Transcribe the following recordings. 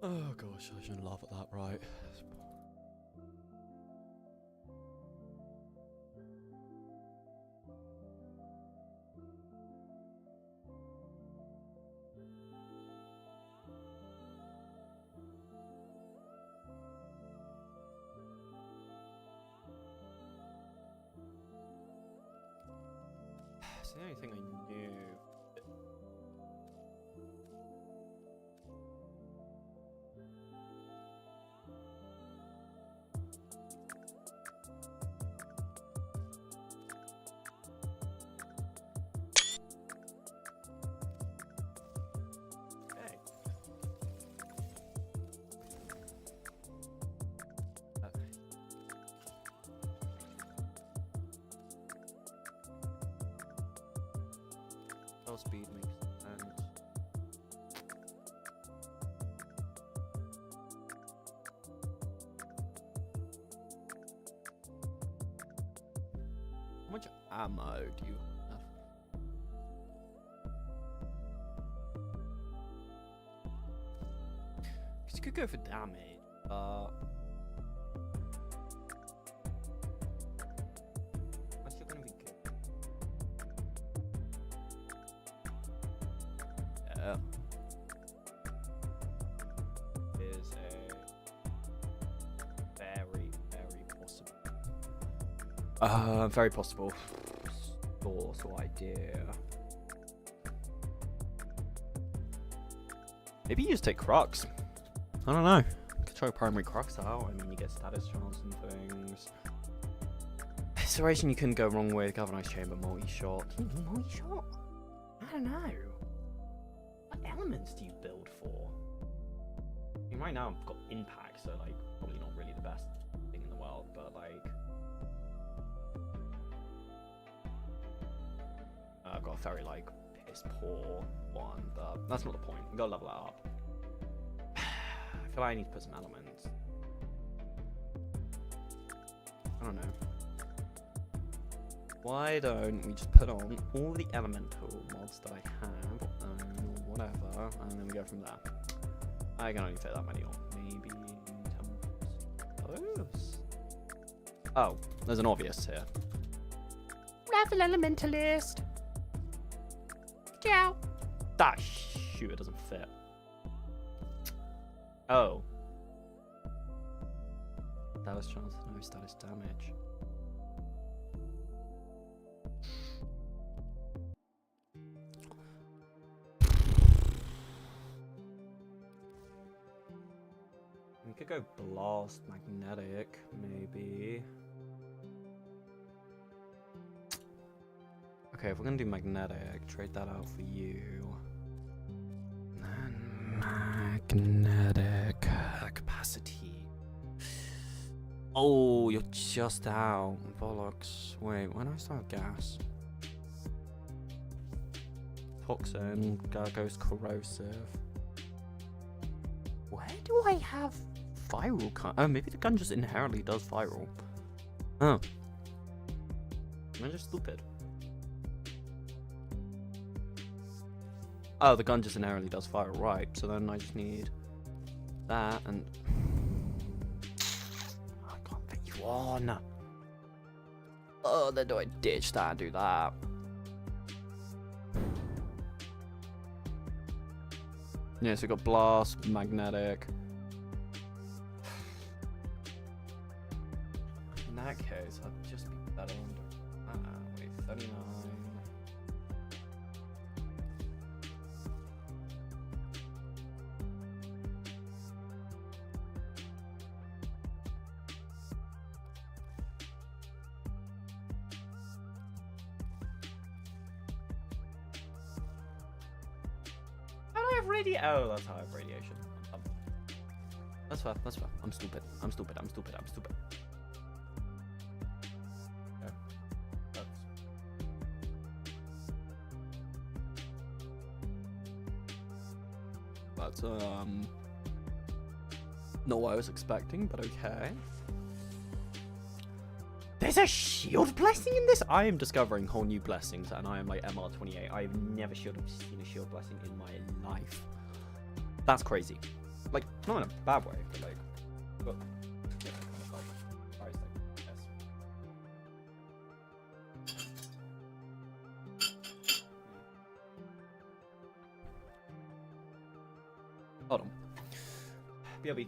Oh gosh, I shouldn't laugh at that, right? It's the only thing I knew. Speed makes sense. How much ammo do you have? Because you could go for damage, but that's still gonna be good. Is a very possible source or idea. Maybe you just take Crux. I don't know. Could try primary Crux out. I mean, you get status chance and things. Restoration you couldn't go wrong with. Galvanized Chamber, multi-shot. Multi-shot? I don't know. What elements do you build for? I mean, right now I've got impact, so like probably not really the best thing in the world, but like I've got a very like piss poor one, but that's not the point. We've got to level that up. I feel like I need to put some elements. I don't know. Why don't we just put on all the elemental mods that I have, or whatever, and then we go from there. I can only fit that many on. Maybe those. Oh, there's an obvious here. Ravel Elementalist. Ciao. That shoot, it doesn't fit. Oh. Status chance, no status damage. We could go blast magnetic, maybe. Okay, if we're gonna do magnetic, trade that out for you. And magnetic capacity. Oh, you're just out. Bollocks. Wait, when I start gas? Toxin, goes corrosive. Where do I have viral? Oh, maybe the gun just inherently does viral. Oh. Am I just stupid? Oh, the gun just inherently does viral, right. So then I just need that and... I can't fit you on. Oh, then do I ditch that and do that? Yeah, so we got blast, magnetic. that case, I'd just be better under. Wait, 39. How do I have radiation? Oh, that's how I have radiation. That's fair, that's fair. I'm stupid. I'm stupid, I'm stupid, I'm stupid. Okay. That's not what I was expecting, but okay. There's a shield blessing in this? I am discovering whole new blessings, and I am like MR28. I've never seen a shield blessing in my life. That's crazy. Like, not in a bad way, but like, but, yeah, kind of like, surprising, yes. Hold on. BRB.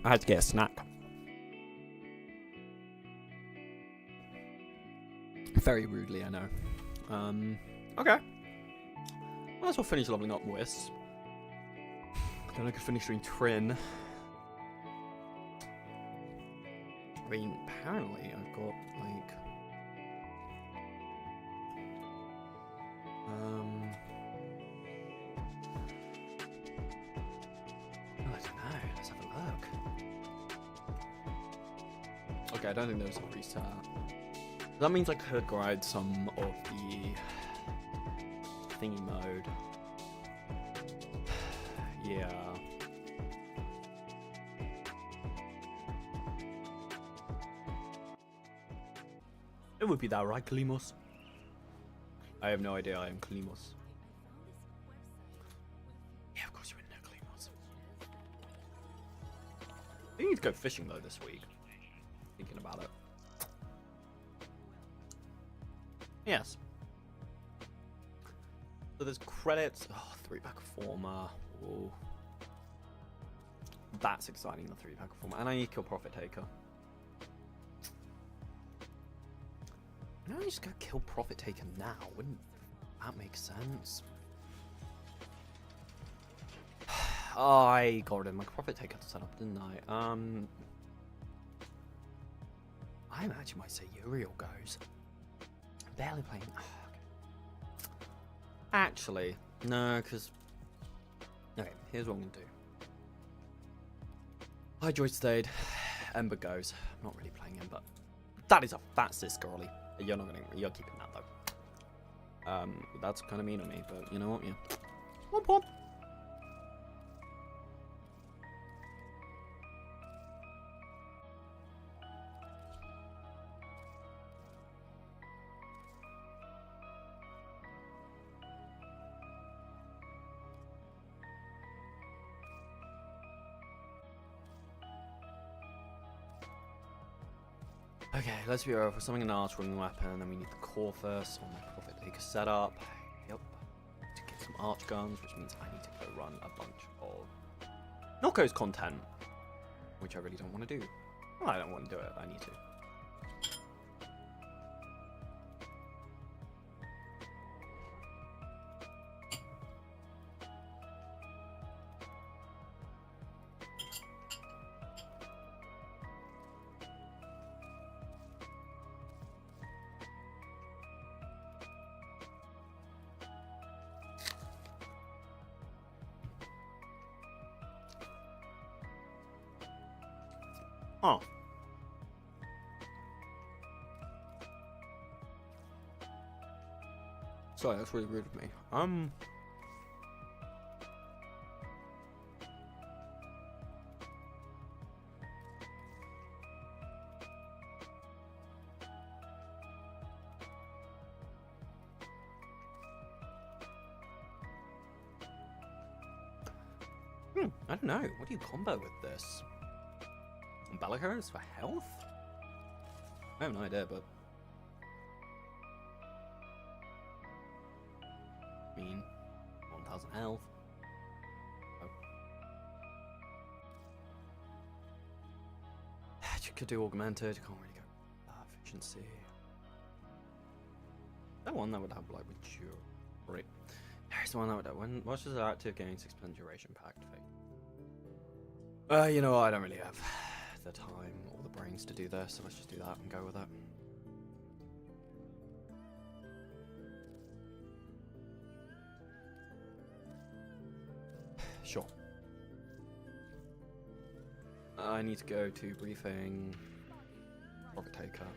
I had to get a snack. Very rudely, I know. Okay. Might as well finish leveling up Whis. Then I could finish doing Trin. I mean, apparently I've got, like... I don't know. Let's have a look. Okay, I don't think there was a reset. That means I could grind some of the thingy mode. Yeah. It would be that, right, Kalimos? I have no idea. I am Kalimos. Yeah, of course you're in there, Kalimos. I need to go fishing though this week. Thinking about it. Yes. So there's credits. Oh, 3-pack former. Ooh. That's exciting, the 3-pack former. And I need to kill Profit Taker. Why don't I just go kill Profit Taker now? Wouldn't that make sense? I got rid of my Profit Taker to set up, didn't I? I imagine my say Uriel goes. I'm barely playing. Oh, okay. Actually, no, because. Okay, here's what I'm gonna do. Hydroid stayed. Ember goes. I'm not really playing Ember. That is a fat sis, girly. You're not gonna. You're keeping that though. That's kind of mean of me, but you know what? Yeah. Womp womp. Okay, let's be real. For something an arch-wing weapon, then we need the core first on my Profit Taker setup. Yep. To get some arch guns, which means I need to go run a bunch of Knocko's content, which I really don't want to do. Well, I don't want to do it. I need to. Oh. Sorry, that's really rude of me. I don't know. What do you combo with this? Bellicose for health? I have no idea, but I mean, 1000 health. Oh. You could do augmented. You can't really go efficiency. That one that would have like mature. Right. There's the one that would have. When watches are active, gaining 6% duration packed. You know what? I don't really have the time or the brains to do this, so let's just do that and go with it. Sure. I need to go to briefing. Profit taker.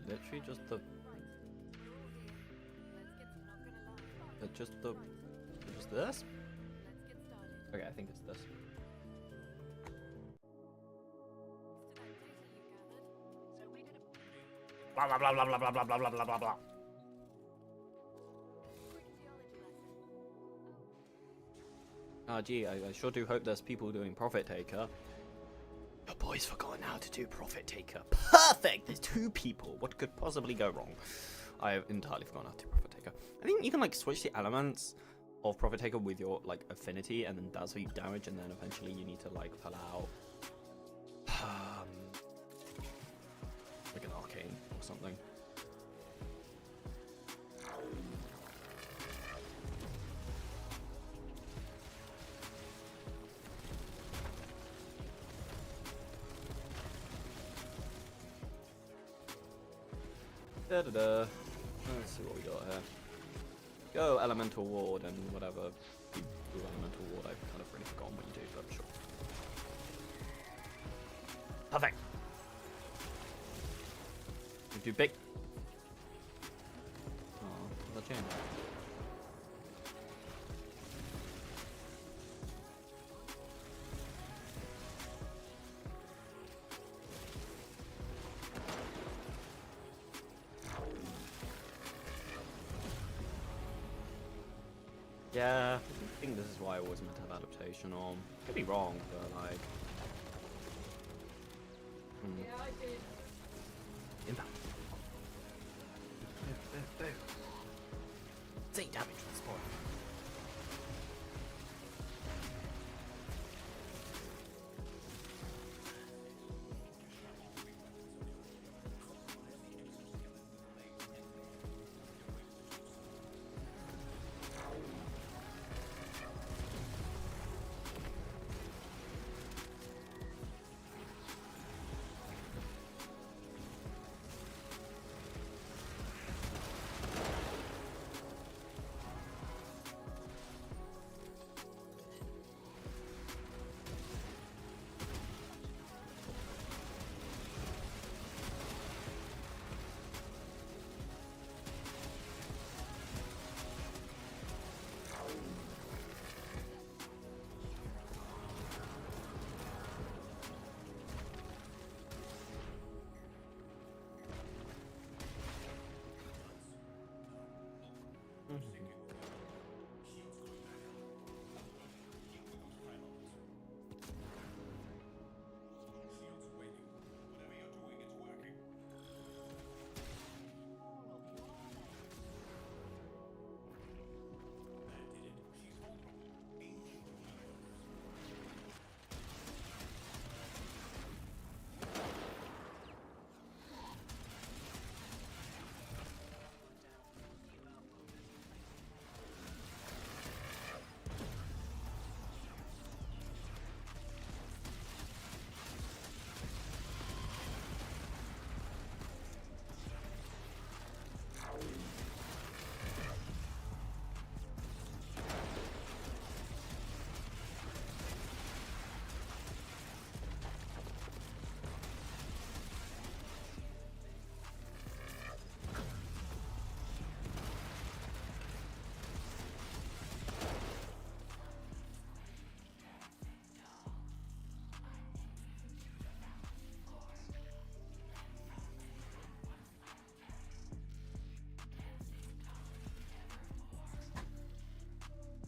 Literally just the. Just this? Okay, I think it's this. Blah blah blah blah blah blah blah blah blah blah blah. Gee, I sure do hope there's people doing Profit Taker. Your boy's forgotten how to do Profit Taker. Perfect! There's 2 people. What could possibly go wrong? I have entirely forgotten how to do Profit Taker. I think you can like switch the elements of Profit Taker with your like affinity, and then that's how you damage, and then eventually you need to like pull out like an arcane or something. Da da da. Let's see what we got here. Go Elemental Ward and whatever. Do Elemental Ward. I've kind of really forgotten what you do, but sure. Perfect. You do big. Oh, the chain. Yeah, I think this is why I always meant to have adaptation on. Could be wrong, but like. Yeah, I did. Impact. Take damage from the spawn.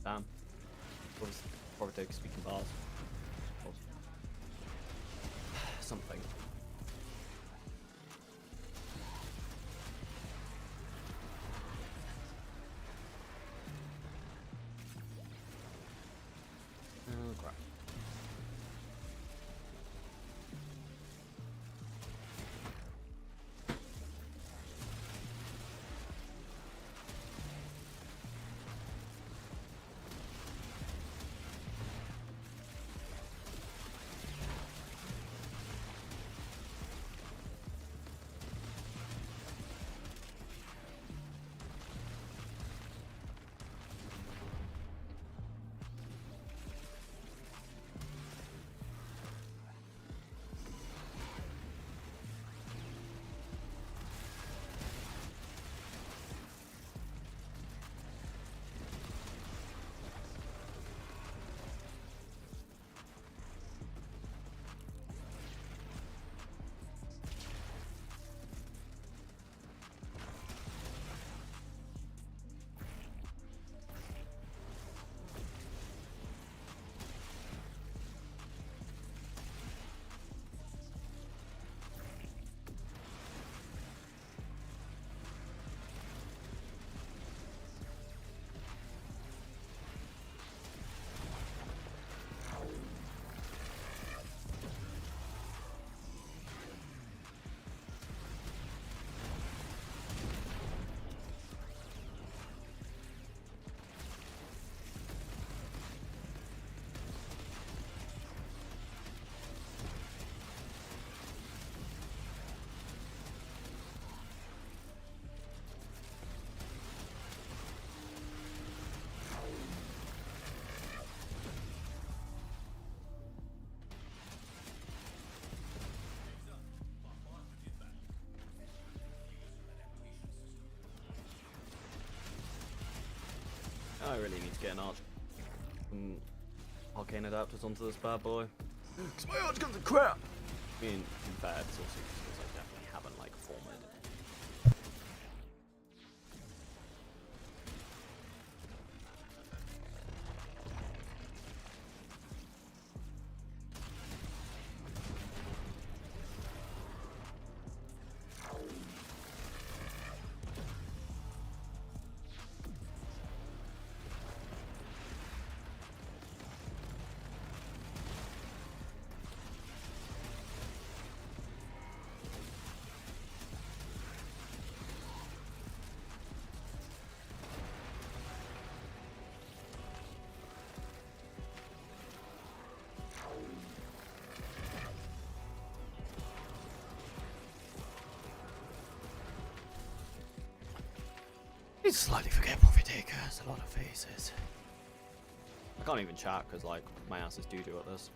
Damn. Probably take speaking bars. Something. Oh crap. I really need to get an arcane adapters onto this bad boy. Cause my arch guns are crap! I mean, in fact, it's also because I definitely haven't, like, formed it. It's slightly forgettable if you take a lot of faces. I can't even chat because, like, my ass is doo-doo at this.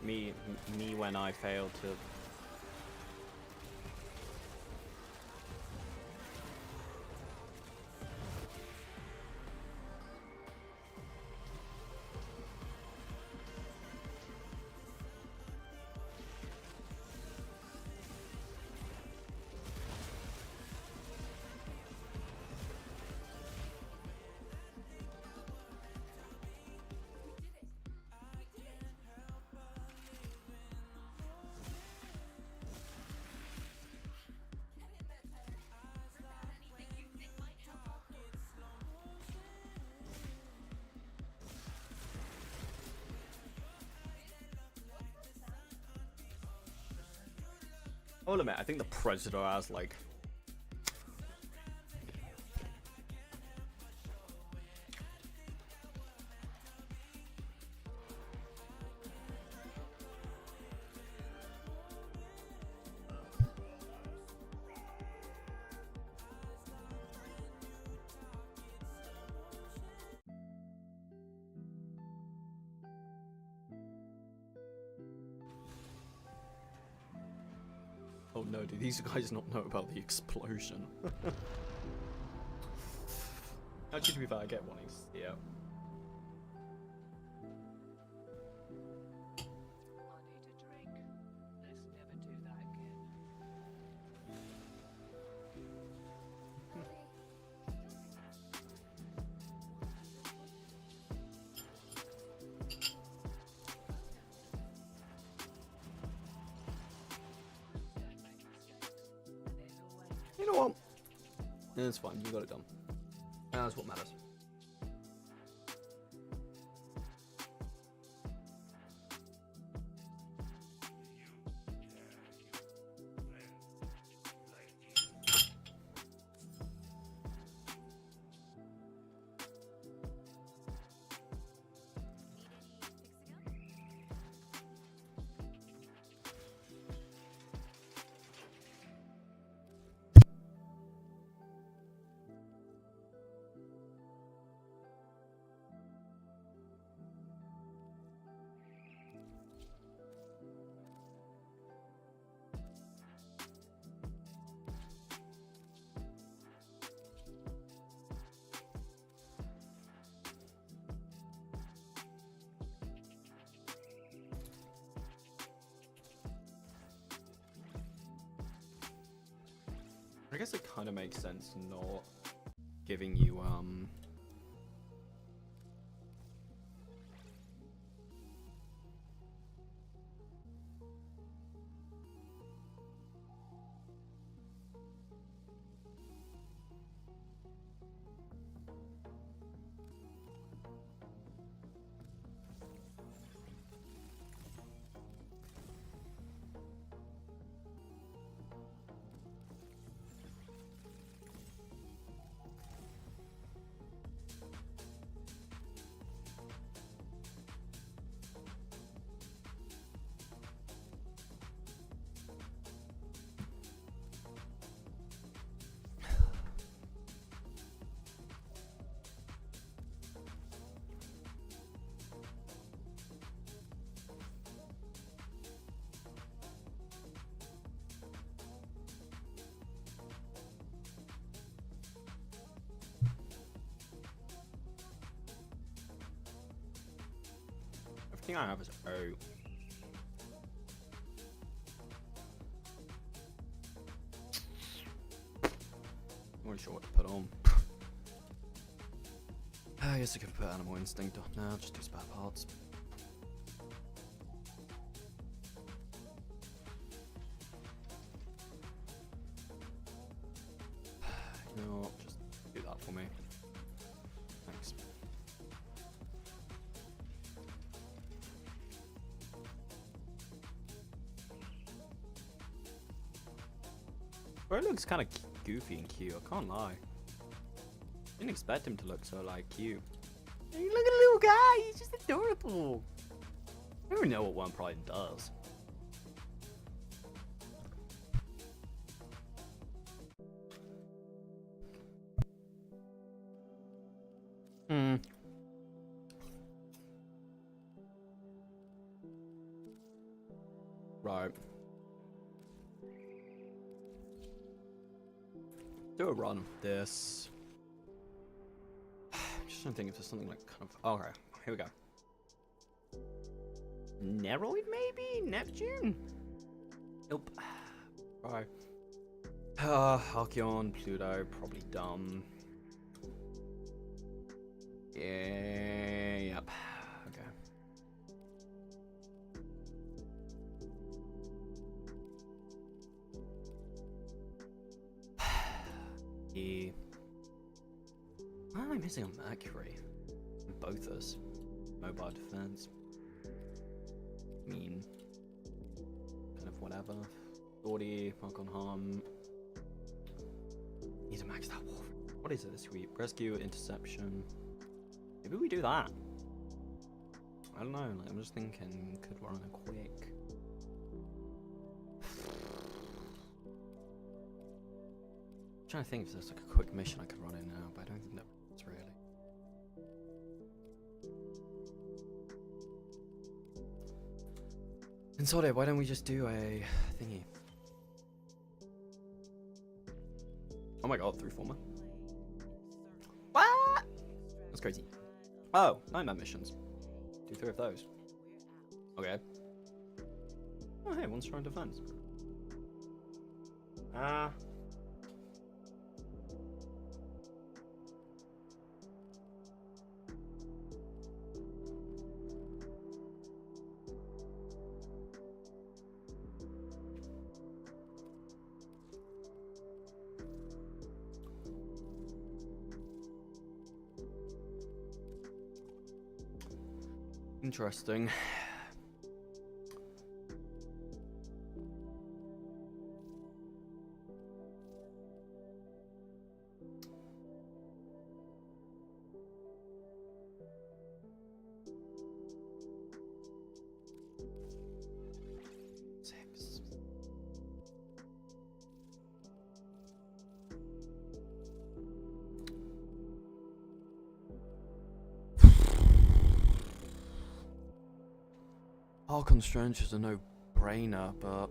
Me when I failed to. I'll admit, I think the Predator has like. Oh no, do these guys not know about the explosion? Actually, to be fair, I get one. Yeah. You know what? It's fine, you got it done. And that's what matters. I guess it kind of makes sense not giving you everything I have is O. I'm not sure what to put on. I guess I could put Animal Instinct on now, just do spare parts. You know what, just do that for me. Thanks. Bro looks kind of goofy and cute, I can't lie. Didn't expect him to look so like cute. Hey, look at the little guy, he's just adorable. I don't even know what One Pride does. Right. Do a run of this. Just trying to think if there's something like kind of. Oh, okay, here we go. Neroid, maybe? Neptune? Nope. Right. Halcyon, Pluto, probably dumb. Yeah, yep. Okay. Yeah. Why am I missing on Mercury? Both us. Mobile defense. I mean, kind of whatever. 40, mark on harm. Need to max that wolf. What is it this week? Rescue, interception. Maybe we do that. I don't know. Like, I'm just thinking, could run a quick. I'm trying to think if there's like a quick mission I could run in now, but I don't think that's really. And sorry, why don't we just do a thingy? Oh my god, 3 former. What? That's crazy. Oh, nightmare missions. Do 3 of those. Okay. Oh hey, 1 strong defense. Interesting. Archon Strange is a no-brainer, but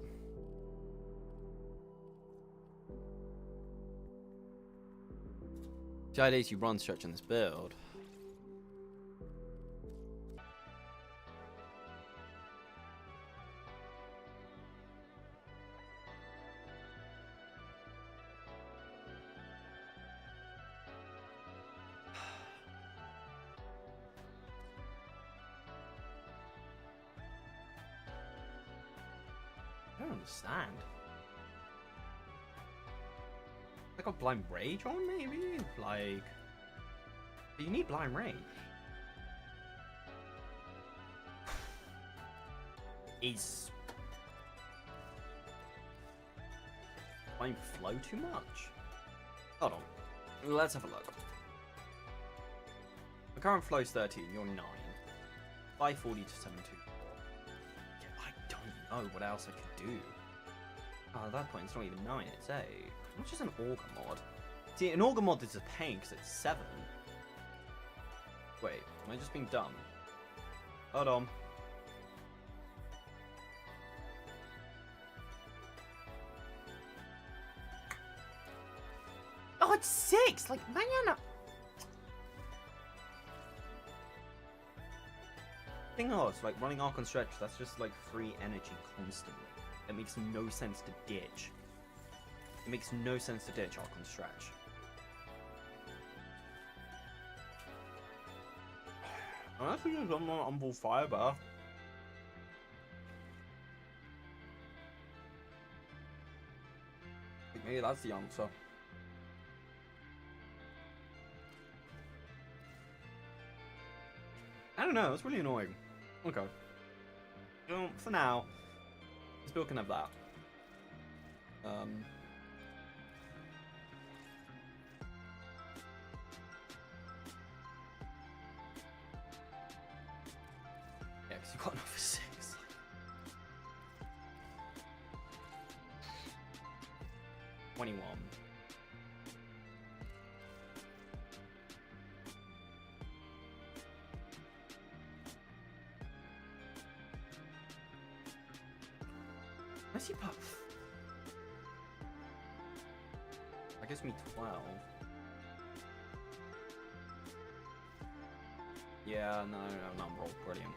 the idea is you run stretch in this build. I don't understand. I got blind rage on, maybe? Like, but you need blind rage. Is blind flow too much? Hold on, let's have a look. The current flow's 13, you're 9. 540 to 724. I don't know what else I could do. Oh, at that point, it's not even 9, it's 8. How much is an Augur mod? See, an Augur mod is a pain because it's 7. Wait, am I just being dumb? Hold on. Oh, it's 6! Like, man! Thing is, like, running Archon Stretch, that's just, like, free energy constantly. It makes no sense to ditch. It makes no sense to ditch Archon Stretch. I'm actually just on full fiber. Maybe that's the answer. I don't know, it's really annoying. Okay. Well, for now, this build can have that. Yeah, because you've got another 6. 21. Where's he put? That gives me 12. Yeah, no, I'm rolled. Brilliant.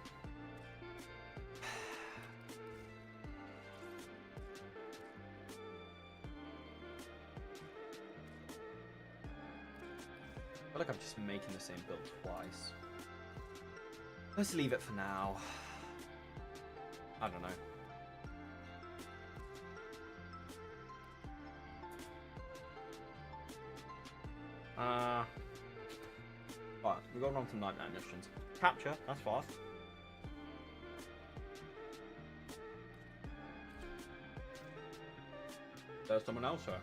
I feel like I'm just making the same build twice. Let's leave it for now. I don't know. Alright, we got on to nightmare missions. Capture, that's fast. There's someone else here.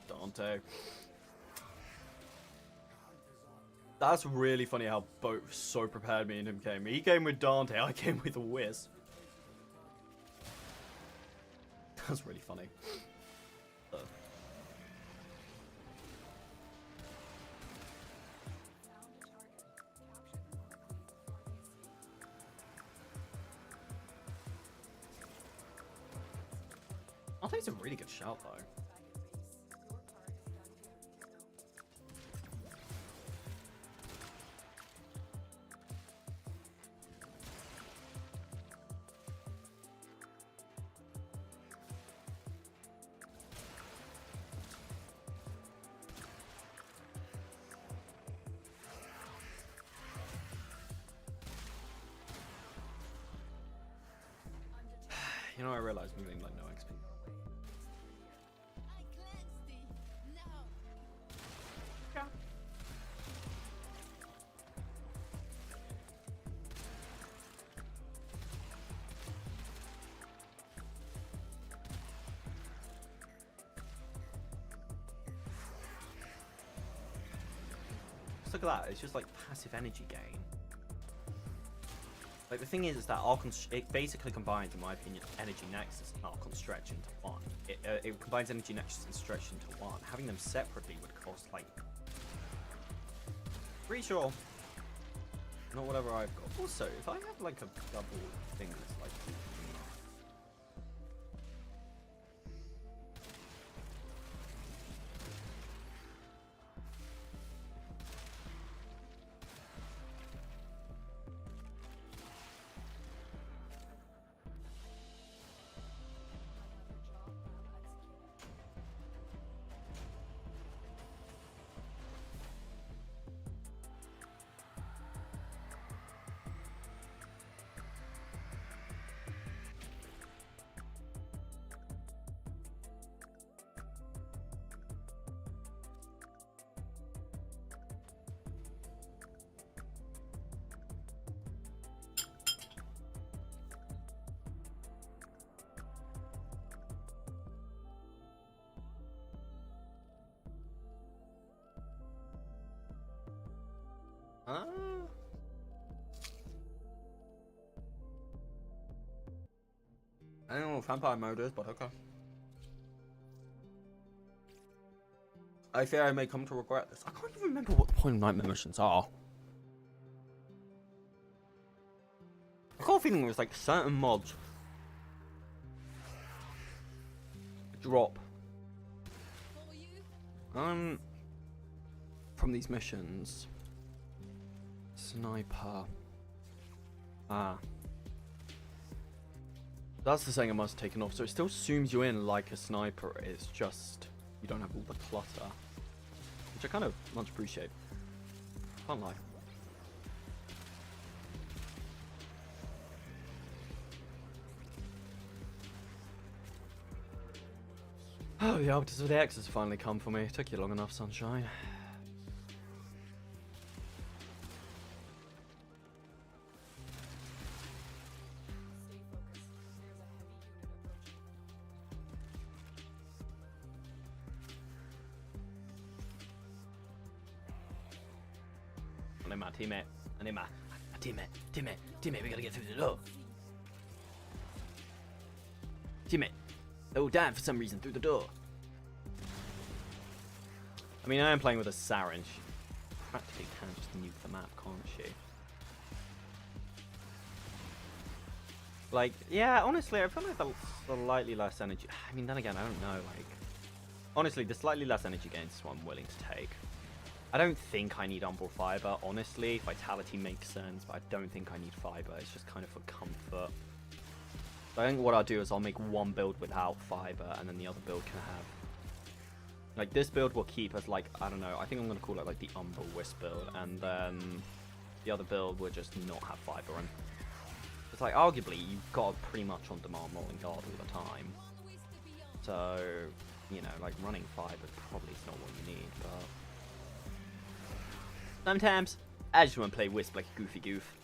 Dante. That's really funny how both so prepared me and him came. He came with Dante, I came with a Whiz. That's really funny. Dante's a really good shout though. You know, I realized I'm getting like no XP. Yeah. Just look at that, it's just like passive energy gain. Like, the thing is that it basically combines, in my opinion, Energy Nexus and Archon Stretch into one. It combines Energy Nexus and Stretch into one. Having them separately would cost, like... Pretty sure. Not whatever I've got. Also, if I have, like, a double thing that's, like... I don't know what vampire mode is, but okay. I fear I may come to regret this. I can't even remember what the point of nightmare missions are. I got a feeling it was like certain mods drop from these missions. Sniper. That's the saying I must have taken off, so it still zooms you in like a sniper. It's just you don't have all the clutter, which I kind of much appreciate. Can't lie. Oh, the Arbiters of the X has finally come for me. It took you long enough, sunshine. need my teammate. I need my teammate. We gotta get through the door. Teammate. Oh, damn, for some reason, through the door. I mean, I am playing with a Saren. She practically can just nuke the map, can't she? Like, yeah, honestly, I feel like the slightly less energy. I mean, then again, I don't know. Like, honestly, the slightly less energy gains is what I'm willing to take. I don't think I need Umbral Fiber, honestly. Vitality makes sense, but I don't think I need Fiber. It's just kind of for comfort. So I think what I'll do is I'll make one build without Fiber, and then the other build can have... Like, this build will keep as, like, I don't know, I think I'm going to call it, like, the Umbral Wisp build, and then the other build will just not have Fiber in. It's like, arguably, you've got pretty much on-demand rolling guard all the time. So, you know, like, running Fiber probably is not what you need, but... Sometimes, I just want to play Wisp like a goofy goof.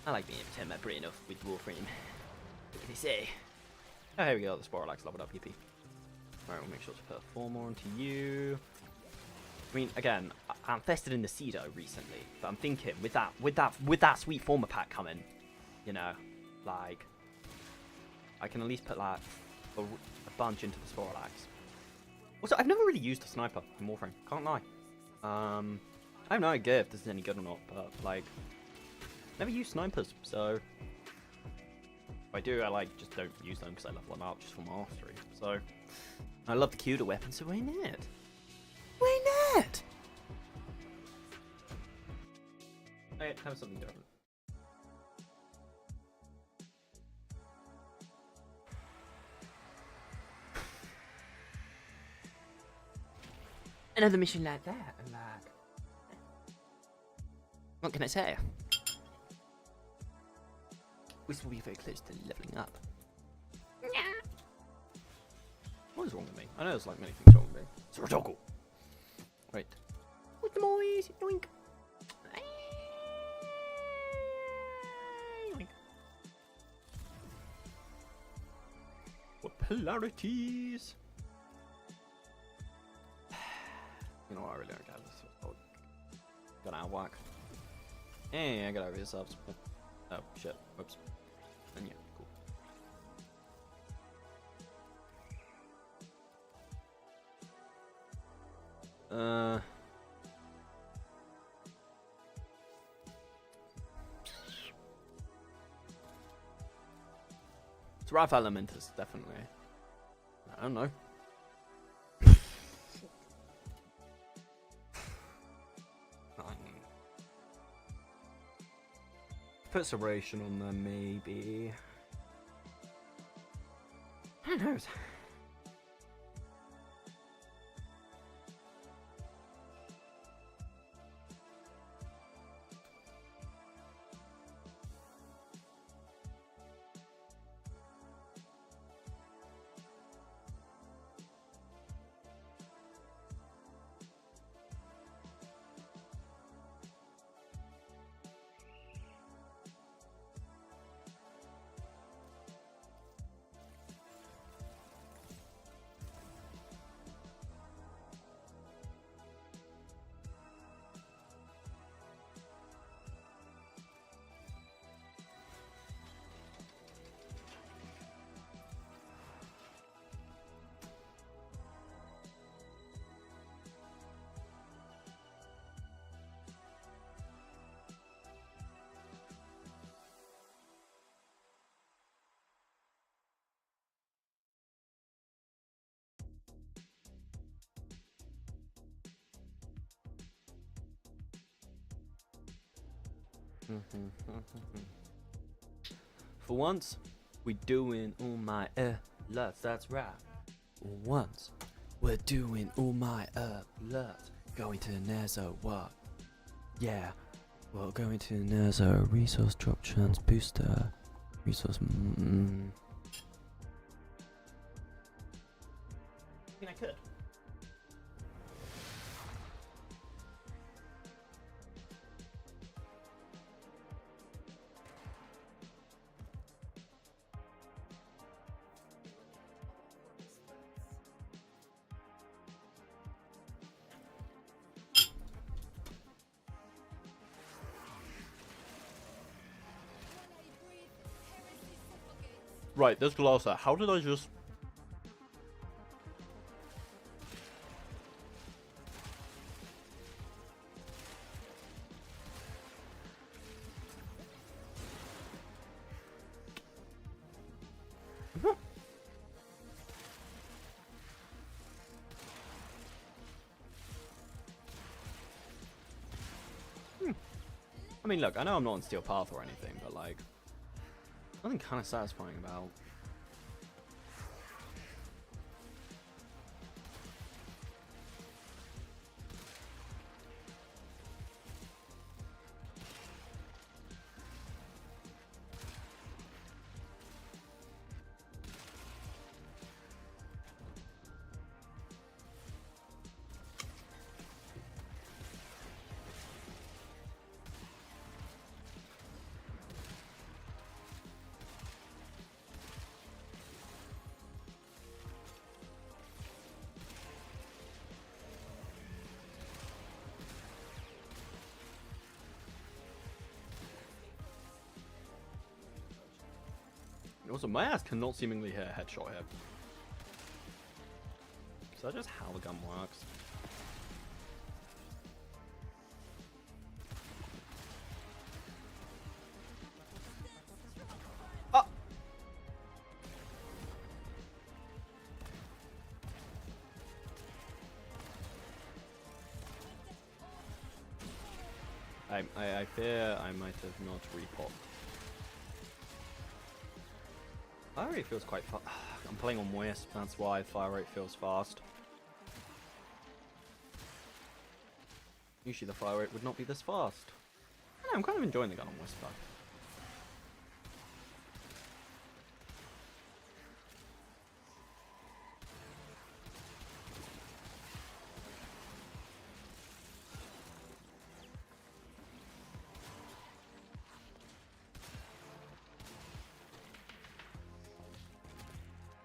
I like being able to turn my brain off with WARFRAME. What can I say? Oh, here we go, the Sporalax leveled up, yippee. Alright, we'll make sure to put 4 more onto you. I mean, again, I invested in the Cedo recently, but I'm thinking with that sweet former pack coming, you know, like, I can at least put like a bunch into the Sporalax. Also, I've never really used a sniper in Warframe, can't lie. I have no idea if this is any good or not, but like, never used snipers, so if I do, I like just don't use them because I level them out just for mastery. So I love the cuter weapon, so why not? Why not? I have something different. Another mission like that, and like, what can I say? This will be very close to leveling up. What is wrong with me? I know there's like many things wrong with me. It's a toggle. Right. With the boys, yoink. Yoink. What polarities? You know what, I really don't care. This got out of whack. Hey, I got over his subs. Oh shit. Whoops. And yeah, cool. It's Wrath Elementus, definitely. I don't know. Put Separation on there, maybe. Who knows? For once, we're doing all my lots, that's right. For once, we're doing all my lots. Going to the Nezo, what? Yeah, well, going to the Nezo, resource drop chance booster, resource. I mean, I could. Right, there's glass there. How did I just... I mean, look, I know I'm not on Steel Path or anything, but like, nothing kind of satisfying about. Also, my ass cannot seemingly hit a headshot here. Is that just how the gun works? Ah! I fear I might have not repopped. Fire rate feels quite fast. I'm playing on Wisp, that's why fire rate feels fast. Usually the fire rate would not be this fast. I don't know, I'm kind of enjoying the gun on Wisp though.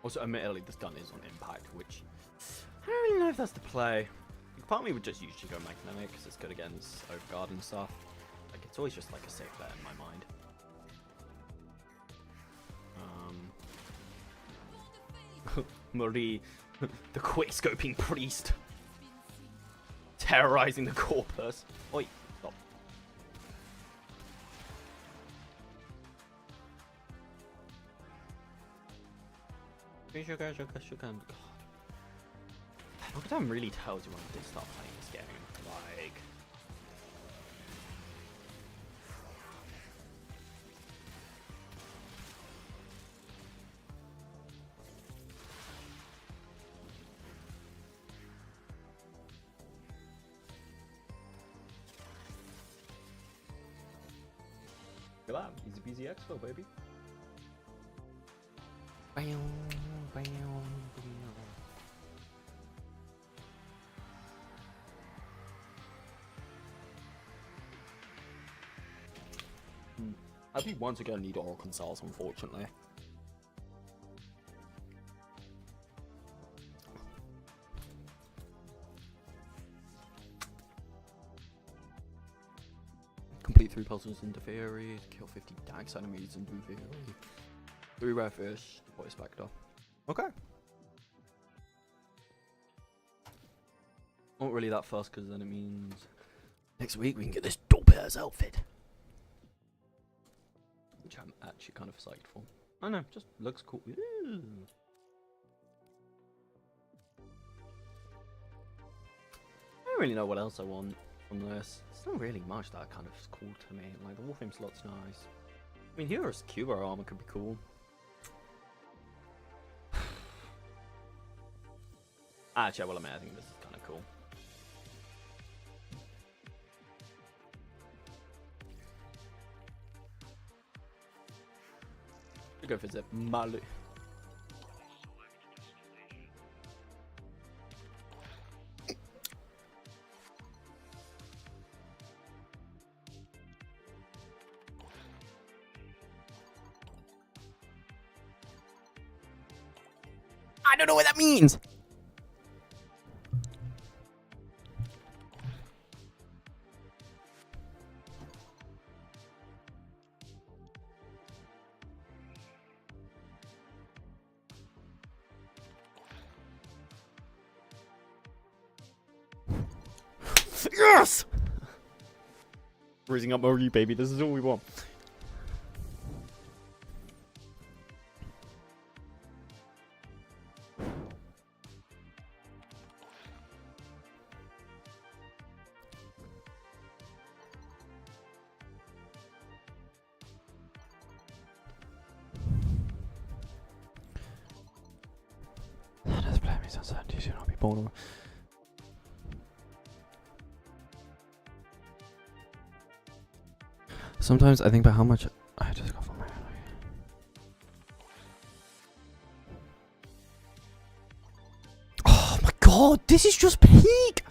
Also, admittedly, this gun is on impact, which I don't really know if that's the play. Part of me would just usually go magnetic because it's good against overguard and stuff. Like, it's always just like a safe bet in my mind. Marie, the quick-scoping priest, terrorizing the corpus. Oi, stop. God. Lockdown really tells you when to start playing this game. Like, look at that, easy peasy expo, baby. I think once again need Oracle Consoles, unfortunately. Complete 3 puzzles into Theory, kill 50 Dax enemies and do Theory. 3 rare fish, deploy Spectre. Okay. Not really that fast because then it means next week we can get this dope ass outfit. Which I'm actually kind of psyched for. I don't know, just looks cool. Ooh. I don't really know what else I want from this. It's not really much that kind of is cool to me. Like, the Warframe slot's nice. I mean, Hero's Cuba armor could be cool. Actually, well, I think this is kind of cool. Go visit Malu. I don't know what that means. Yes! Raising up Mogi, baby. This is all we want. This play me sounds sad. You should not be born. Sometimes I think about how much I just got from my head. Oh my god, this is just peak!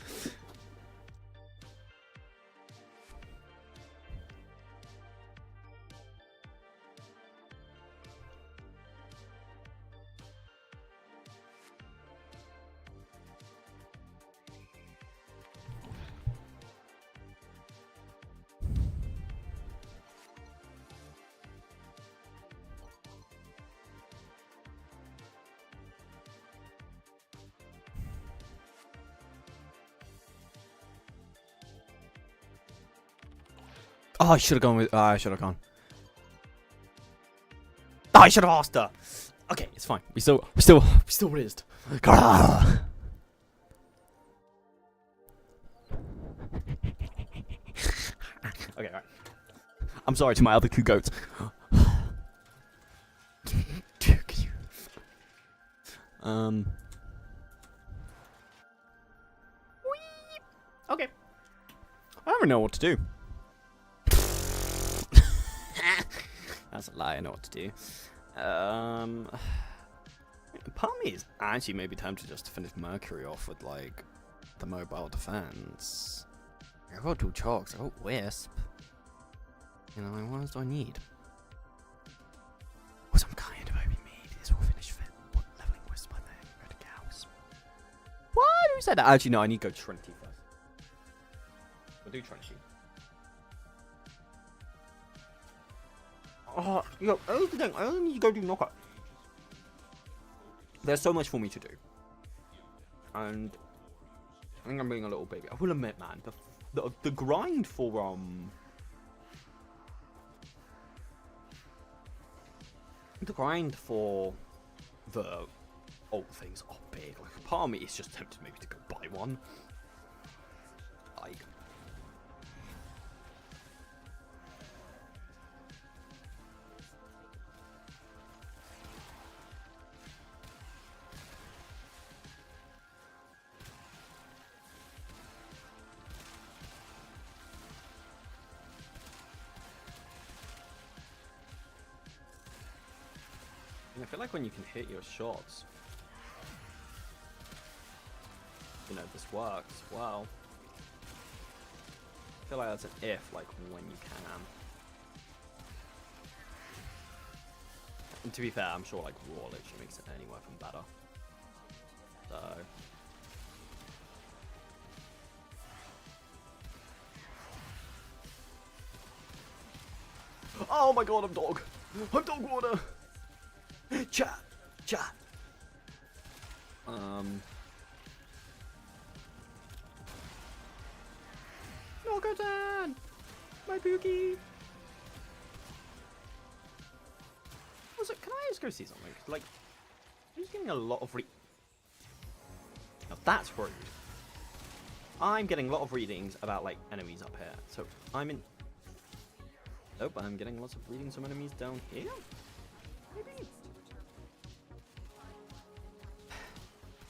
Oh, I should have gone with. I should have gone. Oh, I should have asked her. Okay, it's fine. We still raised. Okay, right. I'm sorry to my other two goats. Okay. I don't know what to do. That's a lie, I know what to do. Part of me is actually maybe tempted just to finish Mercury off with, like, the mobile defense. I got 2 chalks, I got Wisp. You know, what else do I need? Oh, some kind of OP mead. This will finish fit. What leveling Wisp by then? Go to cows. What? Who said that? Actually, no, I need to go Trinity first. We'll do Trinity. Oh, yo, here's the thing. I only need to go do knockout. There's so much for me to do. And I think I'm being a little baby. I will admit, man, the grind for, the grind for the old things are big. Like, part of me is just tempted maybe to go buy one. Like, I feel like when you can hit your shots, you know, this works well. I feel like that's an if, like, when you can. And to be fair, I'm sure, like, Raw literally makes it anywhere from better. So... Oh my god, I'm dog! I'm dog water! Chat! Chat! Nokotan! My Pookie! Also, can I just go see something? Like, I'm just getting a lot of Now that's rude. I'm getting a lot of readings about, like, enemies up here. So, I'm in... Nope, I'm getting lots of readings from enemies down here? Maybe?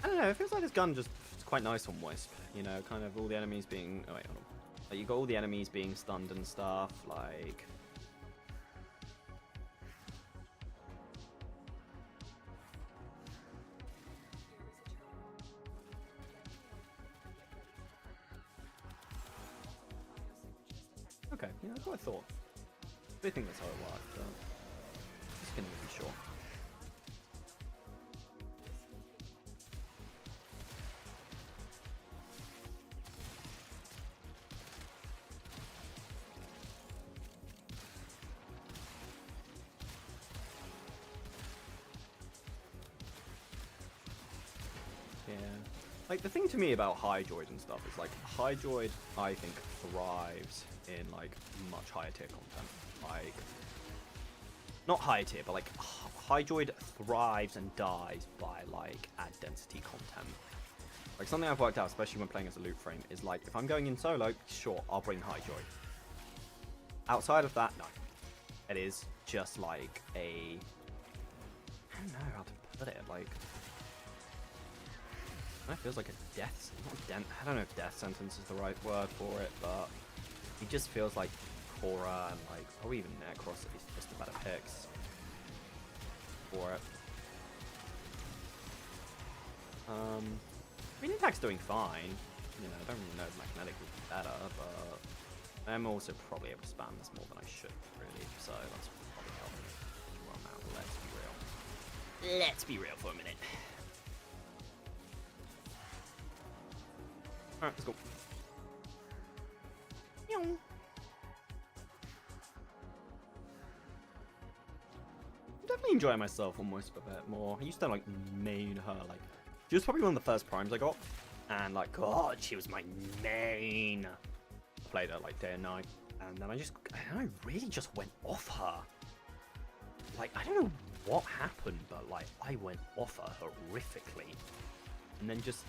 I don't know, it feels like this gun just is quite nice on Wisp. You know, kind of all the enemies being... Oh wait, hold on. Like, you got all the enemies being stunned and stuff, like... Okay, yeah, that's what I thought. I think that's how it worked, but... Just gonna be sure. Yeah. Like, the thing to me about High Droid and stuff is, like, High Droid, I think, thrives in, like, much higher tier content. Like, not higher tier, but, like, High Droid thrives and dies by, like, add density content. Like, something I've worked out, especially when playing as a loot frame, is, like, if I'm going in solo, sure, I'll bring High Droid. Outside of that, no. It is just, like, a... I don't know how to put it, like... It feels like a death... I don't know if death sentence is the right word for it, but... It just feels like Korra and, like, probably even Necros at least just the better picks for it. I mean, Intact's doing fine. You know, I don't really know if Magnetic would be better, but... I'm also probably able to spam this more than I should, really, so that's probably helping. Well, now, let's be real. Let's be real for a minute. Alright, let's go. I'm definitely enjoying myself almost a bit more. I used to, like, main her, like... She was probably one of the first primes I got, and, like, God, she was my main... Played her like day and night, and then I really just went off her. Like, I don't know what happened, but like I went off her horrifically, and then just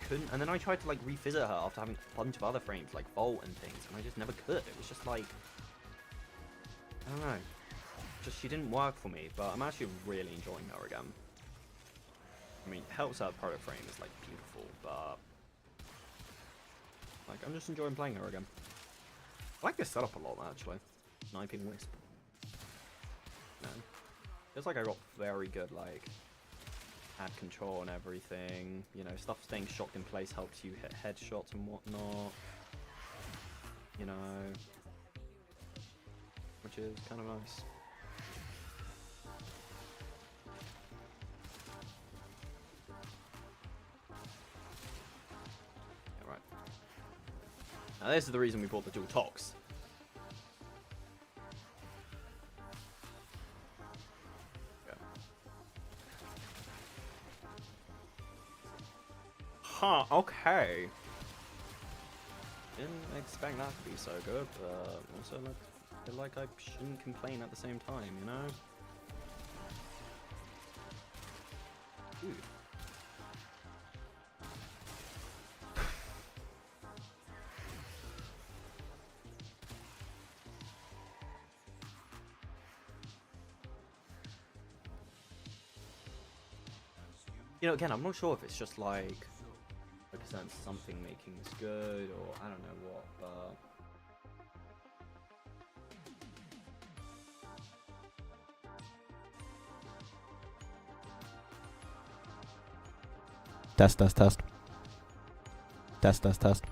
couldn't. And then I tried to like revisit her after having a bunch of other frames like Volt and things, and I just never could. It was just like, I don't know, just she didn't work for me. But I'm actually really enjoying her again. I mean, it helps out product frame is like beautiful, but like I'm just enjoying playing her again. I like this setup a lot, actually. Sniping Wisp. Man. Feels like I got very good, like, ad control and everything. You know, stuff staying shocked in place helps you hit headshots and whatnot. You know. Which is kind of nice. Yeah, right. Now this is the reason we bought the dual tox. Huh, okay. Didn't expect that to be so good, but also I feel like I shouldn't complain at the same time, you know? Dude. You know, again, I'm not sure if it's just like represents something making this good, or I don't know what, but test.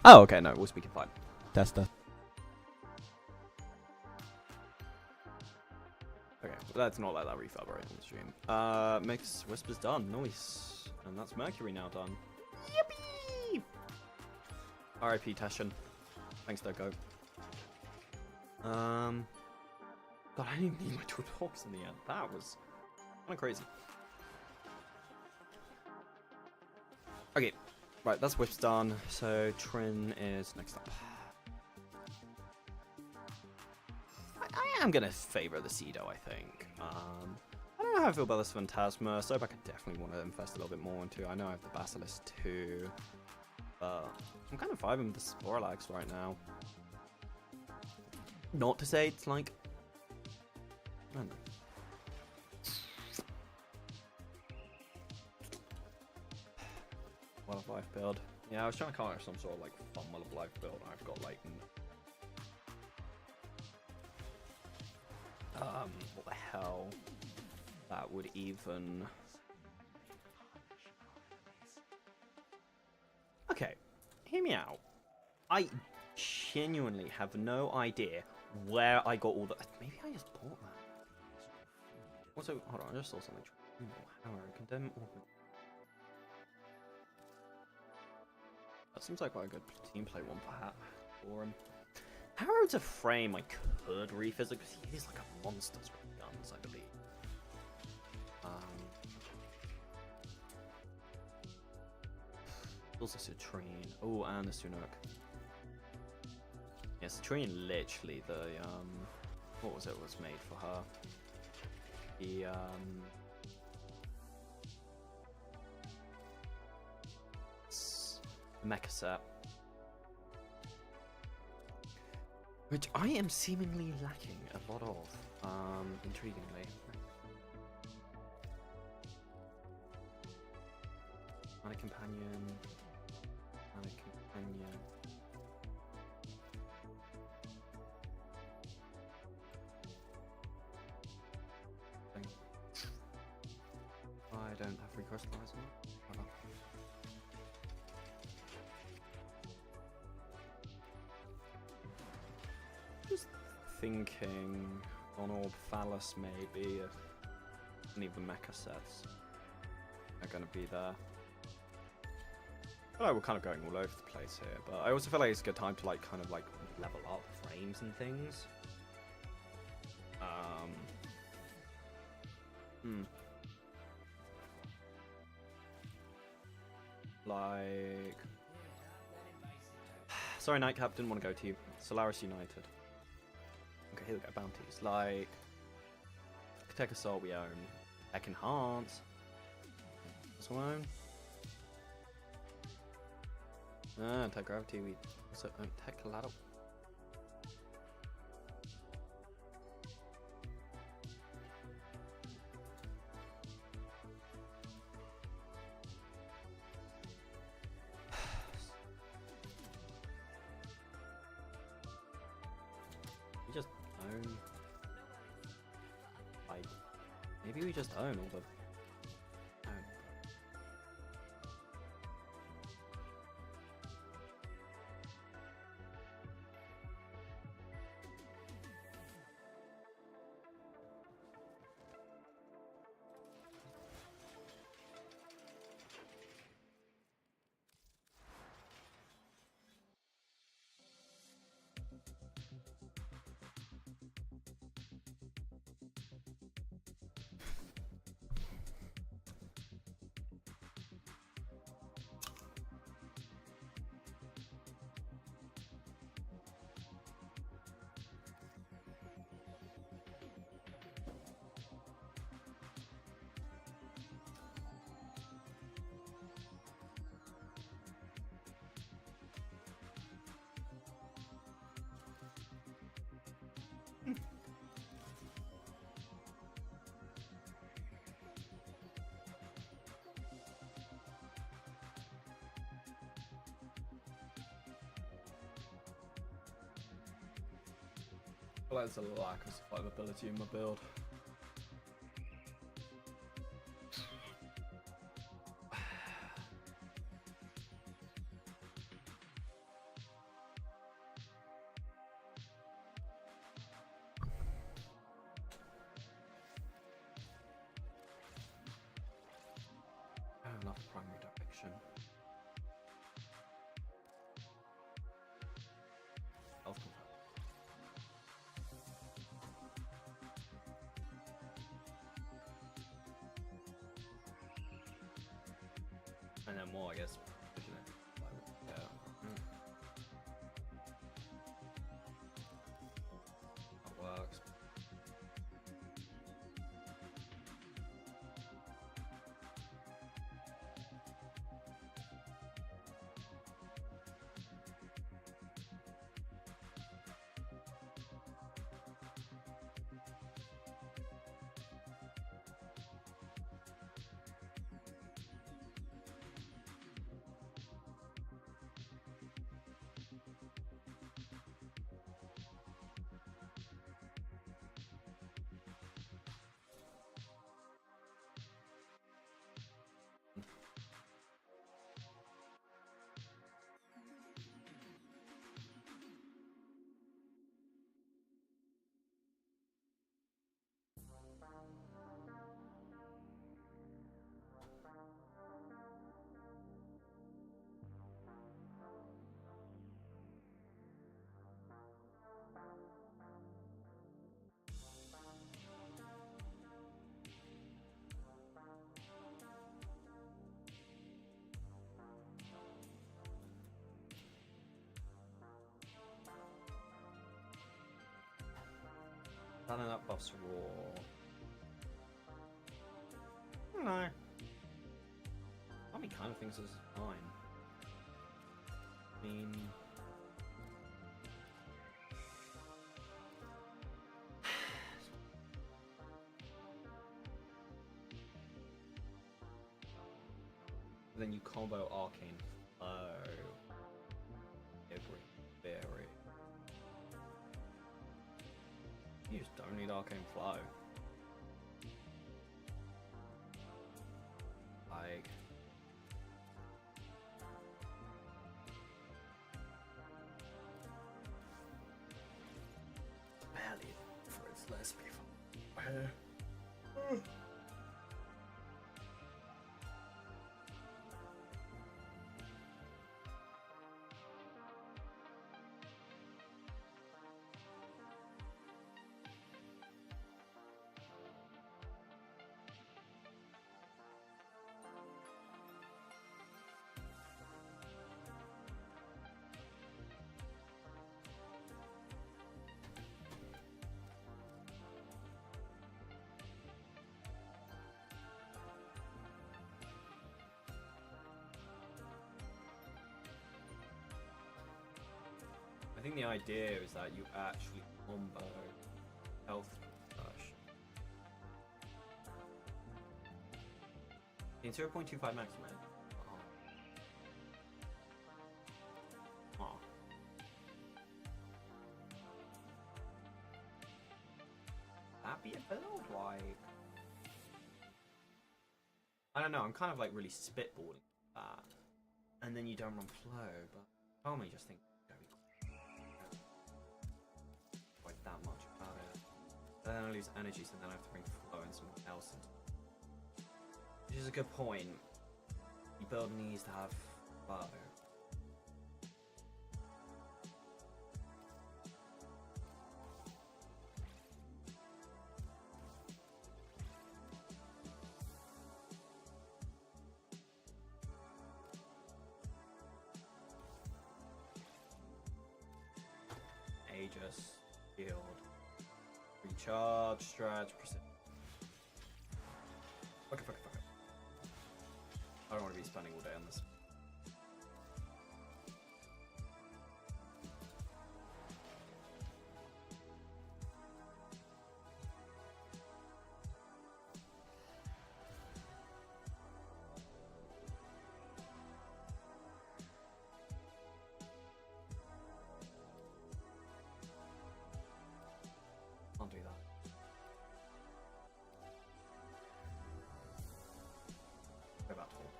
Oh, okay, no, we're speaking fine. Test. Okay, let's not let that refurb right on the stream. Mix Whisper's done, nice. And that's Mercury now done. Yippee! RIP Tashin. Thanks, Doko. God, I didn't even need my two blocks in the end. That was kind of crazy. Okay, right, that's Whip's done. So Trin is next up. I am gonna favor the Cedo, I think. I don't know how I feel about this Phantasma. Sobek I definitely want to invest a little bit more into. I know I have the Basilisk too, but I'm kind of vibing with the Sporlax right now. Not to say it's like, I don't know. Well of Life build. Yeah, I was trying to come up with some sort of like fun Well of Life build. I've got like what the hell? That would even... Okay, hear me out. I genuinely have no idea where I got all the... Maybe I just bought that. Also, hold on, I just saw something. Condemn... That seems like quite a good team play one for him. Harrow's a frame I could revisit because he is like a monster with guns, I believe. Also Citrine. Oh, and the Sunuk. Yeah, Citrine literally the what was it was made for her? The mecha set. Which I am seemingly lacking a lot of, intriguingly. Mana companion. Mana companion. I don't have recrystallize on it. Just thinking on Orb Phallus maybe if any of the mecha sets are going to be there. I feel like we're kind of going all over the place here, but I also feel like it's a good time to like kind of like level up frames and things. Like, sorry, Nightcap, didn't want to go to you. Solaris United. Okay, here we go. Bounties like Tech Assault we own. Tech Enhance. What's we own? Tech Gravity we also own. Tech Collateral. We just own. Like, maybe we just own all the. There's a lack of survivability in my build. I have enough primary direction. Health control. And then more, I guess. Yeah. That works. Planning that buffs raw. I don't know. Army kind of thinks this is fine. I mean, then you combo arcane flow. Very. You just don't need arcane flow. Like, barely for its less people. I think the idea is that you actually combo health rush. In 0.25 maximum. Oh. That be a build? Like, I don't know, I'm kind of like really spitballing that. And then you don't run flow, but tell me just think that much about it. Then I lose energy, so then I have to bring flow and something else into it. Which is a good point. You build needs to have flow. Aegis. Healed. Recharge, stretch, precision. Fuck it. I don't want to be spending all day on this. Can't do that. Go back to full.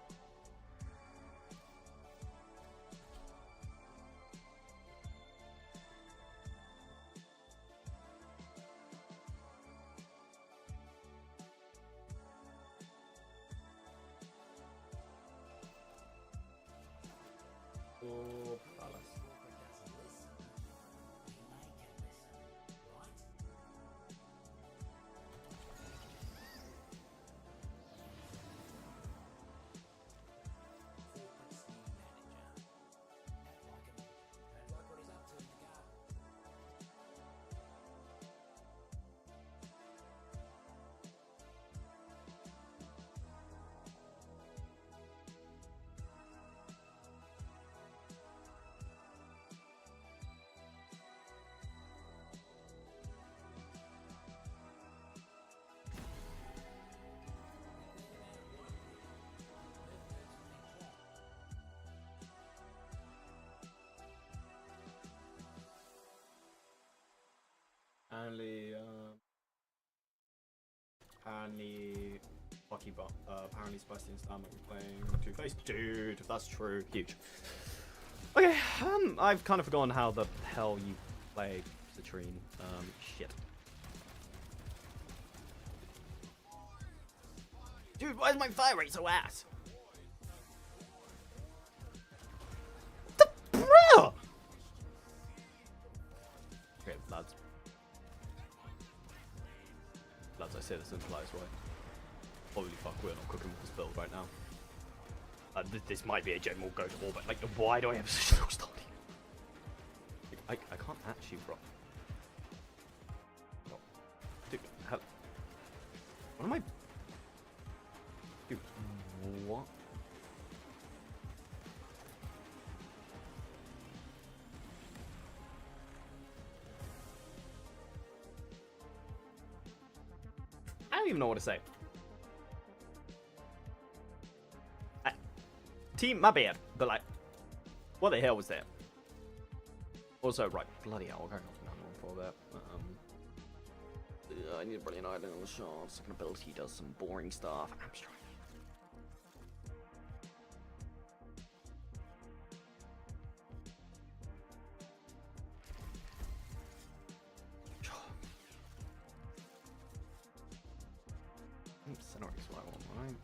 Oh, palace. Apparently Spicy and Stamina we're playing Two-Face. Dude, if that's true, huge. Okay, I've kind of forgotten how the hell you play Citrine. Shit. Dude, why is my fire rate so ass? The bro! Okay, lads. Lads, I say this in the politest way. Holy fuck, we're not cooking with this build right now. This might be a general go to war, but like, why do I have such low starting? Like, I can't actually rock. What am I? Dude, what? I don't even know what to say. Team, my bad, but like, what the hell was that? Also, right, bloody hell, we're going off manual for that. I need a brilliant idea on the shot. Second ability does some boring stuff. Abstract. Scenario's what I want, right?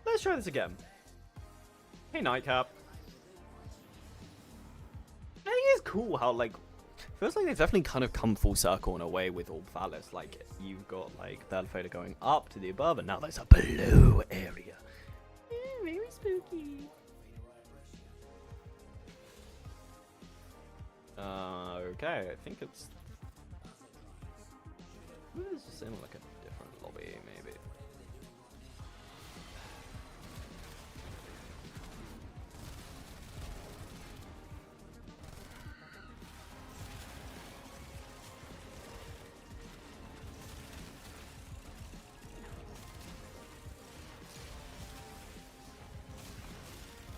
Let's try this again. Hey, Nightcap. I think it's cool how, like, feels like they've definitely kind of come full circle in a way with Orb Phallus. Like, you've got, like, the elevator going up to the above, and now there's a below area. Very spooky. Okay, I think it's... This is in, like, a different lobby, maybe.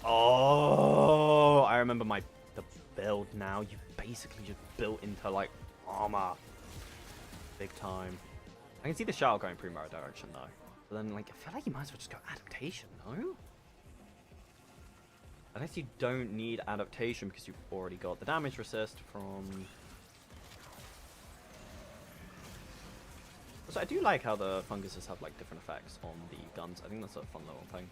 Oh, I remember the build now. You basically just built into like armor, big time. I can see the shell going Primero direction though. But then like I feel like you might as well just go adaptation, no? Unless you don't need adaptation because you've already got the damage resist from. So I do like how the funguses have like different effects on the guns. I think that's a fun little thing.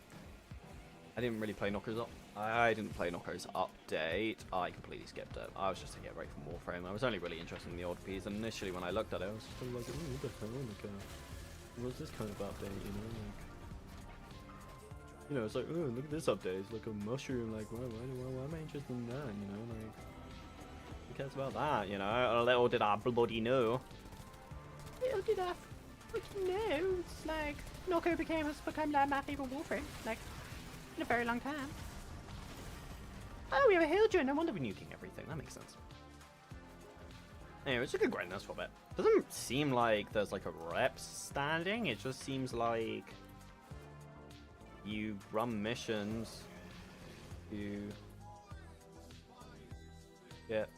I didn't really play Knockers up. I didn't play Knockers update. I completely skipped it. I was just to get away from Warframe. I was only really interested in the old piece, and initially when I looked at it, I was just like, oh, what the hell? Like, what's this kind of update? You know, it's like, oh, look at this update. It's like a mushroom. Like, why am I interested in that? You know, like, who cares about that? You know, little did I bloody know. Little did I freaking know. It's like Knocker has become like my favorite Warframe. Like. In a very long time. Oh, we have a Hildra. No wonder we're nuking everything. That makes sense. Anyway, it's a good grind this for a bit. Doesn't seem like there's like a rep standing. It just seems like you run missions. You get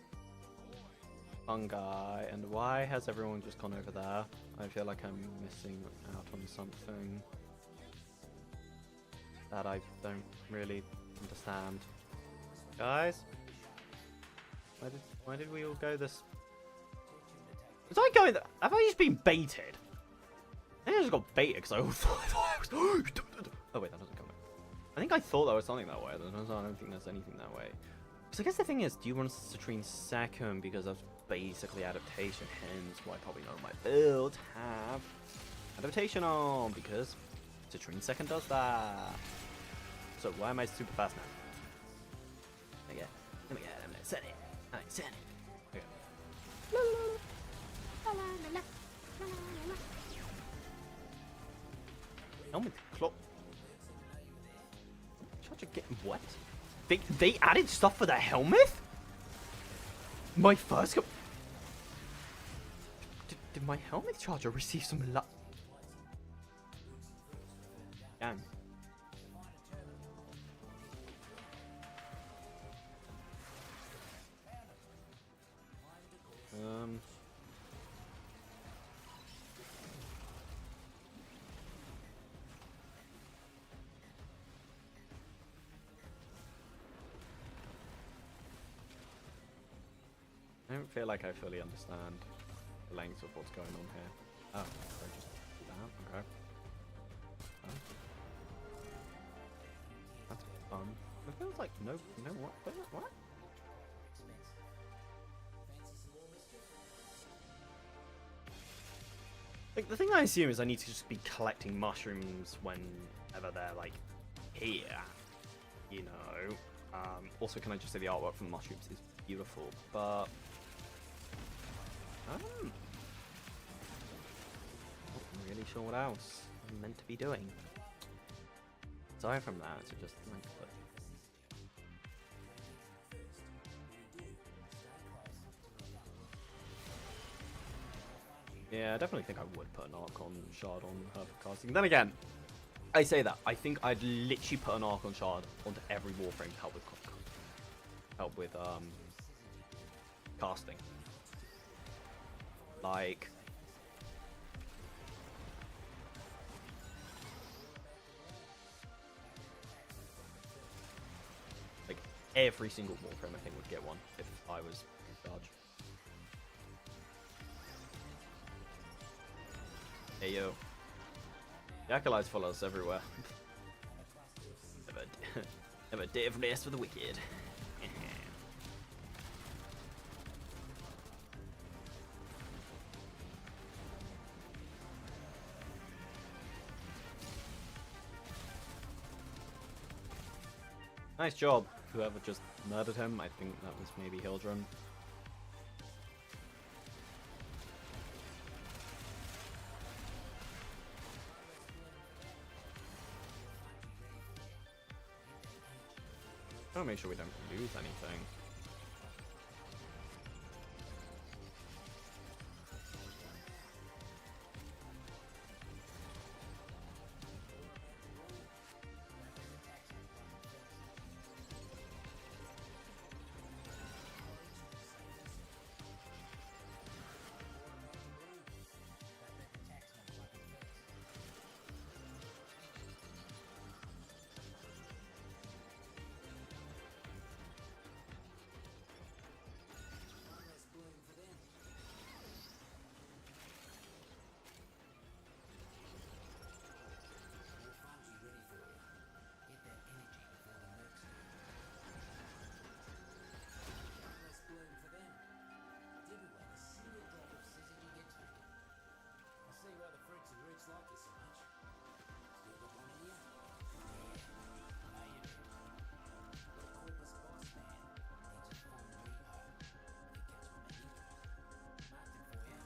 fungi. And why has everyone just gone over there? I feel like I'm missing out on something that I don't really understand. Guys? Why did we all go this... Was I going... Have I just been baited? I think I just got baited because I thought I was... Oh wait, that doesn't come in. I think I thought there was something that way. I don't think there's anything that way. So I guess the thing is, do you want Citrine second because that's basically adaptation, hence why probably none of my builds have adaptation on, because Citrine second does that. So why am I super fast now? Okay, let me get it, I'm gonna set it. Alright, set it. Okay. Helmet clock. Charger getting what? They added stuff for the helmet? My first go. Did my helmet charger receive some luck? Damn. I don't feel like I fully understand the length of what's going on here. Oh, I just do that. Okay. Oh. That's fun. It feels like no what? Like, the thing I assume is I need to just be collecting mushrooms whenever they're, like, here. You know? Also, can I just say the artwork from the mushrooms is beautiful, but... not really sure what else I'm meant to be doing. Aside from that, to just, like, put... Yeah, I definitely think I would put an Archon Shard on her for casting. Then again, I say that. I think I'd literally put an Archon Shard onto every Warframe to help with casting. Like every single Warframe I think would get one if I was in charge. Hey yo. The Acolytes follow us everywhere. Have a day of rest for the wicked. Nice job, whoever just murdered him. I think that was maybe Hildren. I want to make sure we don't lose anything.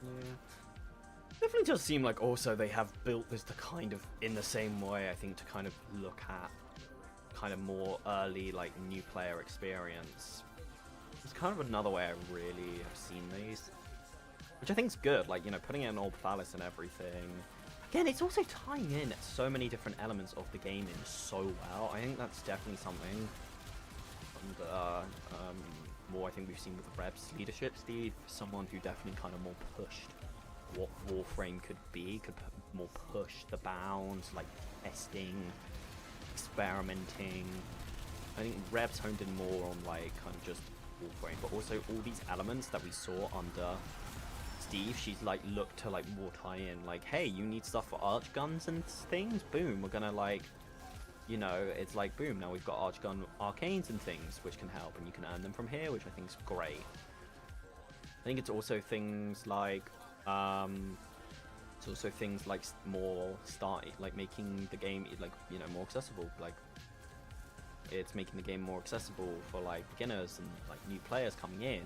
Yeah. Definitely does seem like also they have built this to kind of, in the same way, I think, to kind of look at kind of more early, like, new player experience. It's kind of another way I really have seen these. Which I think is good, like, you know, putting in Orb Phallus and everything. Again, it's also tying in so many different elements of the game in so well. I think that's definitely something. And, more I think we've seen with Reb's leadership, Steve. Someone who definitely kind of more pushed what Warframe could be, could more push the bounds, like testing, experimenting. I think Reb's honed in more on like kind of just Warframe, but also all these elements that we saw under Steve, she's like looked to like more tie in, like, hey, you need stuff for arch guns and things, boom, we're gonna like, you know, it's like, boom, now we've got Archgun Arcanes and things, which can help, and you can earn them from here, which I think is great. I think it's also things like, more like making the game, like, you know, more accessible, like, it's making the game more accessible for, like, beginners and, like, new players coming in.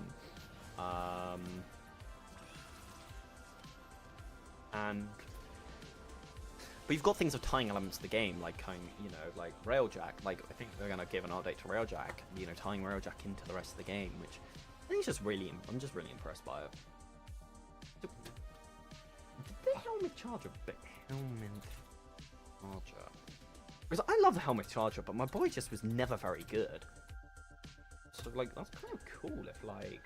But you've got things of tying elements to the game, like you know, like Railjack. Like I think they're gonna give an update to Railjack. You know, tying Railjack into the rest of the game, which I think is just really. I'm just really impressed by it. Did the helmet charger? Because I love the helmet charger, but my boy just was never very good. So like that's kind of cool if like.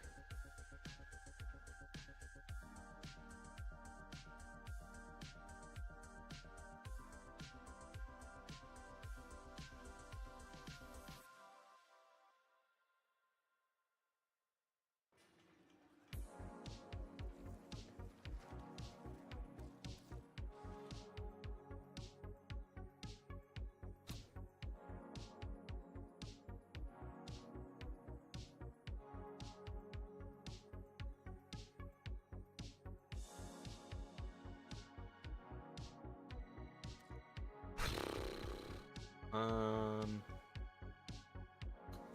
I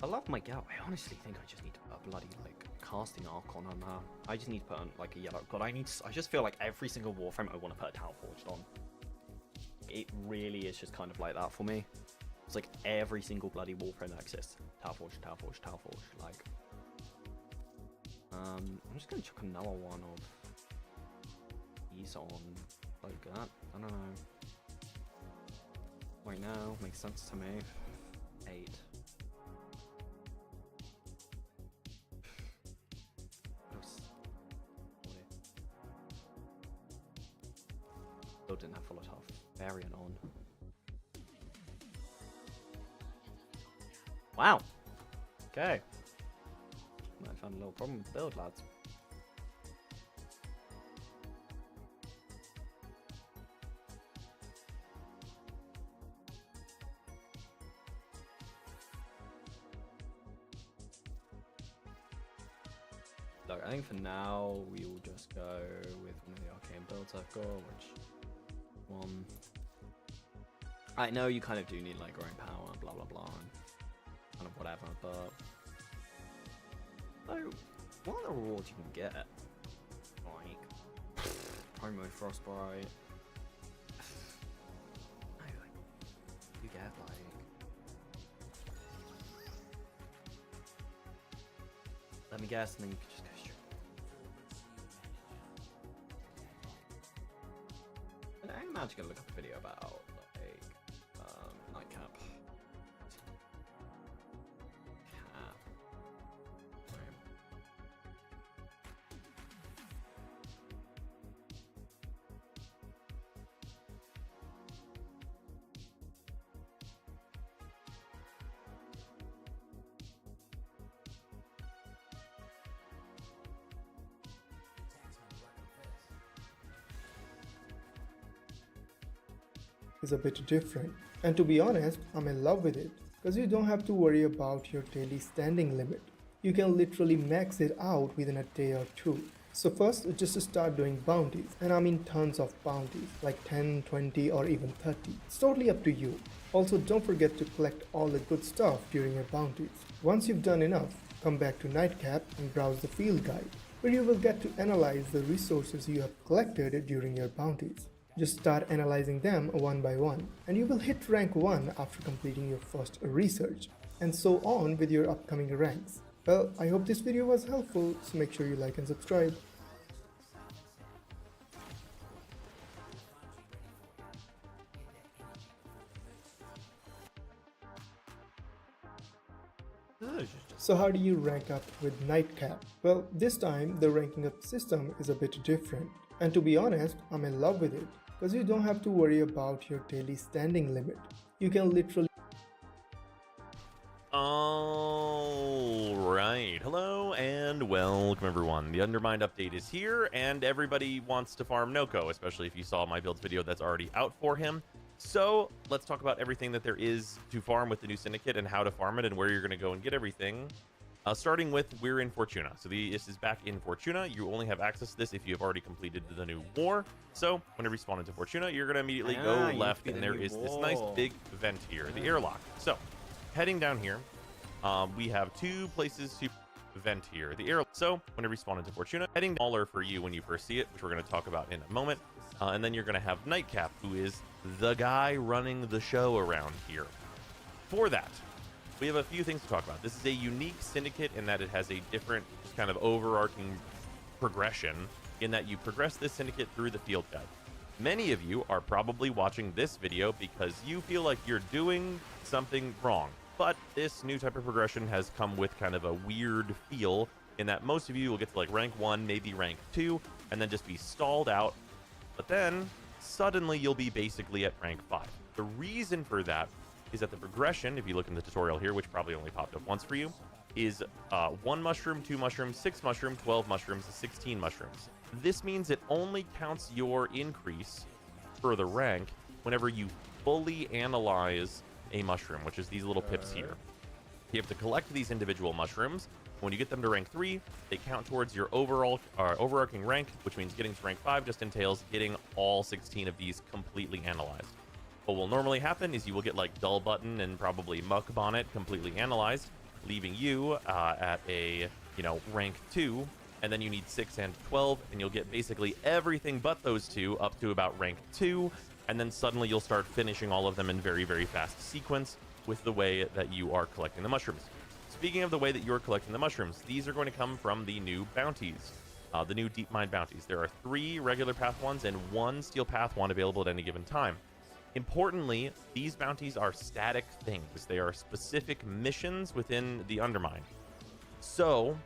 love my gal. I honestly think I just need to put a bloody like casting arc on now. I just need to put on like a yellow. God, I just feel like every single Warframe I want to put a Tower Forged on. It really is just kind of like that for me. It's like every single bloody Warframe that exists. Tower Forged, Tower Forged, Tower Forged. Like, I'm just gonna chuck another one of these on like that. I don't know. Right now makes sense to me. 8. Still didn't have volatile variant on. Wow. Okay. I found a little problem with the build, lads. Look, I think for now we will just go with one of the arcane builds I've got, which one. I know you kind of do need like growing power, blah blah blah, and kind of whatever, but so what are the rewards you can get? Like Promo Frostbite. No, like you get like let me guess, and then you can just go straight. And I'm actually gonna look up a video about like nightcap. Is a bit different, and to be honest, I'm in love with it because you don't have to worry about your daily standing limit. You can literally max it out within a day or two. So first, just start doing bounties, and I mean tons of bounties, like 10, 20 or even 30. It's totally up to you. Also, don't forget to collect all the good stuff during your bounties. Once you've done enough, come back to Nightcap and browse the field guide, where you will get to analyze the resources you have collected during your bounties. Just start analyzing them one by one, and you will hit rank 1 after completing your first research, and so on with your upcoming ranks. Well, I hope this video was helpful, so make sure you like and subscribe. So how do you rank up with Nightcap? Well, this time the ranking up system is a bit different, and to be honest, I'm in love with it. Because you don't have to worry about your daily standing limit. You can literally... Alright, hello and welcome everyone. The Undermined update is here, and everybody wants to farm Noko, especially if you saw my builds video that's already out for him. So, let's talk about everything that there is to farm with the new Syndicate and how to farm it and where you're going to go and get everything. Starting with, we're in Fortuna. So this is back in Fortuna. You only have access to this if you have already completed the new war. So whenever you spawn into Fortuna, you're going to immediately go left, and there is this nice big vent here, the airlock. So heading down here, we have 2 places to vent here, the airlock. So whenever you spawn into Fortuna, heading smaller for you when you first see it, which we're going to talk about in a moment. And then you're going to have Nightcap, who is the guy running the show around here. For that, we have a few things to talk about. This is a unique Syndicate in that it has a different kind of overarching progression in that you progress this Syndicate through the field guide. Many of you are probably watching this video because you feel like you're doing something wrong, but this new type of progression has come with kind of a weird feel in that most of you will get to like rank 1, maybe rank 2, and then just be stalled out, but then suddenly you'll be basically at rank 5. The reason for that is that the progression, if you look in the tutorial here, which probably only popped up once for you, is 1 mushroom, 2 mushrooms, 6 mushroom, 12 mushrooms, 16 mushrooms. This means it only counts your increase for the rank whenever you fully analyze a mushroom, which is these little pips here. You have to collect these individual mushrooms. When you get them to rank 3, they count towards your overall overarching rank, which means getting to rank 5 just entails getting all 16 of these completely analyzed. What will normally happen is you will get like Dull Button and probably Muck Bonnet completely analyzed, leaving you at a, rank 2, and then you need 6 and 12, and you'll get basically everything but those two up to about rank 2, and then suddenly you'll start finishing all of them in very, very fast sequence with the way that you are collecting the mushrooms. Speaking of the way that you're collecting the mushrooms, these are going to come from the new bounties, the new Deep Mine bounties. There are 3 regular path ones and 1 steel path one available at any given time. Importantly, these bounties are static things. They are specific missions within the Undermine. So,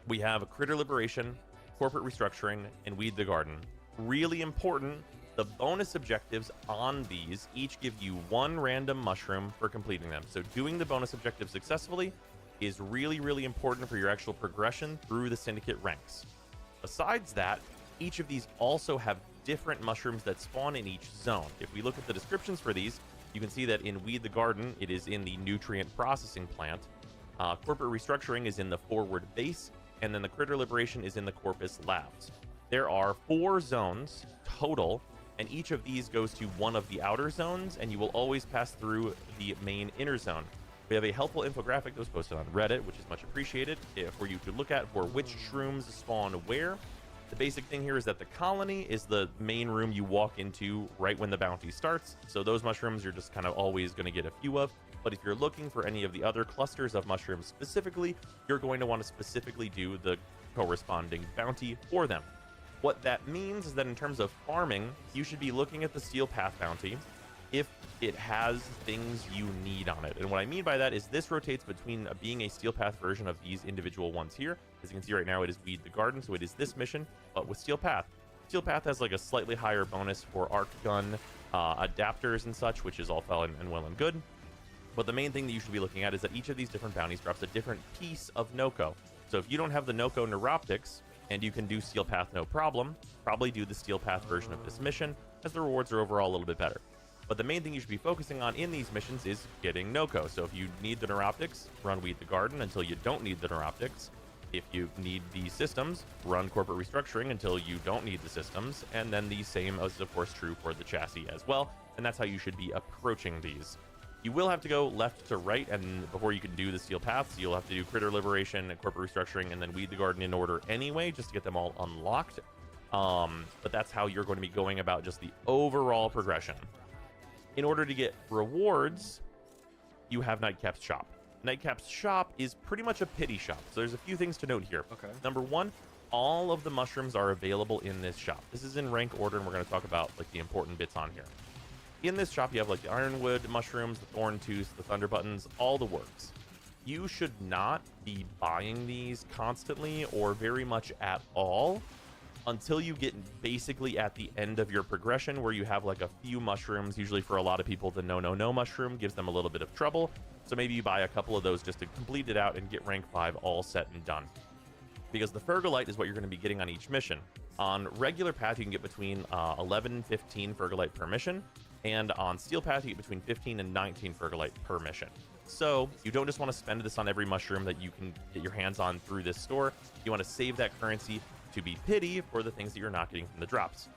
we have a Critter Liberation, Corporate Restructuring, and Weed the Garden. Really important, the bonus objectives on these each give you 1 random mushroom for completing them. So doing the bonus objective successfully is really, really important for your actual progression through the Syndicate ranks. Besides that, each of these also have different mushrooms that spawn in each zone. If we look at the descriptions for these, you can see that in Weed the Garden, it is in the Nutrient Processing Plant. Corporate Restructuring is in the Forward Base, and then the Critter Liberation is in the Corpus Labs. There are 4 zones total, and each of these goes to one of the outer zones, and you will always pass through the main inner zone. We have a helpful infographic that was posted on Reddit, which is much appreciated, for you to look at for which shrooms spawn where. The basic thing here is that the colony is the main room you walk into right when the bounty starts, so those mushrooms you're just kind of always going to get a few of. But if you're looking for any of the other clusters of mushrooms specifically, you're going to want to specifically do the corresponding bounty for them. What that means is that in terms of farming, you should be looking at the Steel Path bounty if it has things you need on it. And what I mean by that is this rotates between being a Steel Path version of these individual ones here. As you can see right now, it is Weed the Garden, so it is this mission, but with Steel Path. Steel Path has like a slightly higher bonus for arc gun adapters and such, which is all well and good. But the main thing that you should be looking at is that each of these different bounties drops a different piece of Noko. So if you don't have the Noko Neuroptics, and you can do Steel Path no problem, probably do the Steel Path version of this mission, as the rewards are overall a little bit better. But the main thing you should be focusing on in these missions is getting Noko. So if you need the Neuroptics, run Weed the Garden until you don't need the Neuroptics. If you need the systems, run Corporate Restructuring until you don't need the systems. And then the same is, of course, true for the chassis as well. And that's how you should be approaching these. You will have to go left to right, and before you can do the Steel Paths, you'll have to do Critter Liberation, Corporate Restructuring, and then Weed the Garden in order anyway, just to get them all unlocked. But that's how you're going to be going about just the overall progression. In order to get rewards, you have Nightcap's Shop. Nightcap's Shop is pretty much a pity shop, so there's a few things to note here. Okay. Number 1, all of the mushrooms are available in this shop. This is in rank order, and we're going to talk about like the important bits on here. In this shop, you have like the Ironwood mushrooms, the Thorn Tooth, the Thunder Buttons, all the works. You should not be buying these constantly or very much at all until you get basically at the end of your progression, where you have like a few mushrooms. Usually for a lot of people, the no mushroom gives them a little bit of trouble. So maybe you buy a couple of those just to complete it out and get rank 5 all set and done. Because the Fergalite is what you're going to be getting on each mission. On regular path, you can get between 11 and 15 Fergalite per mission. And on Steel Path, you get between 15 and 19 Fergalite per mission. So you don't just want to spend this on every mushroom that you can get your hands on through this store. You want to save that currency to be pity for the things that you're not getting from the drops.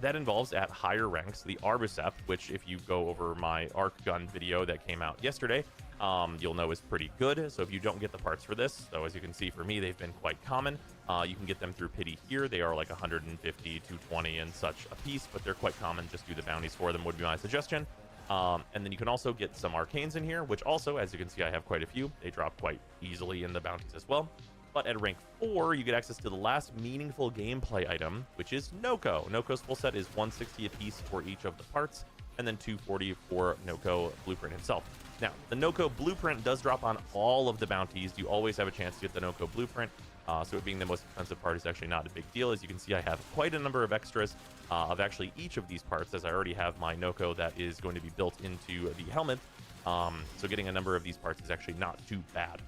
That involves at higher ranks the Arbucept, which if you go over my arc gun video that came out yesterday, you'll know is pretty good. So if you don't get the parts for this, though as you can see for me, they've been quite common. You can get them through pity here. They are like 150, 220 and such a piece, but they're quite common. Just do the bounties for them would be my suggestion. And then you can also get some arcanes in here, which also, as you can see, I have quite a few. They drop quite easily in the bounties as well. But at rank 4, you get access to the last meaningful gameplay item, which is Noko. Noko's full set is 160 apiece for each of the parts, and then 240 for Noko Blueprint himself. Now, the Noko Blueprint does drop on all of the bounties. You always have a chance to get the Noko Blueprint, so it being the most expensive part is actually not a big deal. As you can see, I have quite a number of extras of actually each of these parts, as I already have my Noko that is going to be built into the helmet. So getting a number of these parts is actually not too bad.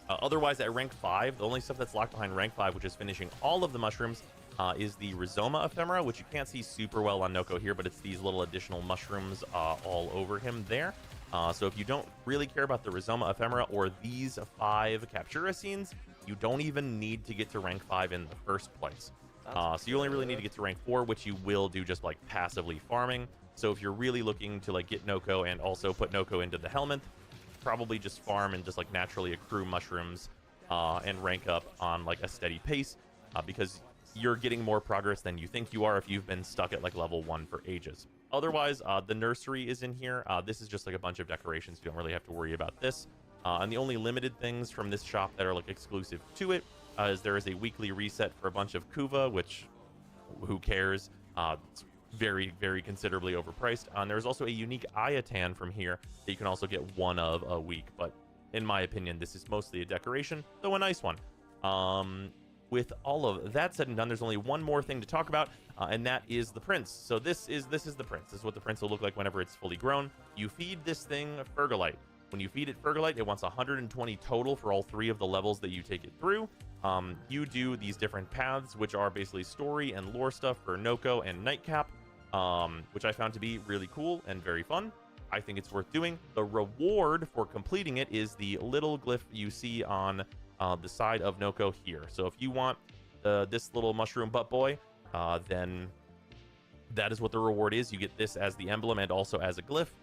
Otherwise, at rank 5, the only stuff that's locked behind rank 5, which is finishing all of the mushrooms, is the Rhizoma Ephemera, which you can't see super well on Noko here, but it's these little additional mushrooms all over him there. So if you don't really care about the Rhizoma Ephemera or these 5 Captura scenes, you don't even need to get to rank 5 in the first place. So you only really need to get to rank 4, which you will do just like passively farming. So if you're really looking to like get Noko and also put Noko into the helmet, probably just farm and just like naturally accrue mushrooms and rank up on like a steady pace because you're getting more progress than you think you are if you've been stuck at like level 1 for ages. Otherwise, the nursery is in here. This is just like a bunch of decorations. You don't really have to worry about this. And the only limited things from this shop that are like exclusive to it is there is a weekly reset for a bunch of Kuva, which who cares? It's very, very considerably overpriced. And there's also a unique Ayatan from here that you can also get one of a week. But in my opinion, this is mostly a decoration, though a nice one. With all of that said and done, there's only one more thing to talk about, and that is the prince. So this is the prince. This is what the prince will look like whenever it's fully grown. You feed this thing Fergalite. When you feed it Fergalite, it wants 120 total for all 3 of the levels that you take it through. You do these different paths, which are basically story and lore stuff for Noko and Nightcap, which I found to be really cool and very fun. I think it's worth doing. The reward for completing it is the little glyph you see on the side of Noko here. So if you want this little mushroom butt boy, then that is what the reward is. You get this as the emblem and also as a glyph.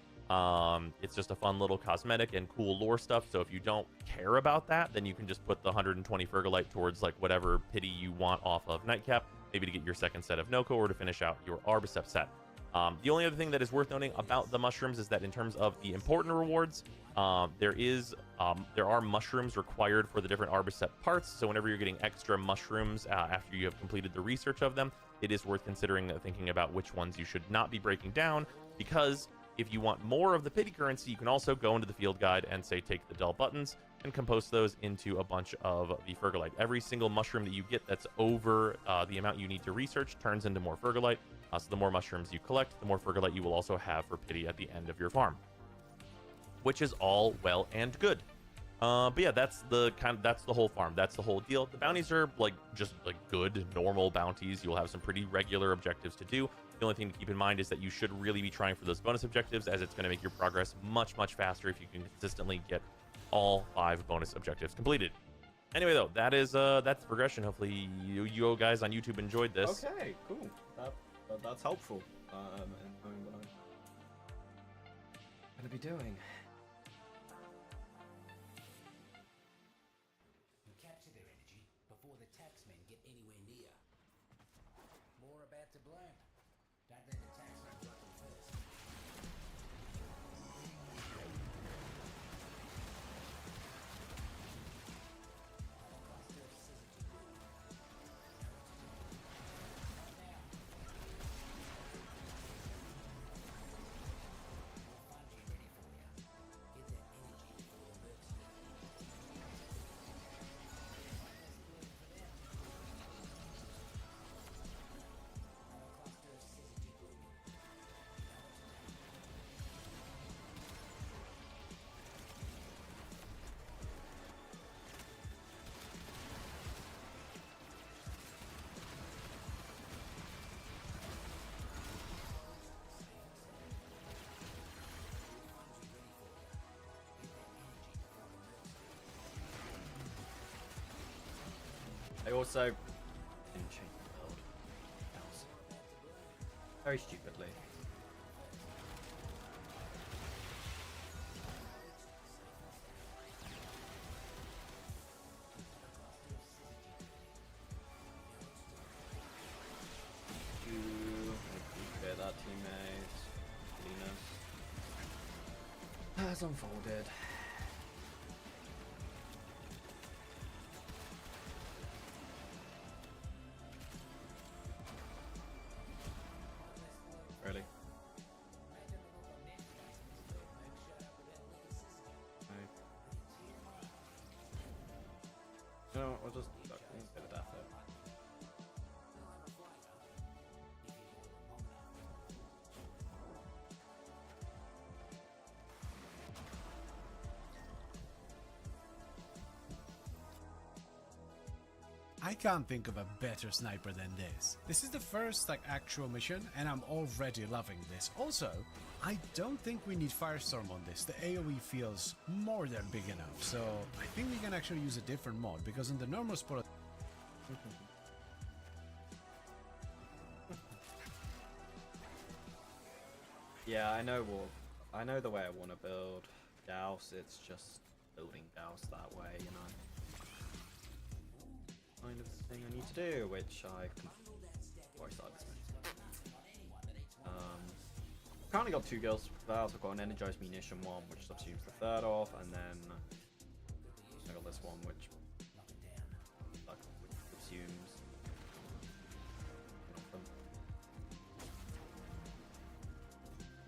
It's just a fun little cosmetic and cool lore stuff. So if you don't care about that, then you can just put the 120 Fergalite towards like whatever pity you want off of Nightcap, maybe to get your second set of Noko or to finish out your Arbicep set. The only other thing that is worth noting about the mushrooms is that in terms of the important rewards, there are mushrooms required for the different Arbicep parts. So whenever you're getting extra mushrooms after you have completed the research of them, it is worth considering thinking about which ones you should not be breaking down, because if you want more of the pity currency, you can also go into the field guide and say take the dull buttons and compost those into a bunch of the Fergalite. Every single mushroom that you get that's over the amount you need to research turns into more Fergalite. So the more mushrooms you collect, the more Fergalite you will also have for pity at the end of your farm, which is all well and good. But yeah, that's the whole farm. That's the whole deal. The bounties are like just like good normal bounties. You'll have some pretty regular objectives to do. The only thing to keep in mind is that you should really be trying for those bonus objectives, as it's going to make your progress much faster if you can consistently get all 5 bonus objectives completed. Anyway, though, that's progression. Hopefully you guys on YouTube enjoyed this. Okay, cool. That's helpful. In knowing what I'm gonna be doing. You capture their energy before the taxmen get anywhere near. More about to blame. Don't let the taxmen drop them first. I also didn't change the build. That was very stupidly. Clear that teammate. Venus has unfolded. Really? No, I'll just duck a bit of effort. I can't think of a better sniper than this. This is the first actual mission and I'm already loving this. Also, I don't think we need Firestorm on this. The AoE feels more than big enough. So I think we can actually use a different mod, because in the normal spot Yeah, I know the way I want to build Gauss. It's just building Gauss that way, you know. Kind of thing I need to do, which I started this mission. Currently got 2 girls for that. I've got an energized munition one, which subsumes the 3rd off, and then I got this one, which subsumes.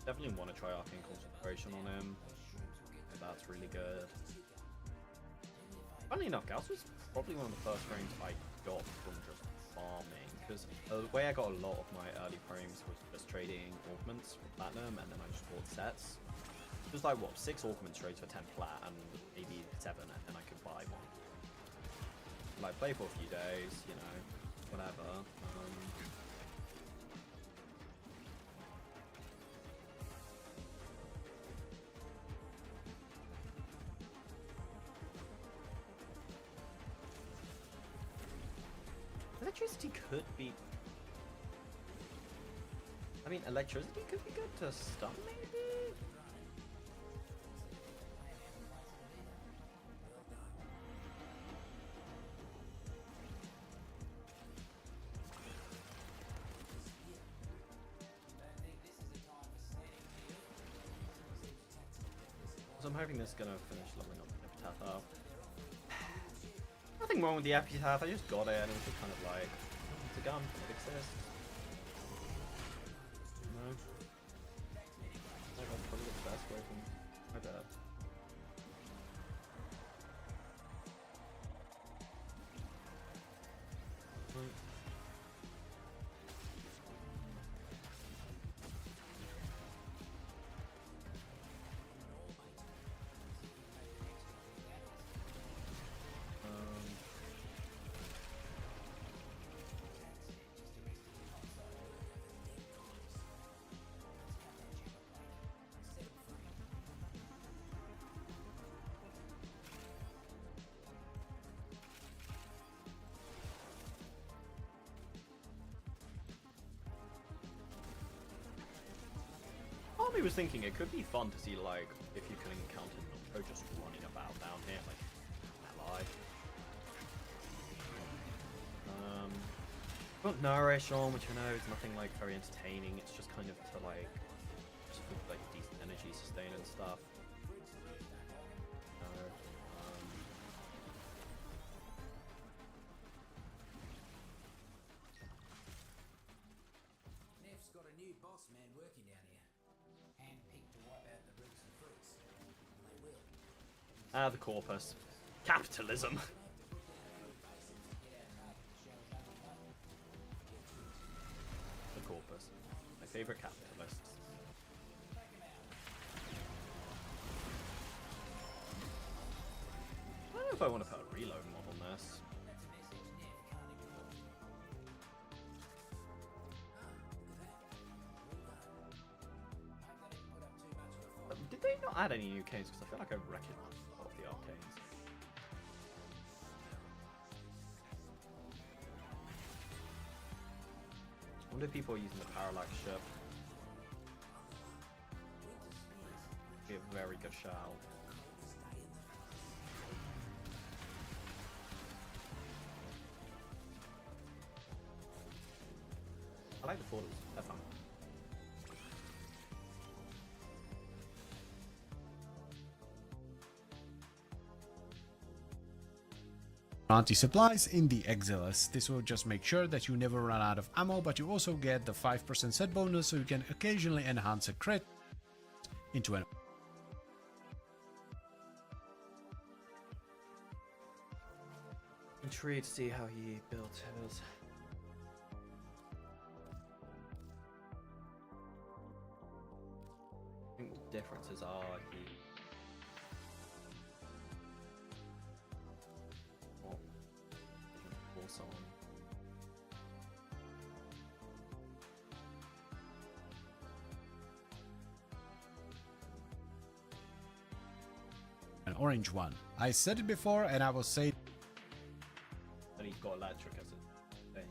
Definitely want to try Arcane Concentration on him. That's really good. Funnily enough, Gauss was probably one of the first frames I got from just farming, because the way I got a lot of my early frames was just trading augments for platinum, and then I just bought sets. It was like, what, 6 augment trades for 10 plat, and maybe 7, and then I could buy one. Like, play for a few days, you know, whatever. Electricity could be... I mean, electricity could be good to stun, maybe? So I'm hoping this is gonna finish leveling up the Epitaph up. Nothing wrong with the Epitaph, I just got it and it was just kind of like, it's a gun, it exists. No. That's probably the best way from my bad. Right. Part of me was thinking it could be fun to see, like, if you can encounter Noko just running about down here, like, ally. Got Nourish on, which I know is nothing, like, very entertaining. It's just kind of to, like, just for, like, decent energy sustain and stuff. Neff's got a new boss man working down here. Handpicked to wipe out the roots and fruits. They will. Ah, the Corpus. Capitalism. The Corpus. My favorite capitalists. I don't know if I want to put a reload mod on this. Did they not add any new canes? Because I feel like I recognise a lot of the arcanes. I wonder if people are using the parallax ship. Be a very good shout. I like the portals. They're fun. Anti-supplies in the Exilus. This will just make sure that you never run out of ammo, but you also get the 5% set bonus, so you can occasionally enhance a crit into an... Intrigued to see how he built his. I think the differences are he. What? Force on. an orange one. I said it before and I will say it. And he's got electric as a thing.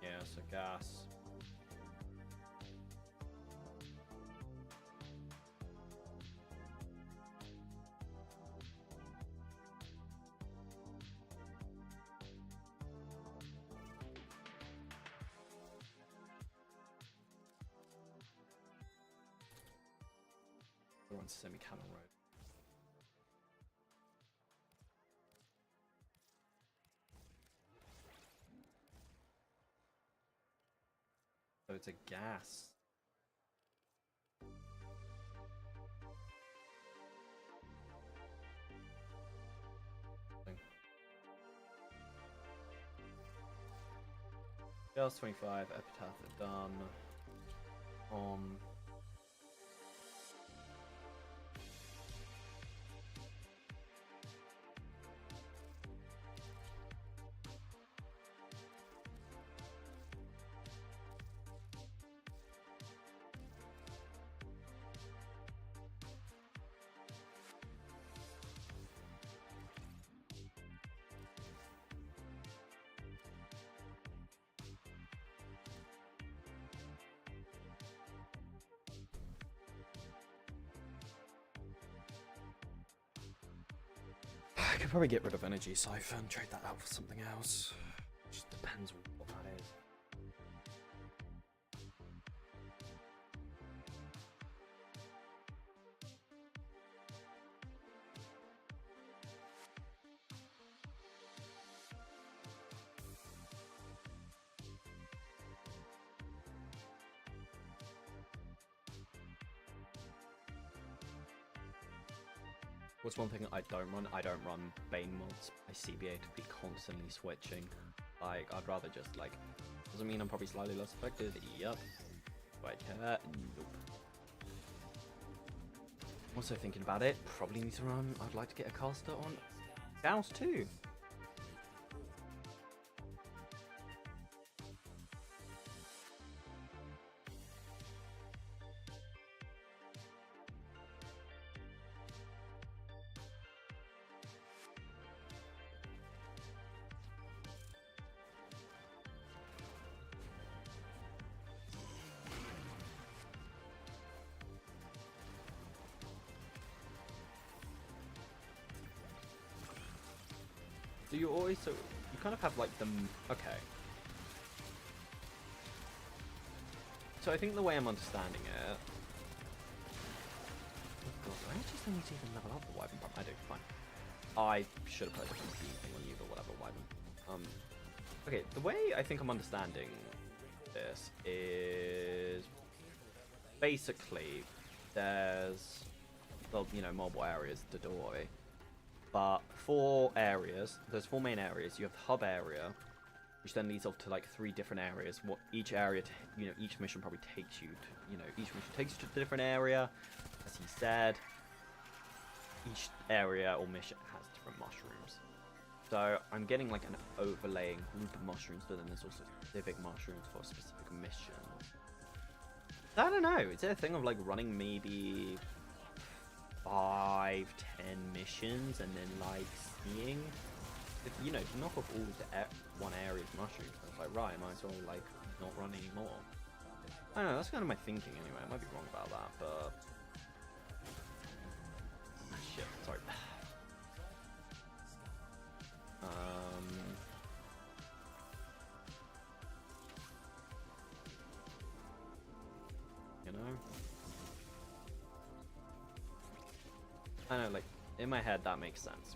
Yeah, so gas. runs semi-cannon road. So it's a gas. Girls 25, Epitaph are done. I could probably get rid of Energy Siphon, trade that out for something else. Just depends what that is. What's one thing I don't run? I don't run Bane mods by CBA to be constantly switching. Like, I'd rather just, like, doesn't mean I'm probably slightly less affected. Yup. White cat. Nope. Also thinking about it, probably need to run. I'd like to get a caster on Gauss too. So you always, so you kind of have like the, okay. So I think the way I'm understanding it, oh god, do I actually still need to even level up the Wyvern Bomb? I do, fine. I should have put a different thing on you, but whatever, Wyvern. Okay, the way I think I'm understanding this is basically there's, well, you know, mobile areas, Dodoi. But there's four main areas. You have the hub area, which then leads off to like 3 different areas. What each area, each mission probably takes you to, each mission takes you to a different area. As he said, each area or mission has different mushrooms. So I'm getting like an overlaying group of mushrooms, but then there's also specific mushrooms for a specific mission. I don't know. Is there a thing of like running maybe 5, 10 missions and then like seeing if you knock off all the one area's mushrooms, and it's like, right, I might as well like not run anymore. I don't know, that's kind of my thinking anyway. I might be wrong about that, but shit, sorry. You know, I don't know, like, in my head that makes sense.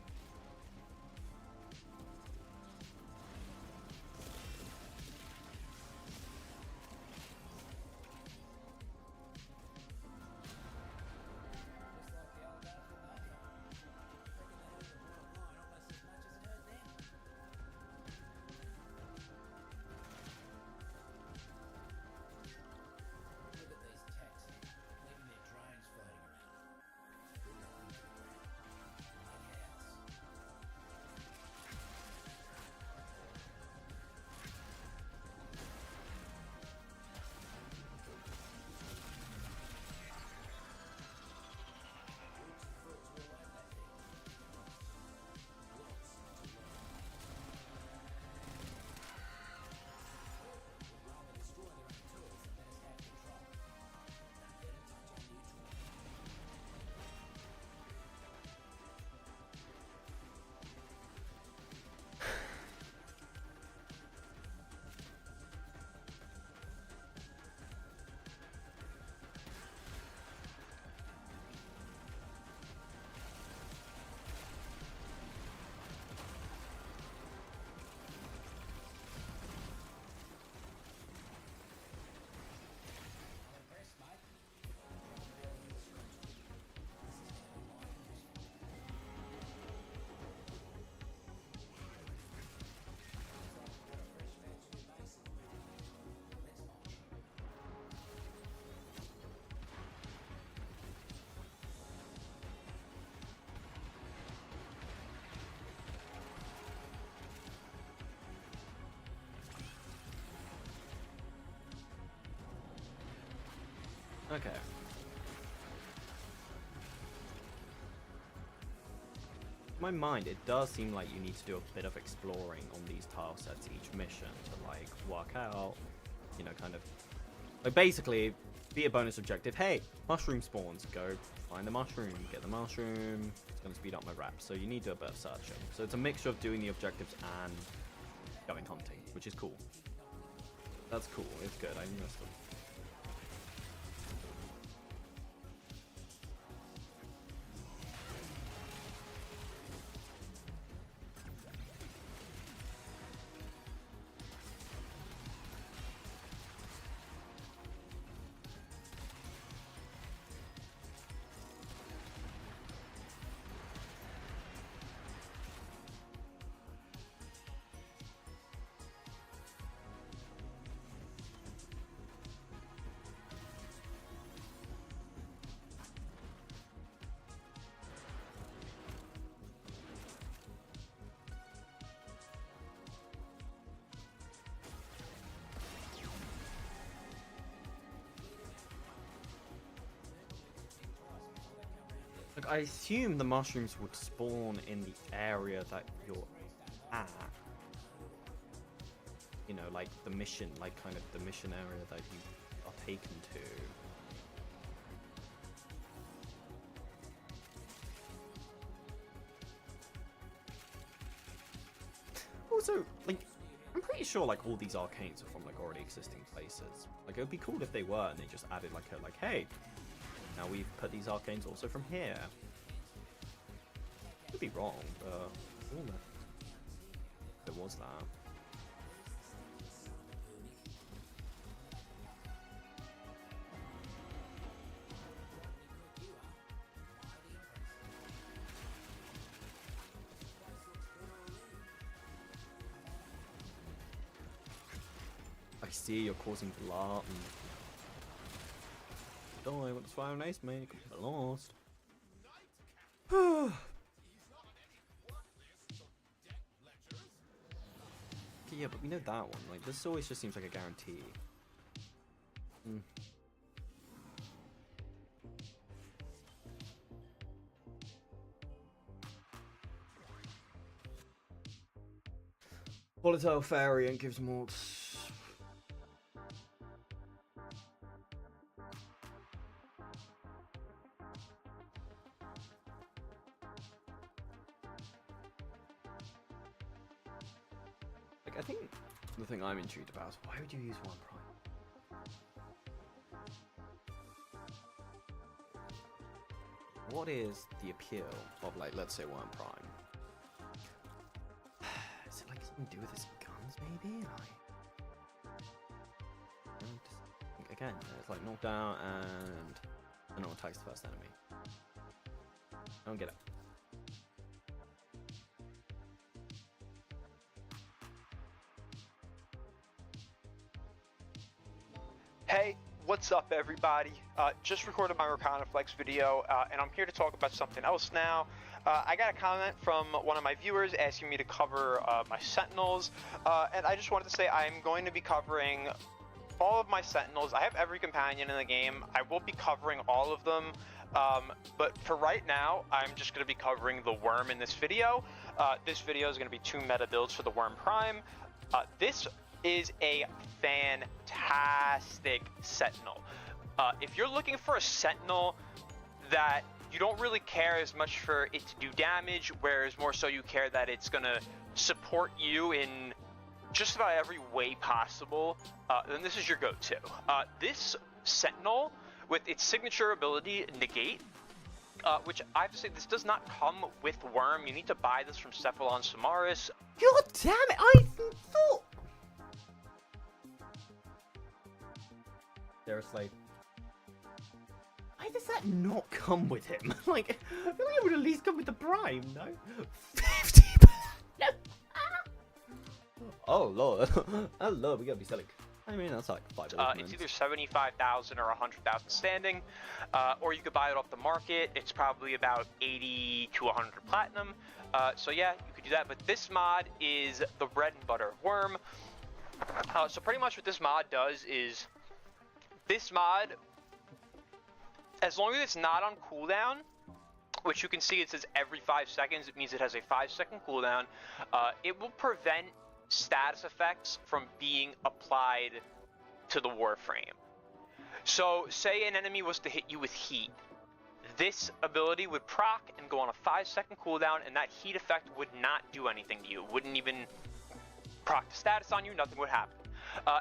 Okay. In my mind, it does seem like you need to do a bit of exploring on these tile sets each mission to like work out, you know, kind of like basically be a bonus objective. Hey, mushroom spawns. Go find the mushroom. Get the mushroom. It's going to speed up my rep. So you need to do a bit of searching. So it's a mixture of doing the objectives and going hunting, which is cool. That's cool. It's good. I missed them. Like, I assume the mushrooms would spawn in the area that you're at. You know, like the mission, like kind of the mission area that you are taken to. Also, like, I'm pretty sure like all these arcanes are from like already existing places. Like, it would be cool if they were and they just added like a, like, hey, now we've put these arcanes also from here. Could be wrong, but there was that. I see you're causing blood. Die, what's fire nice, mate? Get lost. Okay, yeah, but we know that one. Like, this always just seems like a guarantee. Volatile variant gives more. I think the thing I'm intrigued about is why would you use one prime? What is the appeal of, like, let's say one prime? Is it like something to do with his guns, maybe? Like, again, it's like knockdown and no one attacks the first enemy. I don't get it. Hey, what's up everybody? Just recorded my Flex video, and I'm here to talk about something else now. I got a comment from one of my viewers asking me to cover my Sentinels, and I just wanted to say I'm going to be covering all of my Sentinels. I have every companion in the game. I will be covering all of them, but for right now, I'm just going to be covering the Worm in this video. This video is going to be 2 meta builds for the Worm Prime. This is a fantastic Sentinel. If you're looking for a Sentinel that you don't really care as much for it to do damage, whereas more so you care that it's gonna support you in just about every way possible, then this is your go-to. This Sentinel, with its signature ability, Negate, which I have to say, this does not come with Worm. You need to buy this from Cephalon Samaris. God damn it! I thought. Seriously. Why does that not come with him? Like, I feel like it would at least come with the Prime, no? 50. No. Oh lord. Oh lord, we gotta be selling. I mean, that's like 5 It's either 75,000 or 100,000 standing, or you could buy it off the market. It's probably about 80 to 100 platinum. So yeah, you could do that. But this mod is the bread and butter Worm. So pretty much what this mod does is, this mod as long as it's not on cooldown, which you can see it says every 5 seconds, it means it has a 5-second cooldown, it will prevent status effects from being applied to the Warframe. So say an enemy was to hit you with heat, this ability would proc and go on a 5-second cooldown, and that heat effect would not do anything to you. It wouldn't even proc the status on you, nothing would happen.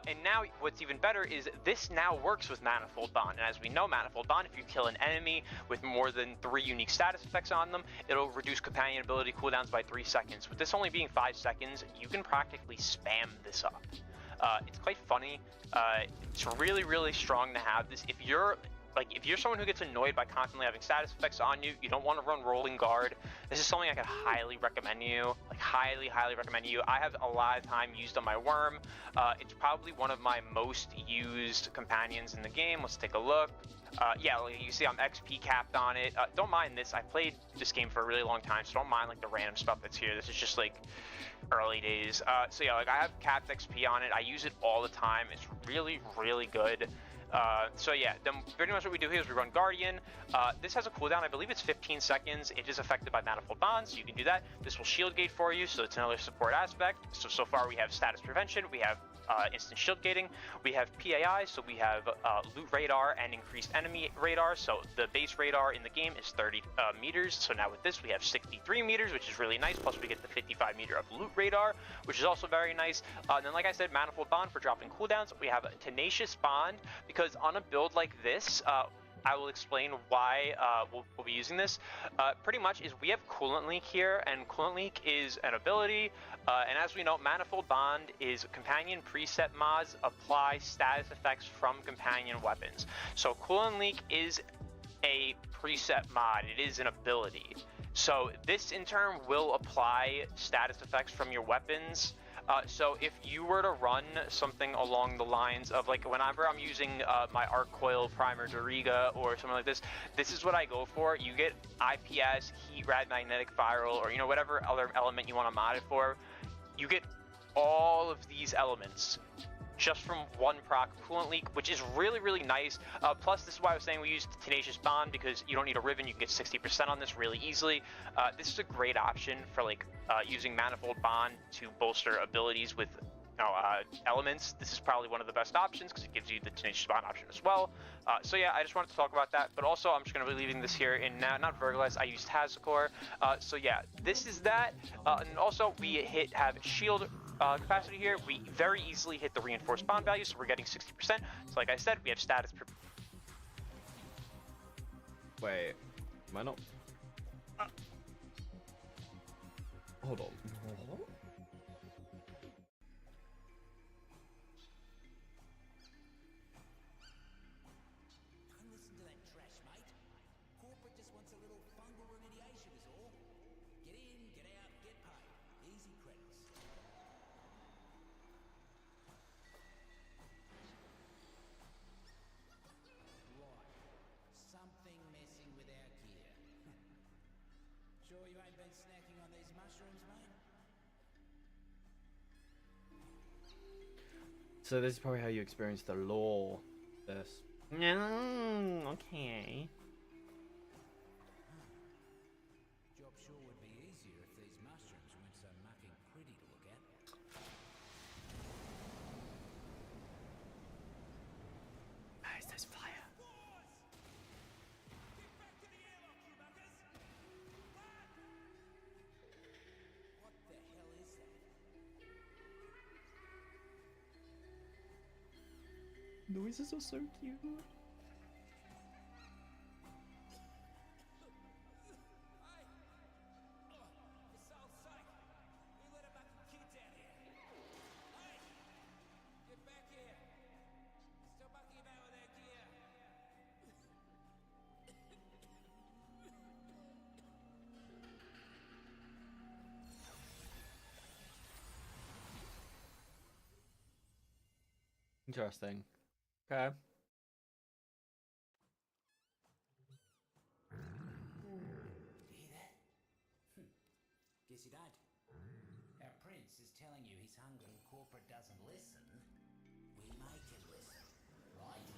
And now what's even better is this now works with Manifold Bond. And as we know, Manifold Bond, if you kill an enemy with more than 3 unique status effects on them, it'll reduce companion ability cooldowns by 3 seconds. With this only being 5 seconds, you can practically spam this up. It's quite funny. It's really, really strong to have this. If you're someone who gets annoyed by constantly having status effects on you, you don't want to run Rolling Guard, this is something I could highly recommend you. Like, highly, highly recommend you. I have a lot of time used on my Worm. It's probably one of my most used companions in the game. Let's take a look. Yeah, like you see I'm XP capped on it. Don't mind this. I played this game for a really long time, so don't mind like the random stuff that's here. This is just like early days. So yeah, like I have capped XP on it. I use it all the time. It's really, really good. So yeah, then pretty much what we do here is we run Guardian. This has a cooldown, I believe it's 15 seconds. It is affected by Manifold Bonds, so you can do that. This will shield gate for you, so it's another support aspect. So far we have status prevention, we have instant shield gating, we have PAI, so we have loot radar and increased enemy radar. So the base radar in the game is 30 meters, so now with this we have 63 meters, which is really nice, plus we get the 55 meter of loot radar, which is also very nice. And then like I said, Manifold Bond for dropping cooldowns. We have a Tenacious Bond, because on a build like this, I will explain why we'll be using this. Pretty much is we have Coolant Leak here, and Coolant Leak is an ability, and as we know, Manifold Bond is companion preset mods apply status effects from companion weapons. So Coolant Leak is a preset mod, it is an ability. So this in turn will apply status effects from your weapons. So if you were to run something along the lines of, like, whenever I'm using my Arc Coil Primer Doriga or something like this, this is what I go for. You get IPS, Heat, Rad, Magnetic Viral, or, you know, whatever other element you want to mod it for. You get all of these elements just from one proc, Coolant Leak, which is really, really nice. Plus, this is why I was saying we use Tenacious Bond, because you don't need a Ribbon, you can get 60% on this really easily. This is a great option for like using Manifold Bond to bolster abilities with elements. This is probably one of the best options because it gives you the Tenacious Bond option as well. So yeah, I just wanted to talk about that, but also I'm just going to be leaving this here in not Verglas. I used Tazakor. So yeah, this is that. And also we have shield capacity here. We very easily hit the reinforced bond value, so we're getting 60%. So like I said, we have status. Wait, am I not? Hold on. Don't listen to that trash, mate. Corporate just wants a little fungal remediation is all. Get in, get out, get paid. Easy credits. Right. Something messing with our gear. Sure you ain't been snacking on these mushrooms, mate? So this is probably how you experience the lore. This. Okay. Job sure would be easier if these mushrooms weren't so mucking pretty to look at. Where's this fire? What the hell is that? Noises are so cute. For soul's sake, we let a bunch of kids out here. Hey! Get back here! Stop mucking about with our gear! Interesting. Okay. Hear that? Guess you don't. Our prince is telling you he's hungry and corporate doesn't listen. We make him listen, right?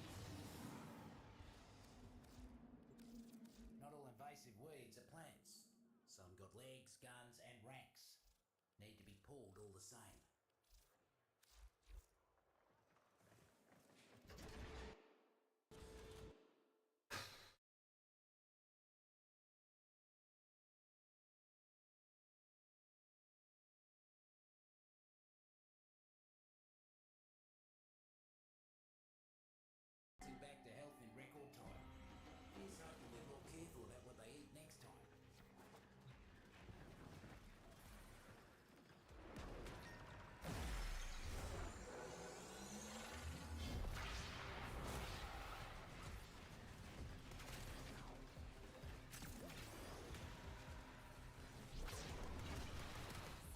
We've got legs, guns, and ranks. Need to be pulled all the same. Back to health in record time. Here's hoping they're more careful about what they eat next time.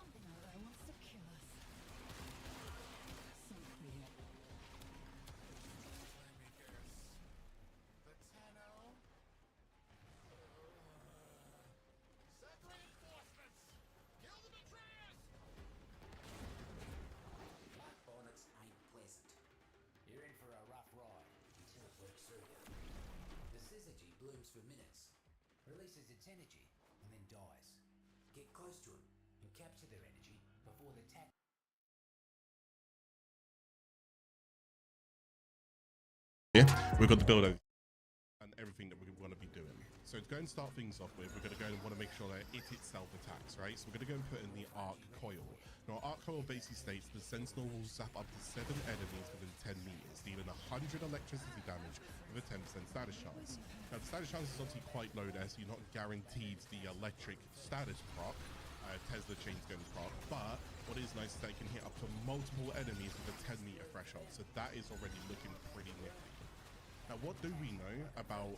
Something out there wants to kill us. So clear. The Tenno. Send reinforcements! Kill the betrayers! Black bonnets ain't pleasant. You're in for a rough ride until it works through you. The syzygy blooms for minutes, releases its energy, and then dies. Get close to it and capture their energy before the attack. We've got the build over and everything that we want to be doing. So to go and start things off with, we're going to go and want to make sure that it itself attacks, right? So we're going to go and put in the arc coil. Now, arc coil basically states the sentinel will zap up to 7 enemies within 10 meters, dealing 100 electricity damage with a 10% status chance. Now, the status chance is obviously quite low there, so you're not guaranteed the electric status proc. Tesla chains going proc, but what is nice is that you can hit up to multiple enemies with a 10-meter threshold, so that is already looking pretty nifty. Now, what do we know about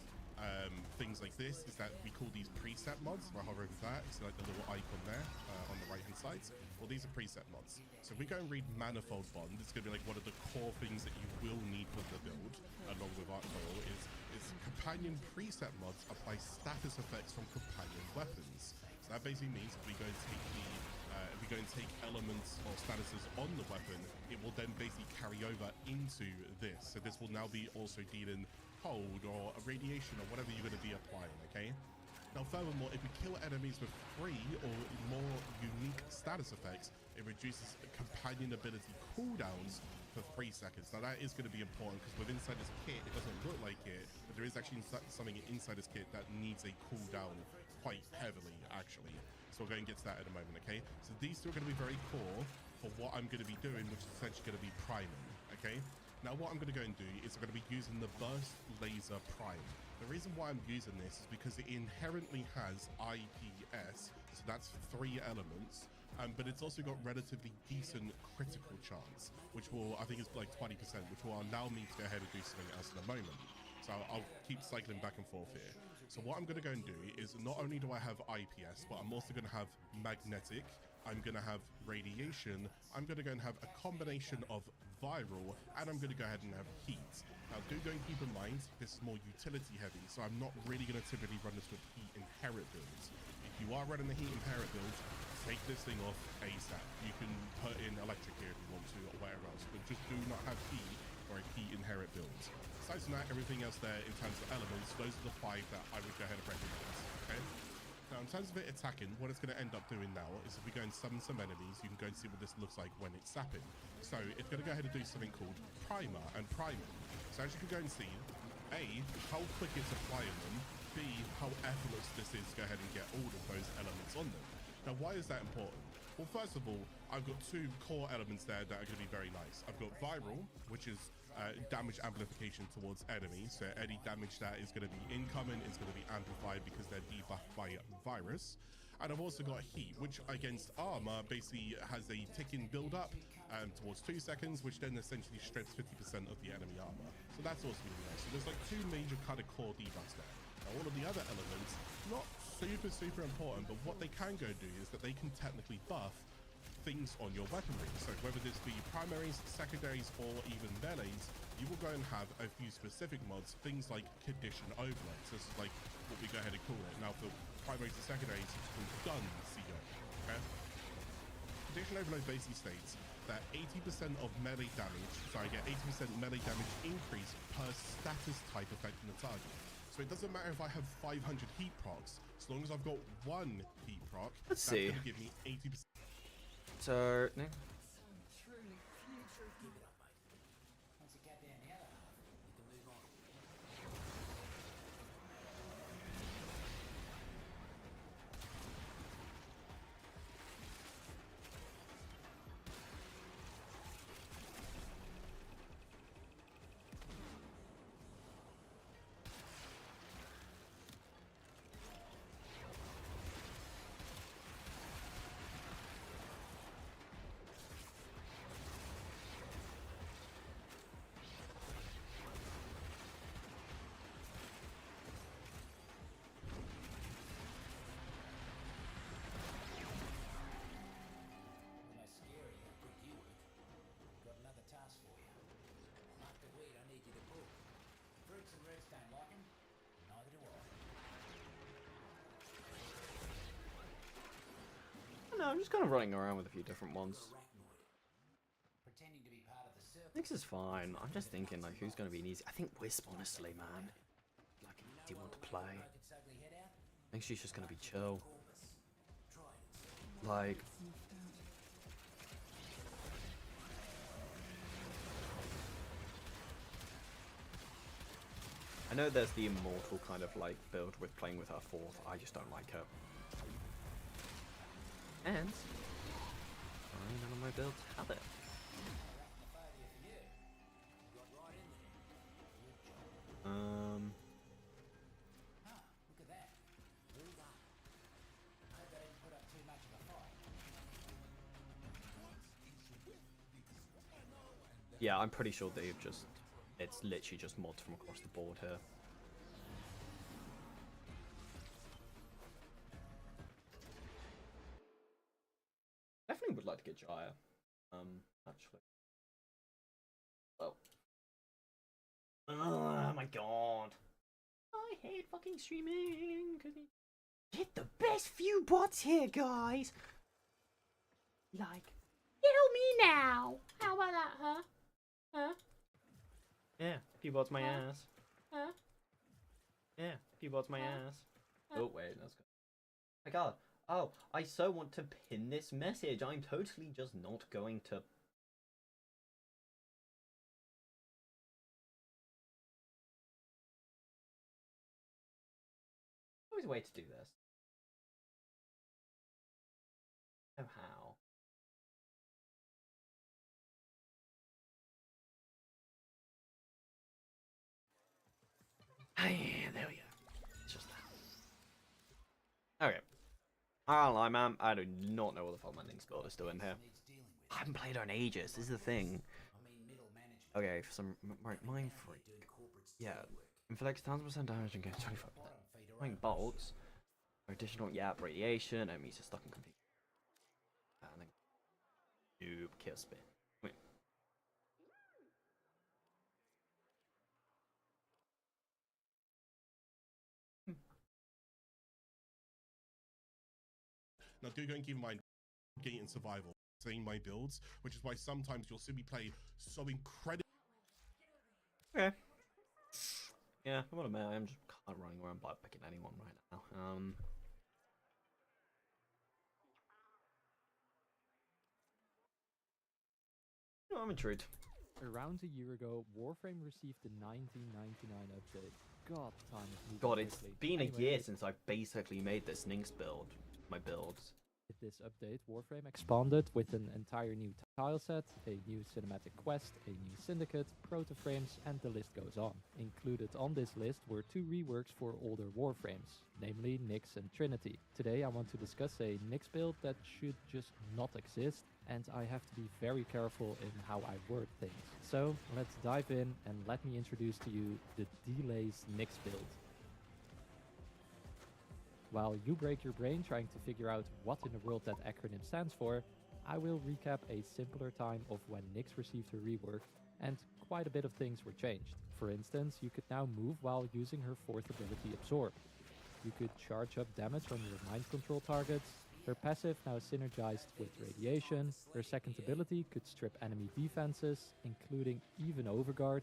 things like this is that we call these preset mods. If I hover over that, it's like the little icon there on the right hand side. Well, these are preset mods. So if we go and read Manifold Bond, it's going to be like one of the core things that you will need for the build, along with Arc Coil, is companion preset mods apply status effects from companion weapons. So that basically means if we go and take elements or statuses on the weapon, it will then basically carry over into this. So this will now be also dealing cold or radiation or whatever you're going to be applying, okay? Now, furthermore, if we kill enemies with 3 or more unique status effects, it reduces companion ability cooldowns for 3 seconds. Now, that is going to be important because with inside this kit, it doesn't look like it, but there is actually something inside this kit that needs a cooldown quite heavily, actually. So we'll go and get to that in a moment, okay? So these two are going to be very core for what I'm going to be doing, which is essentially going to be priming, okay? Now, what I'm going to go and do is I'm going to be using the Burst Laser Prime. The reason why I'm using this is because it inherently has IPS, so that's 3 elements, but it's also got relatively decent critical chance, which will, I think is like 20%, which will allow me to go ahead and do something else in a moment. So I'll keep cycling back and forth here. So what I'm going to go and do is not only do I have IPS, but I'm also going to have magnetic, I'm going to have radiation, I'm going to go and have a combination of viral, and I'm going to go ahead and have heat. Now, do go and keep in mind, this is more utility heavy, so I'm not really going to typically run this with heat inherit builds. If you are running the heat inherit build, take this thing off ASAP. You can put in electric here if you want to, or whatever else, but just do not have heat or a heat inherit build. Besides that, everything else there in terms of elements, those are the 5 that I would go ahead and recommend, okay? Now, in terms of it attacking, what it's going to end up doing now is if we go and summon some enemies, you can go and see what this looks like when it's sapping. So it's going to go ahead and do something called Primer and Priming. So as you can go and see, A, how quick it's applying them, B, how effortless this is to go ahead and get all of those elements on them. Now, why is that important? Well, first of all, I've got 2 core elements there that are going to be very nice. I've got Viral, which is damage amplification towards enemies. So any damage that is going to be incoming is going to be amplified because they're debuffed by virus. And I've also got Heat, which against armor basically has a ticking build up towards 2 seconds, which then essentially strips 50% of the enemy armor. So that's also really nice. So there's like 2 major kind of core debuffs there. Now, all of the other elements, not super important, but what they can go do is that they can technically buff things on your weaponry. So whether this be primaries, secondaries, or even melees, you will go and have a few specific mods, things like condition overloads. This is like what we go ahead and call it. Now for primaries and secondaries, it's called gun CO, okay? Condition overload basically states that 80% of melee damage, 80% melee damage increase per status type affecting the target. So it doesn't matter if I have 500 heat procs, as long as I've got one heat proc, Let's that's see. going to give me 80%. So, no. Truly future. Keep it up, mate. Once you cut down the other half, you can move on. Almost scary how quick you work. Got another task for you. Mark the weed I need you to pull. Fruits and roots don't like 'em. Neither do I. No, I'm just kind of running around with a few different ones. Arachnoid. Pretending to be part of the circle. This is fine. I'm just thinking, like, who's going to be an easy... I think Wisp, honestly, man. Like, an easy one to play. Poke its ugly head out. I think she's just going to be chill. Corpus. Try it and see. Like... I know there's the immortal kind of, like, build with playing with her fourth. I just don't like her. And... none of my builds have it. Arachnophobia for you. Got right in there. Good job. Ah, look at that. Well done. I hope they didn't put up too much of a fight. Yeah, I'm pretty sure they've just... It's literally just mods from across the board here. Definitely would like to get Jaya. Actually. Oh. Oh my god. I hate fucking streaming. Get the best few bots here, guys. Like, kill me now. How about that, huh? Huh? Yeah, few bots my ass. Huh? Yeah, few bots my ass. Oh wait, that's good. My god. Oh, I so want to pin this message. I'm totally just not going to. Always a way to do this. Oh, how? Ah, yeah, there we go. It's just that. Okay. I don't lie, man. I do not know what the fuck my Link's build is doing here. Needs dealing with. I haven't played her in ages. This is the thing. I mean, middle management. Okay, for some. Right, Mind Freak. Doing corporate Yeah. steady work. Inflicts 1000% damage and gains 25%. Bottom feeder Throwing owners. bolts. Additional, yeah, radiation. Enemies are stuck in confused. And then. Noob kill spin. Wait. Now, do go and keep in mind, gate and survival, saying my builds, which is why sometimes you'll see me play so incredible. Okay. Yeah, I'm gonna admit, I'm just kind of running around by picking anyone right now. No, I'm intrigued. Around a year ago, Warframe received the 1999 update. God, time is moving God, it's quickly. been a Anyway, year since I've basically made this Nynx build. My builds. with this update, Warframe expanded with an entire new tile set, a new cinematic quest, a new syndicate, proto-frames, and the list goes on. Included on this list were 2 reworks for older Warframes, namely Nyx and Trinity. Today I want to discuss a Nyx build that should just not exist, and I have to be very careful in how I word things. So let's dive in and let me introduce to you the Delays Nyx build. While you break your brain trying to figure out what in the world that acronym stands for, I will recap a simpler time of when Nyx received her rework, and quite a bit of things were changed. For instance, you could now move while using her 4th ability Absorb. You could charge up damage on your mind control targets. Her passive now synergized with Radiation. Her 2nd ability could strip enemy defenses, including even Overguard,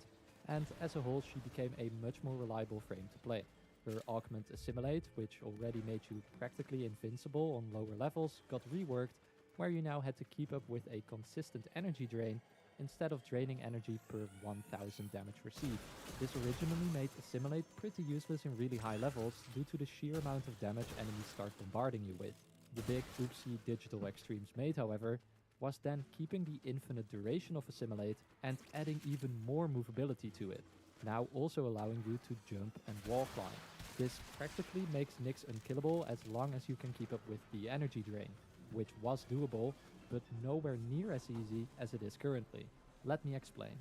and as a whole she became a much more reliable frame to play. Her augment Assimilate, which already made you practically invincible on lower levels, got reworked, where you now had to keep up with a consistent energy drain instead of draining energy per 1000 damage received. This originally made Assimilate pretty useless in really high levels due to the sheer amount of damage enemies start bombarding you with. The big oopsie Digital Extremes made, however, was then keeping the infinite duration of Assimilate and adding even more movability to it, now also allowing you to jump and wall climb. This practically makes Nyx unkillable as long as you can keep up with the energy drain, which was doable, but nowhere near as easy as it is currently. Let me explain.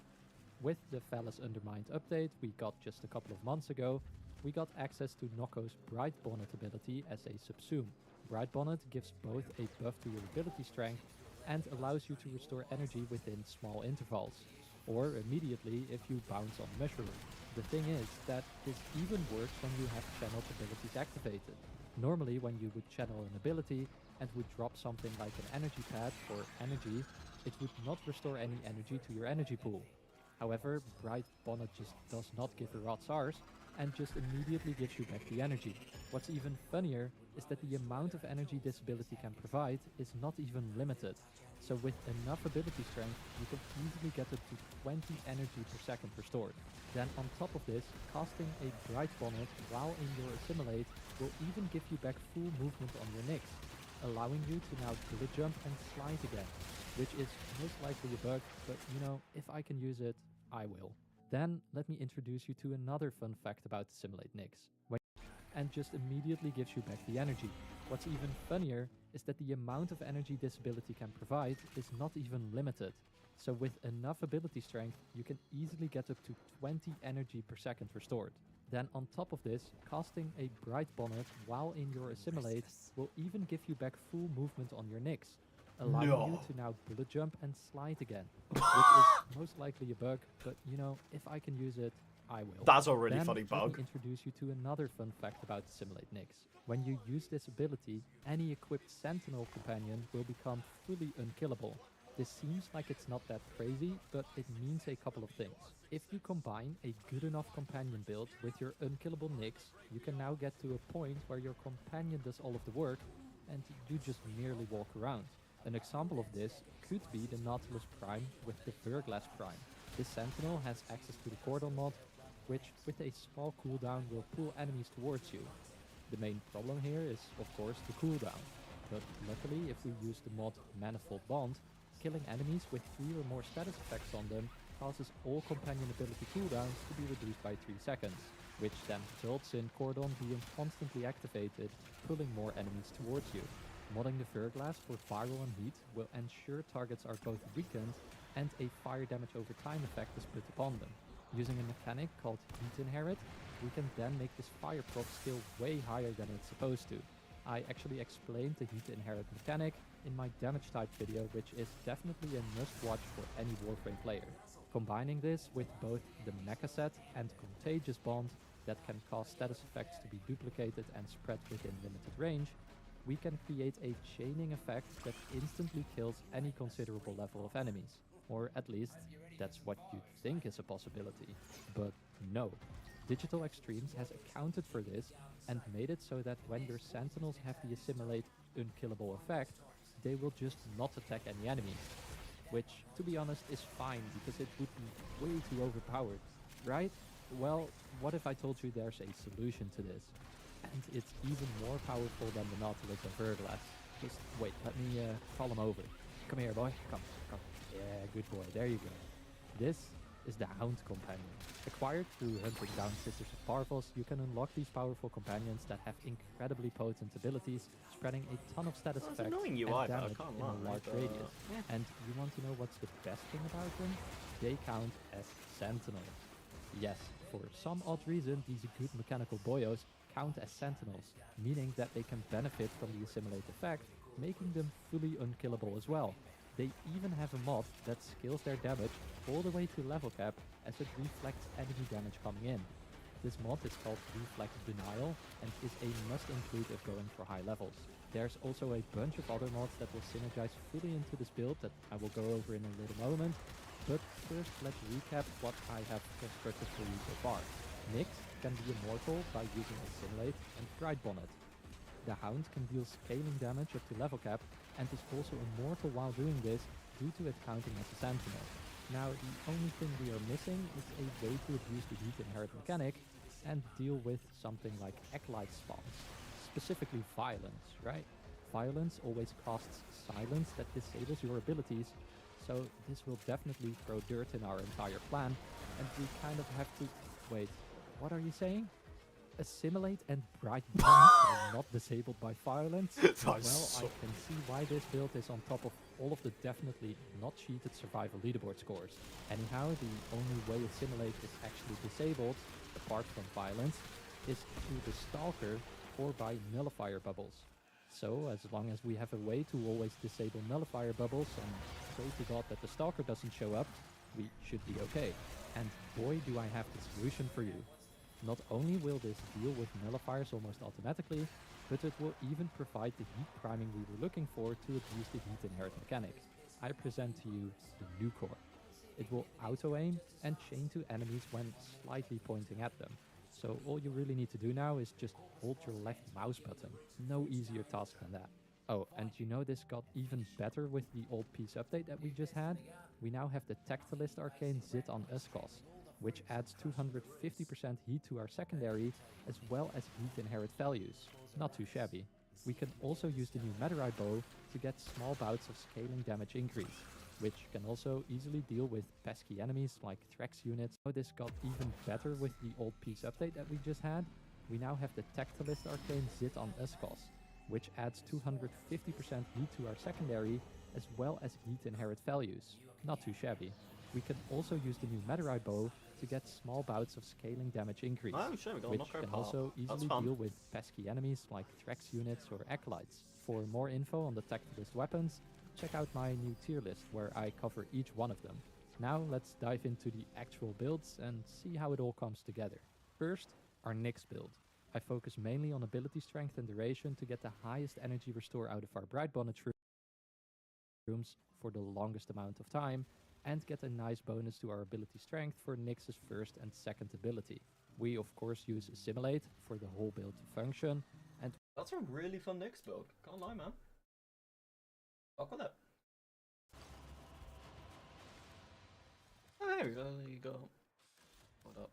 With the Phallus Undermined update we got just a couple of months ago, we got access to Nokko's Bright Bonnet ability as a subsume. Bright Bonnet gives both a buff to your ability strength and allows you to restore energy within small intervals, or immediately if you bounce on Mushroom. The thing is that this even works when you have channeled abilities activated. Normally when you would channel an ability and would drop something like an energy pad for energy, it would not restore any energy to your energy pool. However, Bright Bonnet just does not give a rat's arse and just immediately gives you back the energy. What's even funnier is that the amount of energy this ability can provide is not even limited. So with enough ability strength, you can easily get up to 20 energy per second restored. Then on top of this, casting a Bright Bonnet while in your Assimilate will even give you back full movement on your Nyx, allowing you to now bullet jump and slide again, which is most likely a bug, but you know, if I can use it, I will. Then let me introduce you to another fun fact about Assimilate Nyx, and just immediately gives you back the energy. What's even funnier is that the amount of energy this ability can provide is not even limited. So with enough ability strength, you can easily get up to 20 energy per second restored. Then on top of this, casting a Bright Bonnet while in your Assimilate will even give you back full movement on your Nyx, allowing you to now bullet jump and slide again, which is most likely a bug, but you know, if I can use it, I will. That's a really Then funny let bug. me introduce you to another fun fact about Assimilate Nyx. When you use this ability, any equipped Sentinel companion will become fully unkillable. This seems like it's not that crazy, but it means a couple of things. If you combine a good enough companion build with your unkillable Nyx, you can now get to a point where your companion does all of the work and you just merely walk around. An example of this could be the Nautilus Prime with the Verglass Prime. This Sentinel has access to the Cordon mod, which with a small cooldown will pull enemies towards you. The main problem here is of course the cooldown, but luckily if we use the mod Manifold Bond, killing enemies with 3 or more status effects on them causes all companion ability cooldowns to be reduced by 3 seconds, which then results in Cordon being constantly activated, pulling more enemies towards you. Modding the Verglass for viral and heat will ensure targets are both weakened and a fire damage over time effect is put upon them. Using a mechanic called Heat Inherit, we can then make this fire proc skill way higher than it's supposed to. I actually explained the Heat Inherit mechanic in my damage type video, which is definitely a must watch for any Warframe player. Combining this with both the Mecha set and Contagious Bond that can cause status effects to be duplicated and spread within limited range, we can create a chaining effect that instantly kills any considerable level of enemies. Or at least, that's what you'd think is a possibility. But no. Digital Extremes has accounted for this and made it so that when your Sentinels have the Assimilate unkillable effect, they will just not attack any enemies. Which, to be honest, is fine because it would be way too overpowered, right? Well, what if I told you there's a solution to this? And it's even more powerful than the Nautilus or Verglass. Just wait, let me call him over. Come here, boy. Come. Yeah, good boy. There you go. This is the Hound Companion. Acquired through hunting down Sisters of Parvos, you can unlock these powerful companions that have incredibly potent abilities, spreading a ton of status Well, it's effects annoying and UI, but I damage can't in a lie, large but, radius. yeah. And you want to know what's the best thing about them? They count as Sentinels. Yes, for some odd reason, these good mechanical boyos count as Sentinels, meaning that they can benefit from the Assimilate effect, making them fully unkillable as well. They even have a mod that scales their damage all the way to level cap as it reflects enemy damage coming in. This mod is called Reflect Denial and is a must include if going for high levels. There's also a bunch of other mods that will synergize fully into this build that I will go over in a little moment, but first let's recap what I have constructed for you so far. Nyx can be immortal by using Assimilate and Bright Bonnet. The Hound can deal scaling damage up to level cap and is also immortal while doing this due to it counting as a Sentinel. Now the only thing we are missing is a way to abuse the Heat Inherit mechanic and deal with something like Acolyte spawns, specifically Violence, right? Violence always costs silence that disables your abilities, so this will definitely throw dirt in our entire plan, and we kind of have to... Wait, what are you saying? Assimilate and Bright Bonnet are not disabled by Violence? Well, I can see why this build is on top of all of the definitely not cheated survival leaderboard scores. Anyhow, the only way Assimilate is actually disabled, apart from Violence, is through the Stalker or by Nullifier Bubbles. So, as long as we have a way to always disable Nullifier Bubbles and pray to God that the Stalker doesn't show up, we should be okay. And boy do I have the solution for you. Not only will this deal with nullifiers almost automatically, but it will even provide the heat priming we were looking for to abuse the Heat Inherit mechanic. I present to you the new core. It will auto-aim and chain to enemies when slightly pointing at them. So all you really need to do now is just hold your left mouse button. No easier task than that. Oh, and you know this got even better with the old piece update that we just had? We now have the Tactilist Arcane Zit on Uskos, which adds 250% heat to our secondary, as well as heat inherit values. Not too shabby. We can also use the new Meteorite Bow to get small bouts of scaling damage increase, which can also easily deal with pesky enemies like Threx units. Oh, this got even better with the old piece update that we just had. We now have the Tactilist Arcane Zit on Uskos, which adds 250% heat to our secondary, as well as heat inherit values. Not too shabby. We can also use the new Meteorite Bow to get small bouts of scaling damage increase, Oh, sure, we got which knockout can power. also That's easily fun. deal with pesky enemies like Threx units or Acolytes. For more info on the Tactilist weapons, check out my new tier list where I cover each one of them. Now let's dive into the actual builds and see how it all comes together. First, our Nyx build. I focus mainly on ability strength and duration to get the highest energy restore out of our Bright Bonnet rooms for the longest amount of time, and get a nice bonus to our ability strength for Nyx's first and second ability. We of course use Assimilate for the whole build to function, and That's a really fun Nyx build. Can't lie, man. Fuck with it. Oh, there we go. There you go. Hold up.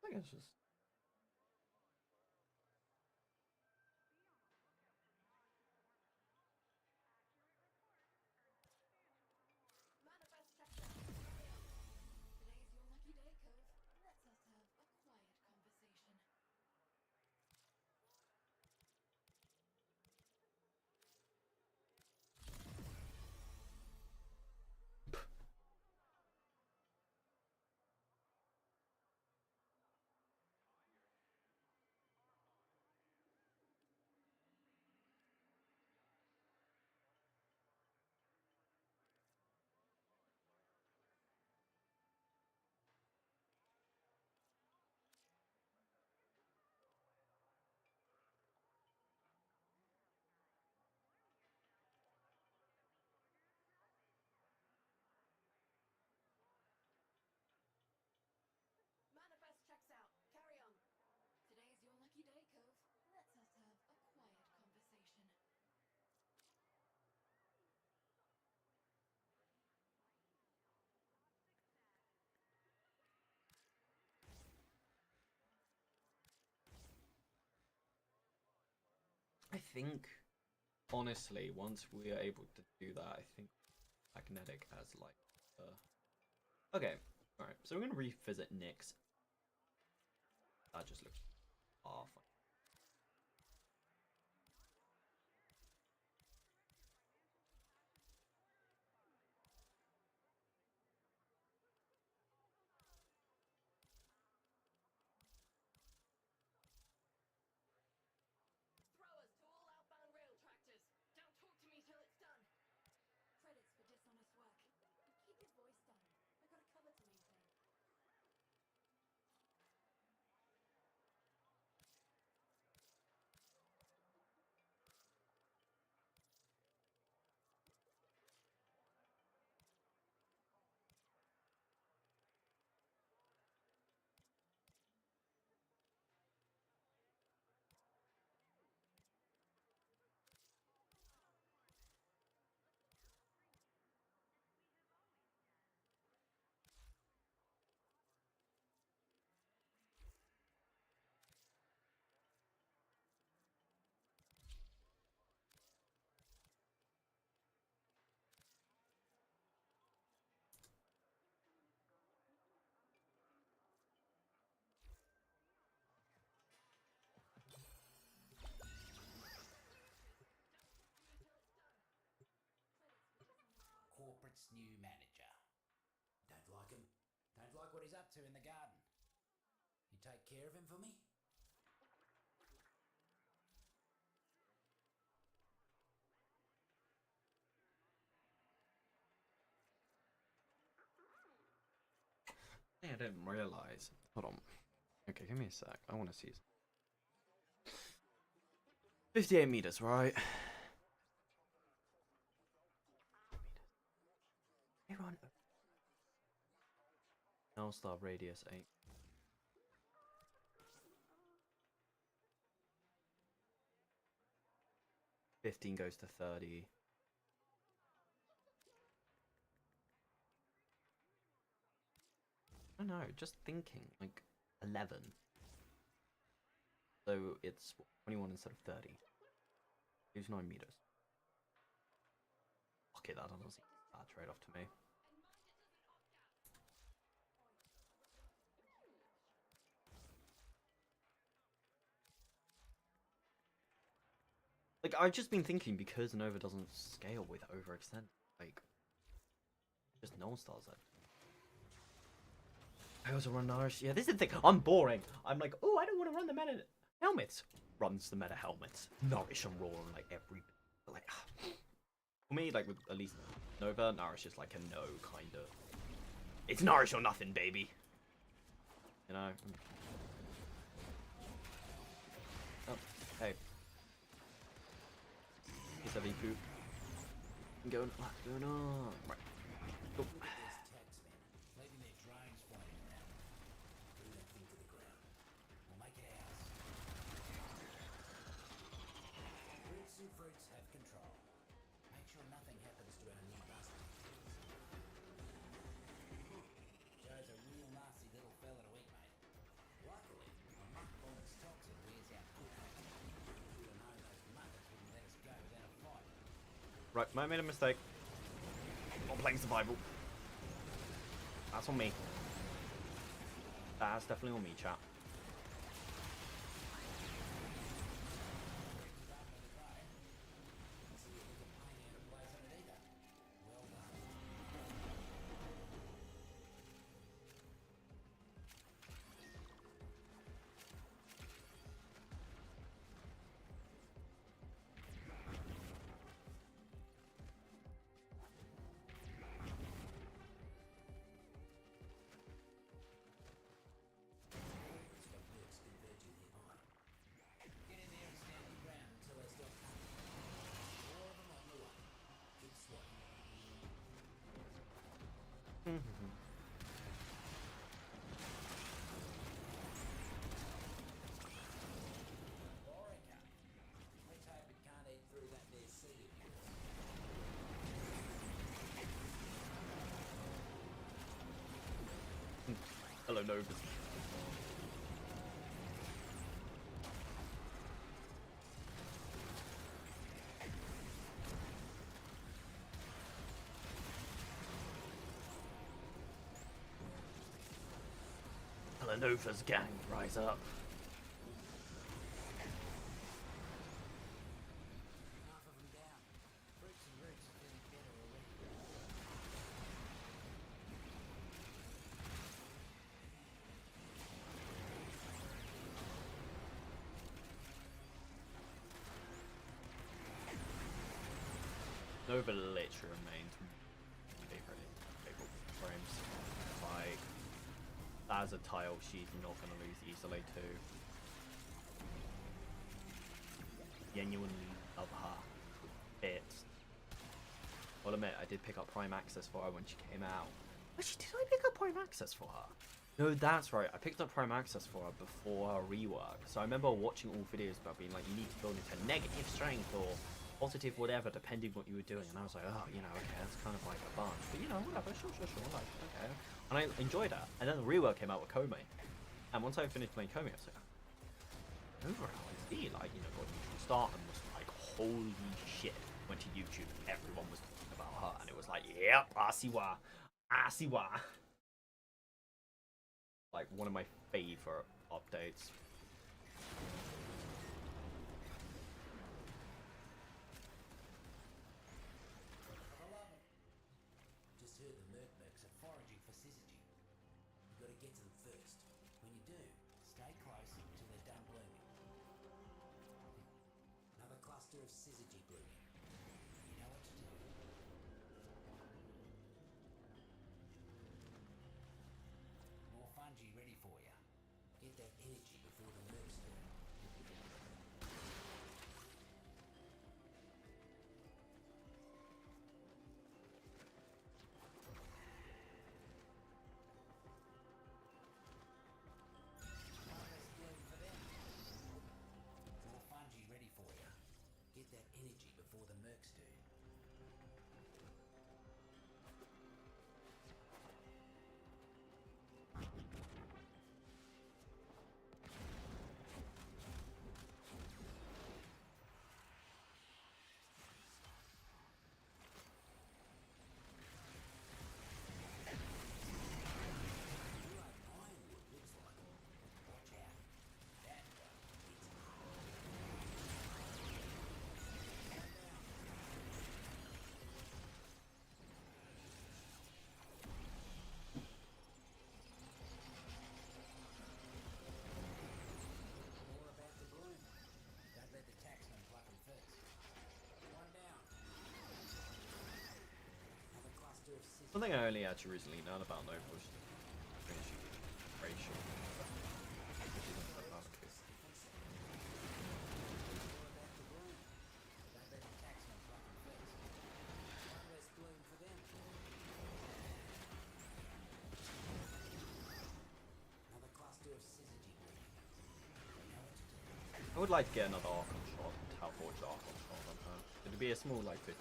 I think it's just. Manifest check out. Today's your lucky day, Cove. Let's us have a quiet conversation. Manifest checks out. Carry on. Today's your lucky day, Cove. Let's us have a quiet conversation. I think, honestly, once we are able to do that, I think magnetic as like. Okay, all right. So we're gonna revisit Nyx. That just looks off. Flag's new manager. Don't like him. Don't like what he's up to in the garden. You take care of him for me? I didn't realize. Hold on. Okay, give me a sec. I want to see. 58 meters, right? Everyone. L-star radius 8. $15 goes to 30. I don't know, just thinking, like 11. So it's 21 instead of 30. Use 9 meters. Okay, that doesn't seem a bad trade-off to me. Like, I've just been thinking, because Nova doesn't scale with overextend, like, just no one stars it. I also run Nourish. Yeah, this is the thing. I'm boring. I'm like, oh, I don't want to run the meta helmets. Runs the meta helmets. Nourish and Roar on like every. Like, for me, like with at least Nova, Nourish is like a no kind of. It's Nourish or nothing, baby. You know. Oh, hey. Is that poop? What's going on? Right. Cool. Leaving their drones flying around. Bring that thing to the ground. We'll make it ours. Roots and fruits have control. Make sure nothing happens to our new bastard. Joe's a real nasty little fella to eat, mate. Luckily, a muck bomb's toxin wears out quick. You'd have known those muckers wouldn't let us go without a fight. Right, I made a mistake. Not playing survival. That's on me. That's definitely on me, chat. Get in there and stand your ground until they stop coming. 4 of them on the way. Keep swatting. Orica. Let's hope it can't eat through that there seed of yours. Hello, Novas. Hello, Novas gang, rise up. Half of them down. Fruits and roots are feeling better already. Nova literally remains favorite frames. Like, as a tile, she's not gonna lose easily too. Genuinely love her. Bits. I'll admit, I did pick up Prime Access for her when she came out. Actually, did I pick up Prime Access for her? No, that's right. I picked up Prime Access for her before her rework. So I remember watching all videos about being like, you need to build into negative strength or positive whatever, depending what you were doing. And I was like, oh, you know, okay, that's kind of like a bunch. But, you know, whatever, sure, like, okay. And I enjoyed her. And then the rework came out with Kome. And once I finished playing Kome, I was like, over LSD, like, you know, got neutral start and was like, holy shit. Went to YouTube, everyone was talking about her. And it was like, yep, Asiwa. Like, one of my favorite updates. get to them first. When you do, stay close until they're done blooming. Another cluster of syzygy blooming. You know what to do. More fungi ready for you. Get that energy before the mercs do. More fungi ready for you. Get that energy before the mercs do. Ironwood looks like. Watch out. That one hits hard. More about to bloom. Don't let the taxman pluck them first. One down. Another cluster of syzygy. Something I only actually recently known about though was finishing racial. Which isn't quite bad, okay. More about to bloom. Don't let the taxman pluck them first. One less bloom for them. Another cluster of syzygy blooming. You know what to do. I would like to get another Archon shot, Tau Forge Archon shot on her. It'd be a small, like, 50.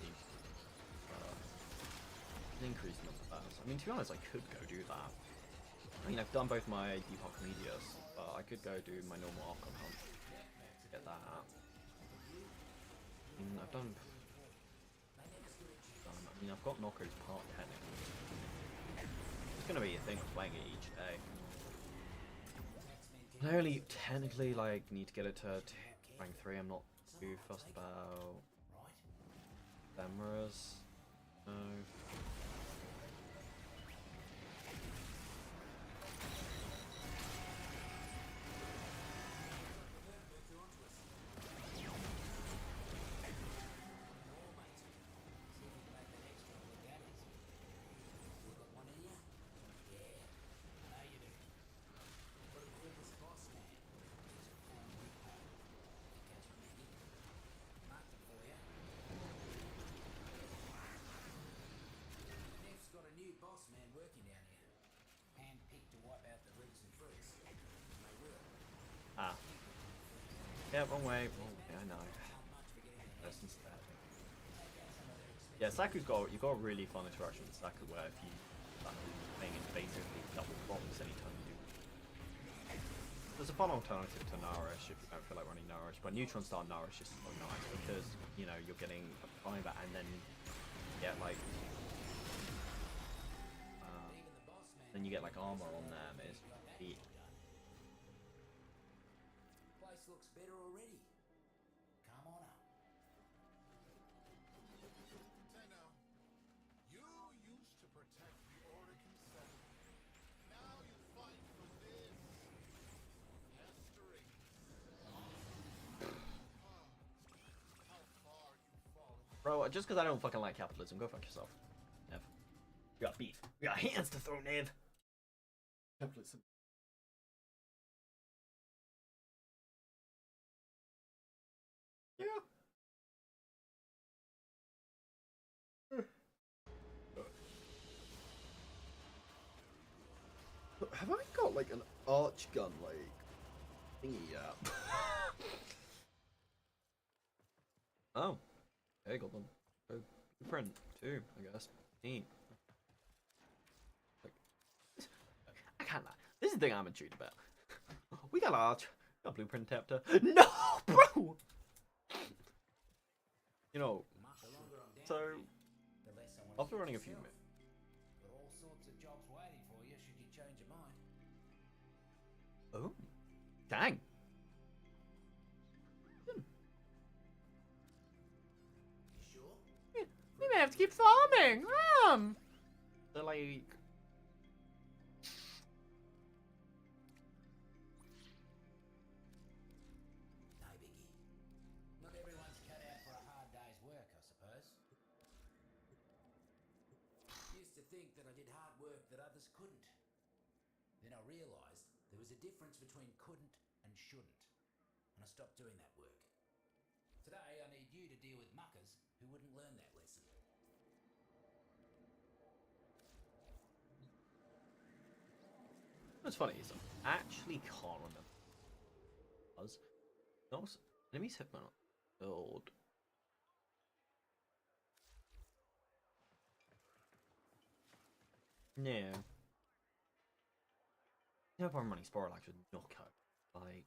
An increased number of battles. I mean, to be honest, I could go do that. I mean, I've done both my Deepak Medias, but I could go do my normal Archon hunt. Get that out. I mean, I've done. I mean, I've got Knocko's part technically. It's gonna be a thing of playing it each day. I only technically like need to get it to rank 3. I'm not too fussed about Ephemeras. No. Got a new boss man working down here. Hand-picked to wipe out the roots and fruits. And they will. Ah. Yeah, wrong way. Yeah, I know. Person's bad. Yeah, Saku's got you got a really fun interaction with Saku where if you like, playing it basically double bombs anytime you do. There's a fun alternative to Nourish if you don't feel like running Nourish, but Neutron Star Nourish is so nice because you know you're getting a fiber and then get like then you get like armor on them. It's the Place looks better already. Come on up. Tenno, you used to protect the Oricon settlement. Now you fight for this. Pestering. How far you've fallen. bro. Just because I don't fucking like capitalism, go fuck yourself. Nev. We got beef. We got hands to throw, Nev. Capitalism. Yeah. Have I got like an arch gun like thingy yet? Oh. Okay, got them. Blueprint too, I guess. Neat. Like, I can't lie. This is the thing I'm intrigued about. We got arch. We got blueprint chapter. No, bro. You know. So after running a few minutes. Got all sorts of jobs waiting for you should you change your mind. Oh, dang. You sure? Yeah, we may have to keep farming. So like, think that I did hard work that others couldn't. Then I realised there was a difference between couldn't and shouldn't, and I stopped doing that work. Today I need you to deal with muckers who wouldn't learn that lesson. What's funny is I actually can't remember. Enemies have been build. Yeah. No problem running Sporalax with Knocko. Like.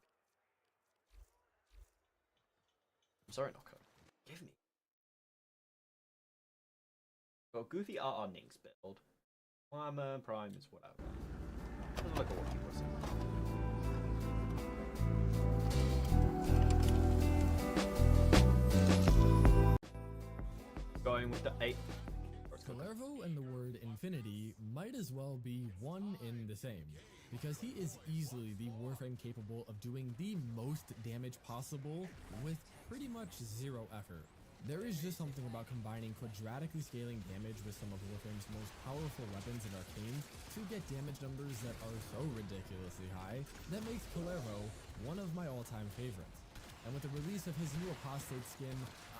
I'm sorry, Knocko. Give me. Got Goofy RR Ninx build. Primer, Prime is whatever. Let's look at what people are saying. Going with the 8. Kalervo and the word infinity might as well be one in the same, because he is easily the Warframe capable of doing the most damage possible with pretty much zero effort. There is just something about combining quadratically scaling damage with some of Warframe's most powerful weapons in Arcane to get damage numbers that are so ridiculously high that makes Kalervo one of my all-time favorites. And with the release of his new Apostate skin,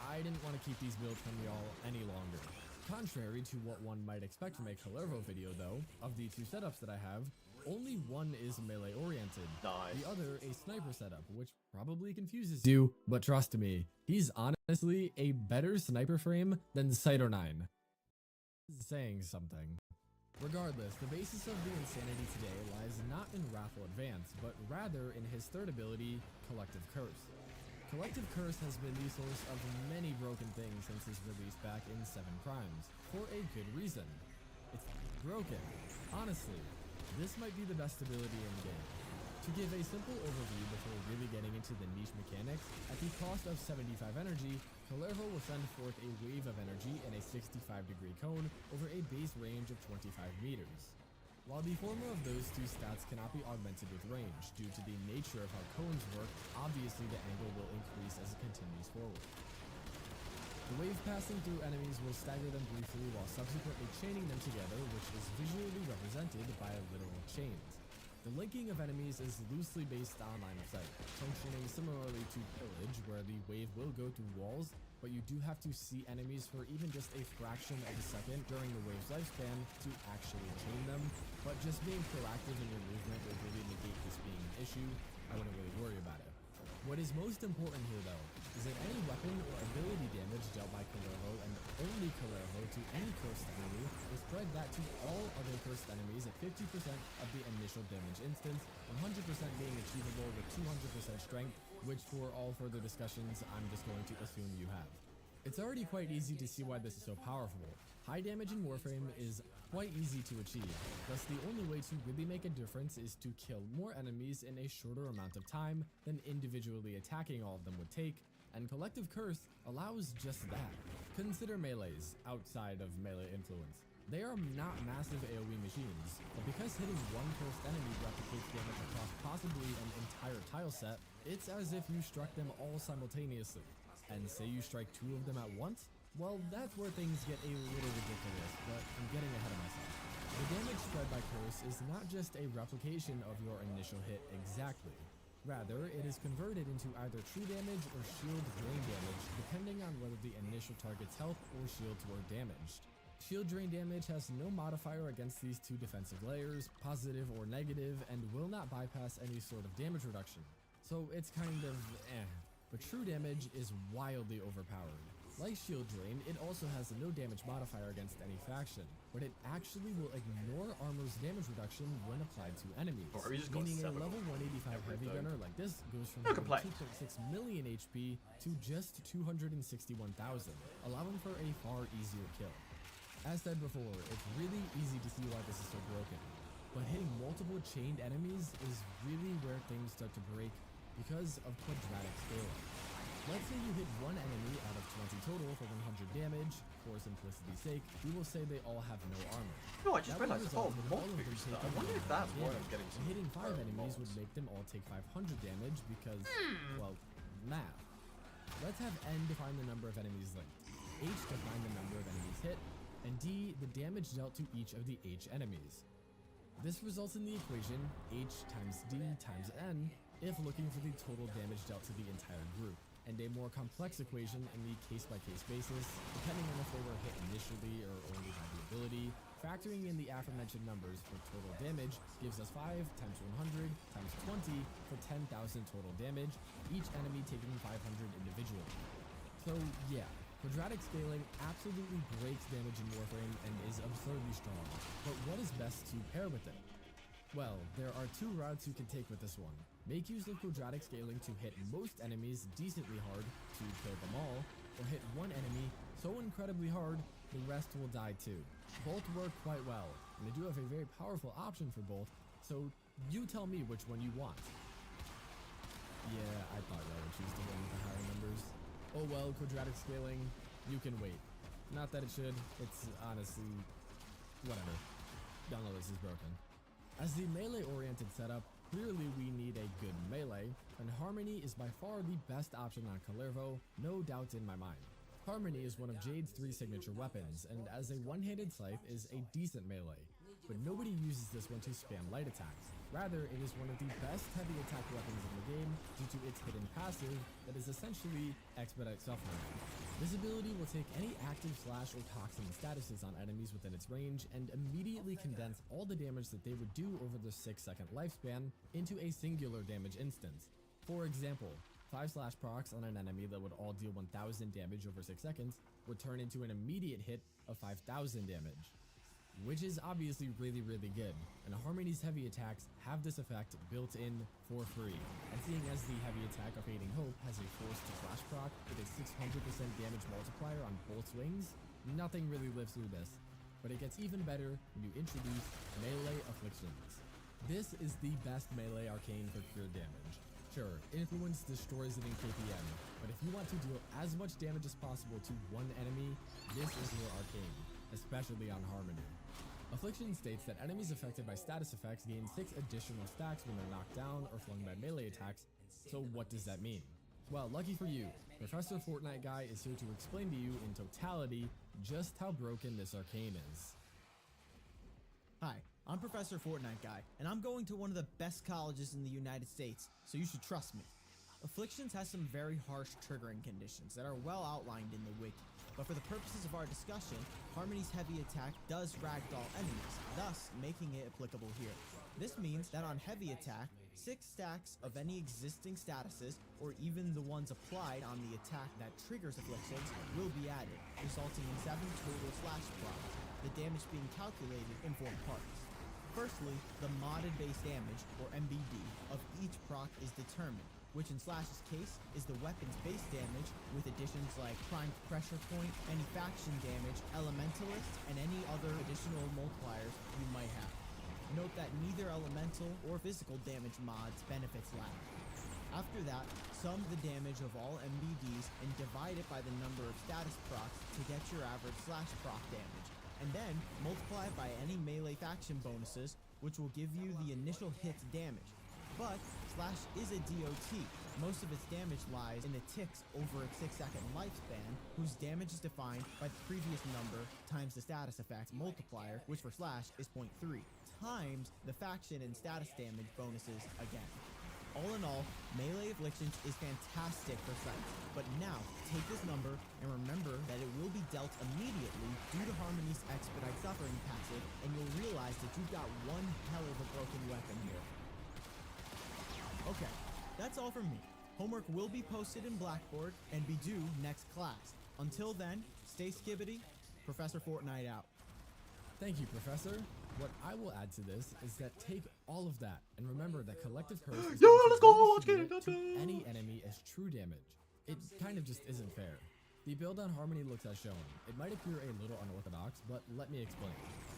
I didn't want to keep these builds from y'all any longer. Contrary to what one might expect from a Kalervo video though, of the two setups that I have, only one is melee oriented, the other a sniper setup, which probably confuses you, but trust me, he's honestly a better sniper frame than Cyto 9. Saying something. Regardless, the basis of the insanity today lies not in Wrathful Advance, but rather in his third ability, Collective Curse. Collective Curse has been the source of many broken things since his release back in 7 Crimes, for a good reason. It's broken. Honestly, this might be the best ability in the game. To give a simple overview before really getting into the niche mechanics, at the cost of 75 energy, Kalervo will send forth a wave of energy in a 65-degree cone over a base range of 25 meters. While the former of those two stats cannot be augmented with range, due to the nature of how cones work, obviously the angle will increase as it continues forward. The wave passing through enemies will stagger them briefly while subsequently chaining them together, which is visually represented by literal chains. The linking of enemies is loosely based on line of sight, functioning similarly to Pillage, where the wave will go through walls, but you do have to see enemies for even just a fraction of a second during the wave's lifespan to actually chain them, but just being proactive in your movement will really negate this being an issue. I wouldn't really worry about it. What is most important here though, is that any weapon or ability damage dealt by Kalervo and only Kalervo to any cursed enemy will spread that to all other cursed enemies at 50% of the initial damage instance, 100% being achievable with 200% strength, which for all further discussions I'm just going to assume you have. It's already quite easy to see why this is so powerful. High damage in Warframe is quite easy to achieve, thus the only way to really make a difference is to kill more enemies in a shorter amount of time than individually attacking all of them would take, and Collective Curse allows just that. Consider melees, outside of melee influence. They are not massive AoE machines, but because hitting one cursed enemy replicates damage across possibly an entire tile set, it's as if you struck them all simultaneously. And say you strike 2 of them at once? Well, that's where things get a little ridiculous, but I'm getting ahead of myself. The damage spread by Curse is not just a replication of your initial hit exactly. Rather, it is converted into either true damage or shield drain damage, depending on whether the initial target's health or shields were damaged. Shield drain damage has no modifier against these two defensive layers, positive or negative, and will not bypass any sort of damage reduction. So it's kind of eh. But true damage is wildly overpowered. Like Shield Drain, it also has no damage modifier against any faction, but it actually will ignore armor's damage reduction when applied to enemies, meaning a level 185 heavy gunner like this goes from 2.6 million HP to just 261,000, allowing for a far easier kill. As said before, it's really easy to see why this is so broken, but hitting multiple chained enemies is really where things start to break because of quadratic scaling. Let's say you hit one enemy out of 20 total for 100 damage. For simplicity's sake, we will say they all have no armor. No, I just realized it's all boost. I wonder if that's why I'm getting some. Hitting 5 enemies would make them all take 500 damage because, well, math. Let's have n define the number of enemies linked, h define the number of enemies hit, and D, the damage dealt to each of the H enemies. This results in the equation H times D times N if looking for the total damage dealt to the entire group, and a more complex equation in the case-by-case basis, depending on if they were hit initially or only by the ability. Factoring in the aforementioned numbers for total damage gives us 5 times 100 times 20 for 10,000 total damage, each enemy taking 500 individually. So yeah, quadratic scaling absolutely breaks damage in Warframe and is absurdly strong, but what is best to pair with it? Well, there are two routes you can take with this one. Make use of quadratic scaling to hit most enemies decently hard to kill them all, or hit one enemy so incredibly hard the rest will die too. Both work quite well, and I do have a very powerful option for both, so you tell me which one you want. Yeah, I thought I would choose the one with the higher numbers. Oh well, quadratic scaling, you can wait. Not that it should, it's honestly, whatever. Download this is broken. As the melee-oriented setup, clearly we need a good melee, and Harmony is by far the best option on Kalervo, no doubt in my mind. Harmony is one of Jade's 3 signature weapons, and as a one-handed scythe is a decent melee, but nobody uses this one to spam light attacks. Rather, it is one of the best heavy attack weapons in the game due to its hidden passive that is essentially Expedite Suffering. This ability will take any active slash or toxin statuses on enemies within its range and immediately condense all the damage that they would do over the 6-second lifespan into a singular damage instance. For example, 5 slash procs on an enemy that would all deal 1000 damage over 6 seconds would turn into an immediate hit of 5000 damage. Which is obviously really good, and Harmony's heavy attacks have this effect built in for free. And seeing as the heavy attack of Fading Hope has a force to flash proc with a 600% damage multiplier on both wings, nothing really lives through this. But it gets even better when you introduce Melee Afflictions. This is the best melee arcane for pure damage. Sure, Influence destroys it in KPM, but if you want to deal as much damage as possible to one enemy, this is your arcane, especially on Harmony. Affliction states that enemies affected by status effects gain 6 additional stacks when they're knocked down or flung by melee attacks, so what does that mean? Well, lucky for you, Professor Fortnite Guy is here to explain to you in totality just how broken this arcane is. Hi, I'm Professor Fortnite Guy, and I'm going to one of the best colleges in the United States, so you should trust me. Afflictions has some very harsh triggering conditions that are well outlined in the wiki, but for the purposes of our discussion, Harmony's heavy attack does ragdoll enemies, thus making it applicable here. This means that on heavy attack, 6 stacks of any existing statuses, or even the ones applied on the attack that triggers afflictions, will be added, resulting in 7 total slash procs, the damage being calculated in 4 parts. Firstly, the modded base damage, or MBD, of each proc is determined, which in Slash's case is the weapon's base damage with additions like primed pressure point, any faction damage, elementalist, and any other additional multipliers you might have. Note that neither elemental or physical damage mods benefits lag. After that, sum the damage of all MBDs and divide it by the number of status procs to get your average slash proc damage, and then multiply it by any melee faction bonuses, which will give you the initial hit's damage. But Slash is a DOT. Most of its damage lies in the ticks over its 6-second lifespan, whose damage is defined by the previous number times the status effect multiplier, which for Slash is 0.3, times the faction and status damage bonuses again. All in all, Melee Afflictions is fantastic for Sight, but now take this number and remember that it will be dealt immediately due to Harmony's Expedite Suffering passive, and you'll realize that you've got one hell of a broken weapon here. Okay, that's all from me. Homework will be posted in Blackboard and be due next class. Until then, stay skibbity. Professor Fortnite out. Thank you, Professor. What I will add to this is that take all of that and remember that Collective Curse is to any enemy as true damage. It kind of just isn't fair. The build on Harmony looks as shown. It might appear a little unorthodox, but let me explain.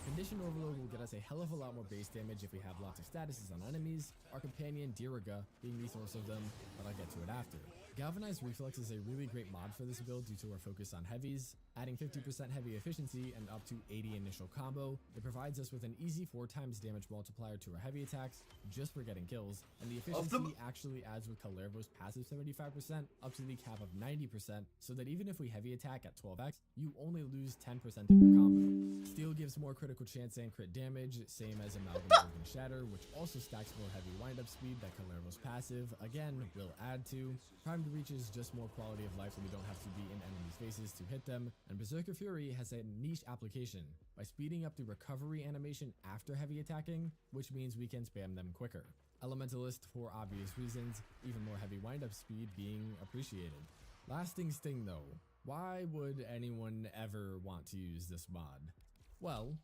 Condition Overload will get us a hell of a lot more base damage if we have lots of statuses on enemies, our companion Diraga being the source of them, but I'll get to it after. Galvanized Reflex is a really great mod for this build due to our focus on heavies, adding 50% heavy efficiency and up to 80 initial combo. It provides us with an easy 4 times damage multiplier to our heavy attacks just for getting kills, and the efficiency actually adds with Kalervo's passive 75% up to the cap of 90%, so that even if we heavy attack at 12x, you only lose 10% of your combo. Steel gives more critical chance and crit damage, same as Amalgam Organ Shatter, which also stacks more heavy windup speed that Kalervo's passive, again, will add to. Primed Reach is just more quality of life so we don't have to be in enemies' faces to hit them. And Berserker Fury has a niche application by speeding up the recovery animation after heavy attacking, which means we can spam them quicker. Elementalist for obvious reasons, even more heavy windup speed being appreciated. Lasting Sting though, why would anyone ever want to use this mod? Well,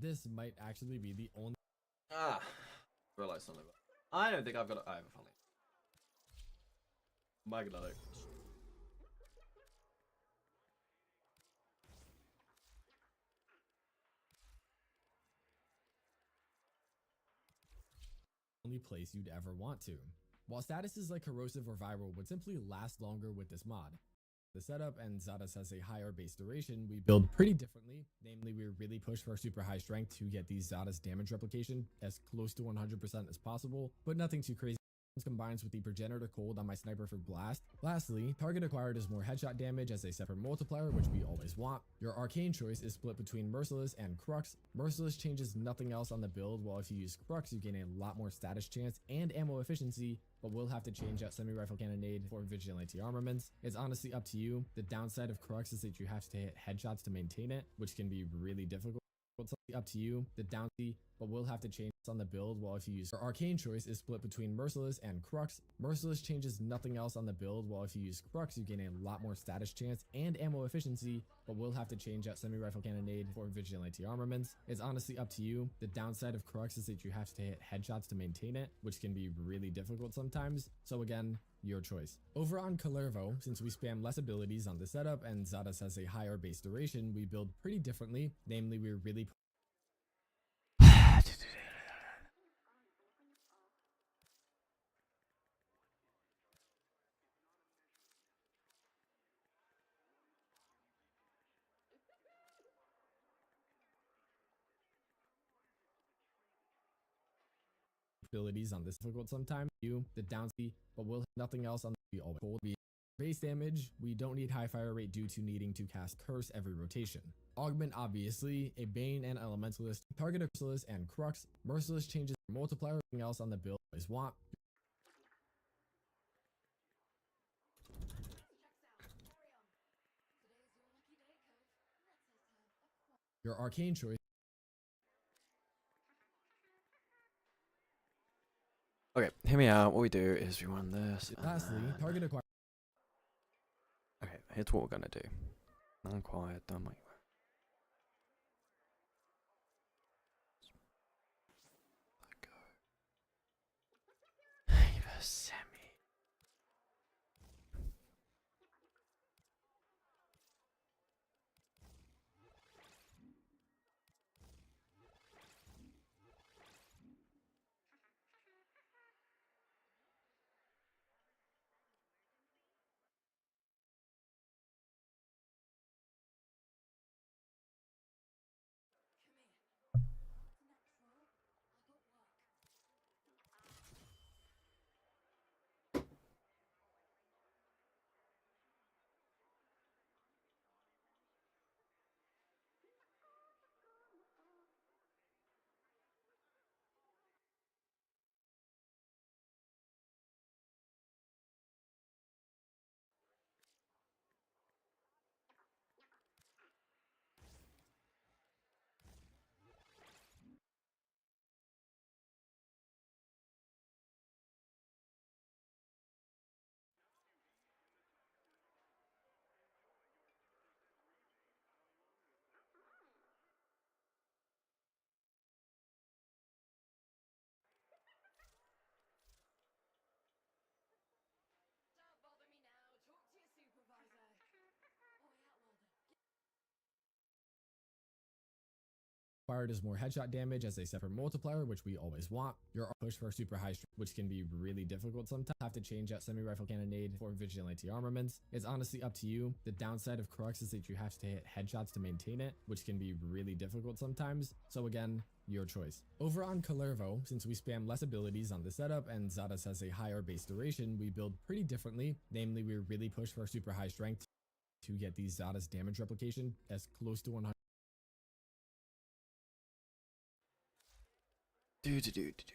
this might actually be the only Realised something. I don't think I've got. I have a funny. Magnetic. place you'd ever want to. While statuses like Corrosive or Viral would simply last longer with this mod, the setup and Zadas has a higher base duration, we build pretty differently. Namely, we really push for super high strength to get these Zadas damage replication as close to 100% as possible, but nothing too crazy. Combines with the Progenitor Cold on my sniper for blast. Lastly, target acquired is more headshot damage as a separate multiplier, which we always want. Your arcane choice is split between Merciless and Crux. Merciless changes nothing else on the build, while if you use Crux you gain a lot more status chance and ammo efficiency, but will have to change out semi-rifle cannonade for vigilante armaments. It's honestly up to you. The downside of Crux is that you have to hit headshots to maintain it, which can be really difficult. It's up to you. The downside, but we'll have to change on the build, while if you use your arcane choice is split between Merciless and Crux. Merciless changes nothing else on the build, while if you use Crux you gain a lot more status chance and ammo efficiency, but will have to change out semi-rifle cannonade for vigilante armaments. It's honestly up to you. The downside of Crux is that you have to hit headshots to maintain it, which can be really difficult sometimes. So again, your choice. Over on Kalervo, since we spam less abilities on the setup and Zadas has a higher base duration, we build pretty differently. Namely, we're really abilities on this difficult sometimes. The downside, but we'll have nothing else on the always hold. Base damage, we don't need high fire rate due to needing to cast Curse every rotation. Augment, obviously, a Bane and Elementalist, target a Merciless and Crux. Merciless changes multiplier, everything else on the build is want. Your arcane choice. Okay, hear me out. What we do is we run this. Lastly, target acquired. Okay, here's what we're gonna do. Unquiet, done my semi. Acquired is more headshot damage as a separate multiplier, which we always want. Your push for super high strength, which can be really difficult sometimes. Have to change out semi-rifle cannonade for vigilante armaments. It's honestly up to you. The downside of Crux is that you have to hit headshots to maintain it, which can be really difficult sometimes. So again, your choice. Over on Kalervo, since we spam less abilities on the setup and Zadas has a higher base duration, we build pretty differently. Namely, we really push for super high strength to get these Zadas damage replication as close to 100 Do do do do do.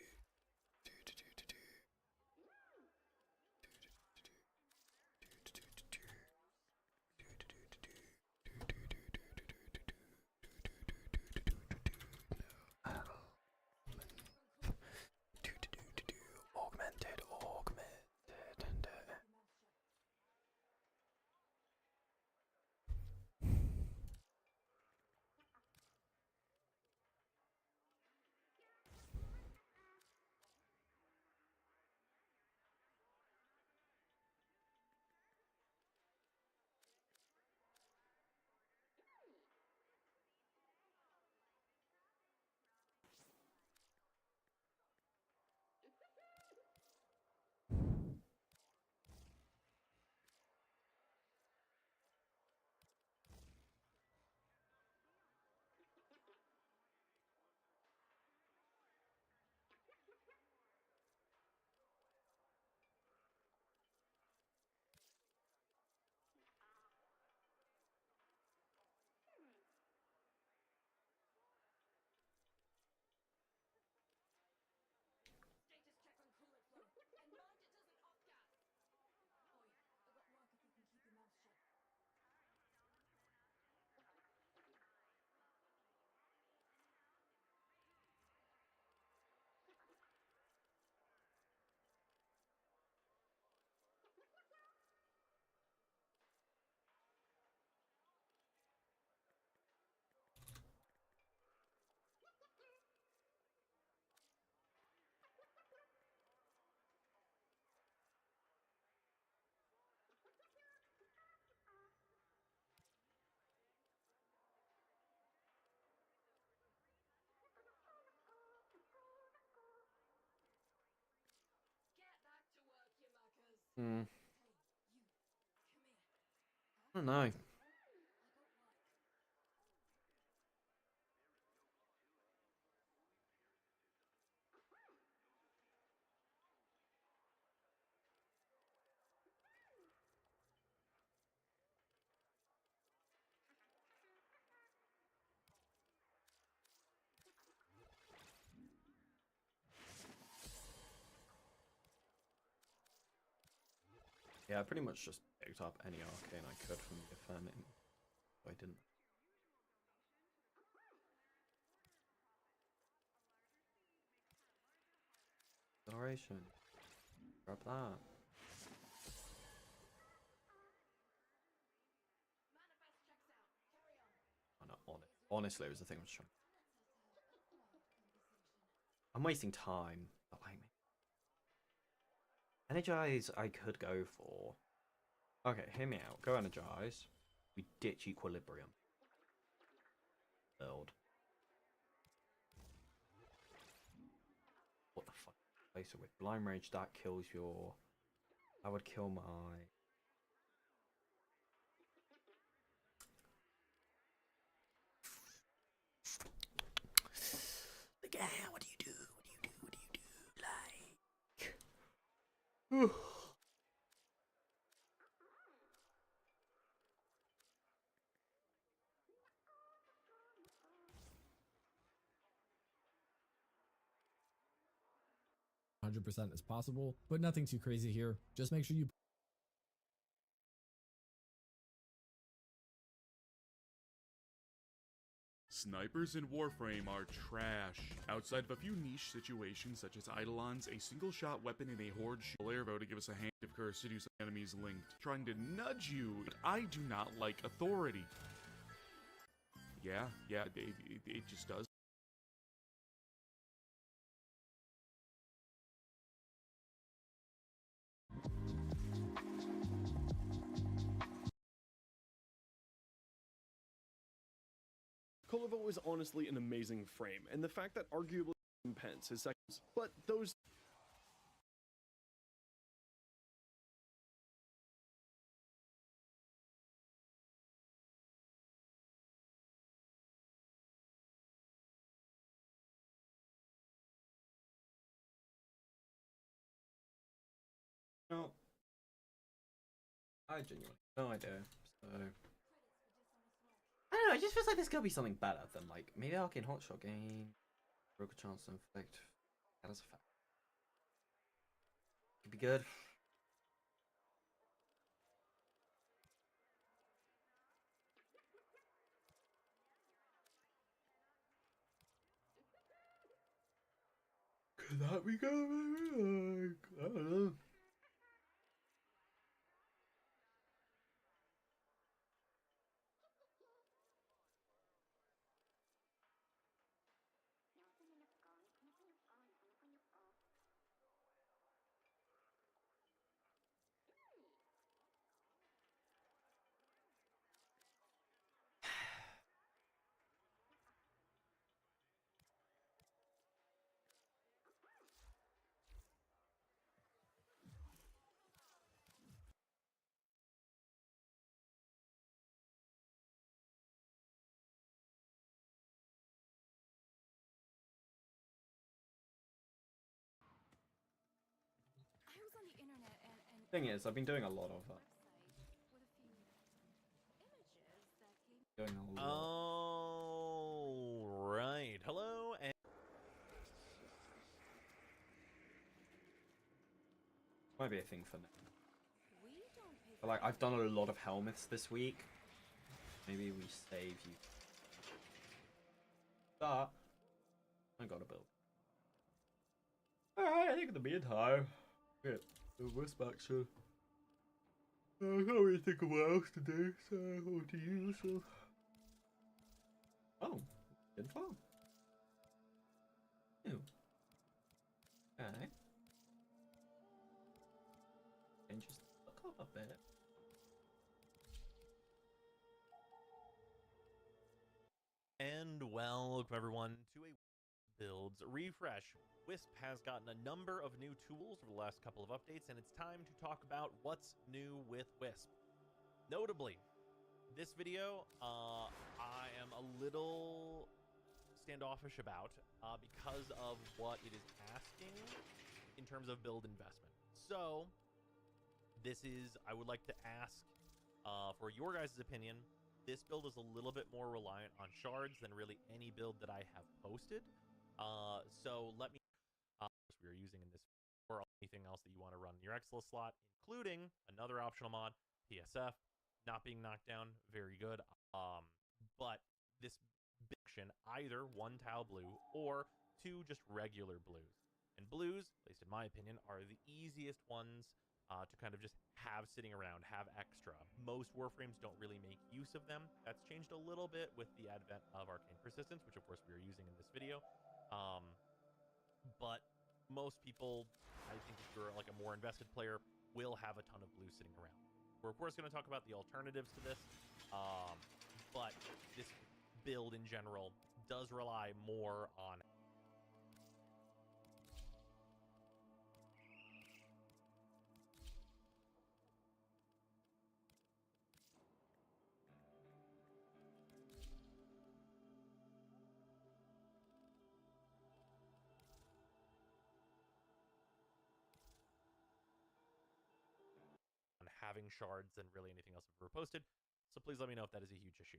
Augmented. Status check on coolant flow. And mind it doesn't off gas. Oi, I got work if you can keep your mouth shut. Get back to work, you muckers. Hmm. Hey, you, come here. I don't know. I got work. Yeah, I pretty much just picked up any arcane I could from the offending. I didn't. Acceleration. Grab that. Manifest checks out. Carry on. Oh, no, honestly, it was the thing I was trying. Let's have a quiet conversation. I'm wasting time. But like, energize, I could go for. Okay, hear me out. Go energize. We ditch equilibrium. Build. What the fuck? Place it with blind rage. That kills your. That would kill my. Look at what do you do? What do you do? Like. 100% is possible, but nothing too crazy here. Just make sure you Snipers in Warframe are trash. Outside of a few niche situations such as Eidolons, a single-shot weapon in a horde Airvo to give us a hand of curse to do some enemies linked, trying to nudge you. I do not like authority. Yeah, it just does. Colivo is honestly an amazing frame, and the fact that arguably Pence is seconds, but those No. I genuinely no idea. So I don't know. It just feels like there's gotta be something better than like maybe Arcane Hotshot game, broker chance to inflict That is a fact. Could be good. Could that be good? I don't know. I was on the internet and Thing is, I've been doing a lot of doing a lot. All right. Hello and Might be a thing for now. But like, I've done a lot of helmets this week. Maybe we save you. But I gotta build. Alright, I think in the meantime, get the wisp action. I can't really think of what else to do, so over to you, so. Oh, good fun. Ew. Okay. And just look up a bit. And welcome everyone to a builds refresh. Wisp has gotten a number of new tools over the last couple of updates, and it's time to talk about what's new with Wisp. Notably, this video, I am a little standoffish about because of what it is asking in terms of build investment. So, this is, I would like to ask for your guys' opinion. This build is a little bit more reliant on shards than really any build that I have posted. So let me, we are using in this or anything else that you want to run in your Exila slot, including another optional mod, PSF, not being knocked down, very good. But this action, either 1 tile blue or 2 just regular blues. And blues, at least in my opinion, are the easiest ones to kind of just have sitting around, have extra. Most Warframes don't really make use of them. That's changed a little bit with the advent of Arcane Persistence, which of course we are using in this video. But most people, I think if you're like a more invested player, will have a ton of blue sitting around. We're of course going to talk about the alternatives to this, but this build in general does rely more on having shards than really anything else I've ever posted. So please let me know if that is a huge issue.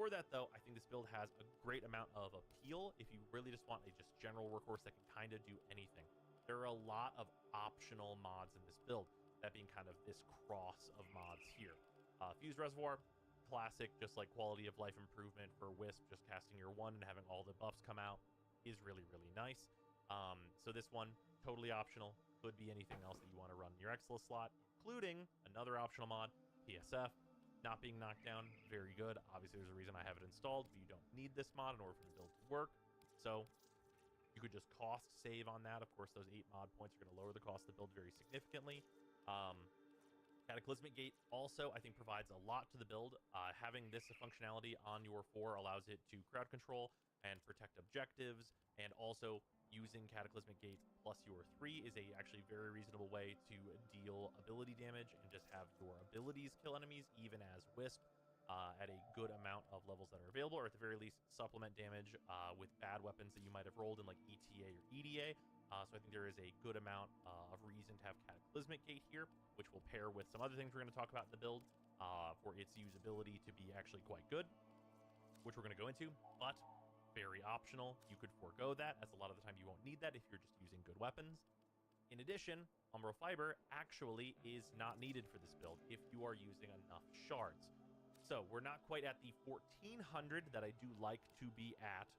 For that though, I think this build has a great amount of appeal if you really just want a just general workhorse that can kind of do anything. There are a lot of optional mods in this build, that being kind of this cross of mods here. Fused Reservoir, classic, just like quality of life improvement for Wisp, just casting your 1 and having all the buffs come out is really, really nice. So this one, totally optional, could be anything else that you want to run in your Exila slot, including another optional mod, PSF. Not being knocked down, very good. Obviously, there's a reason I have it installed, but you don't need this mod in order for the build to work. So you could just cost save on that. Of course, those 8 mod points are going to lower the cost of the build very significantly. Cataclysmic Gate also, I think, provides a lot to the build. Having this functionality on your 4 allows it to crowd control and protect objectives, and also using Cataclysmic Gate plus your 3 is a actually very reasonable way to deal ability damage and just have your abilities kill enemies, even as Wisp, at a good amount of levels that are available, or at the very least supplement damage with bad weapons that you might have rolled in like ETA or EDA. So I think there is a good amount of reason to have Cataclysmic Gate here, which will pair with some other things we're going to talk about in the build for its usability to be actually quite good, which we're going to go into, but very optional. You could forego that, as a lot of the time you won't need that if you're just using good weapons. In addition, Umbral Fiber actually is not needed for this build if you are using enough shards. So we're not quite at the 1400 that I do like to be at,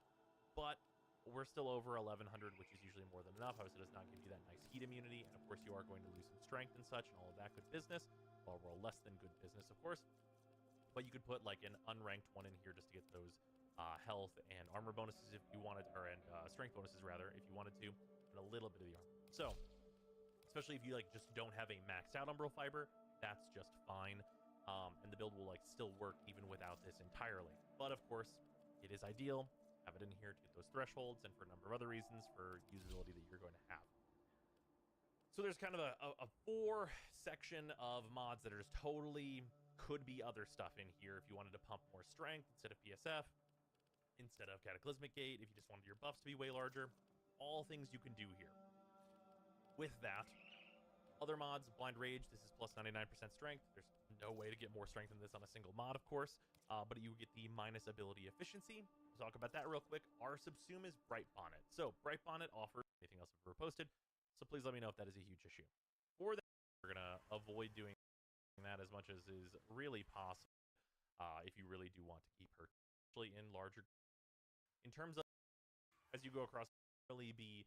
but we're still over 1100, which is usually more than enough. Obviously, it does not give you that nice heat immunity, and of course, you are going to lose some strength and such, and all of that good business. Well, we're less than good business, of course. But you could put like an unranked one in here just to get those health and armor bonuses if you wanted, or and strength bonuses rather, if you wanted to, and a little bit of the armor. So, especially if you like just don't have a maxed out Umbral Fiber, that's just fine. And the build will like still work even without this entirely. But of course, it is ideal. Have it in here to get those thresholds, and for a number of other reasons for usability that you're going to have. So there's kind of a 4 section of mods that are just totally could be other stuff in here if you wanted to pump more strength instead of PSF, instead of Cataclysmic Gate, if you just wanted your buffs to be way larger. All things you can do here. With that, other mods, Blind Rage, this is plus 99% strength. There's no way to get more strength than this on a single mod, of course, but you get the minus ability efficiency. We'll talk about that real quick. Our subsume is Bright Bonnet. So Bright Bonnet offers anything else I've ever posted, so please let me know if that is a huge issue. For that, we're going to avoid doing that as much as is really possible if you really do want to keep her actually in larger. In terms of, as you go across, really be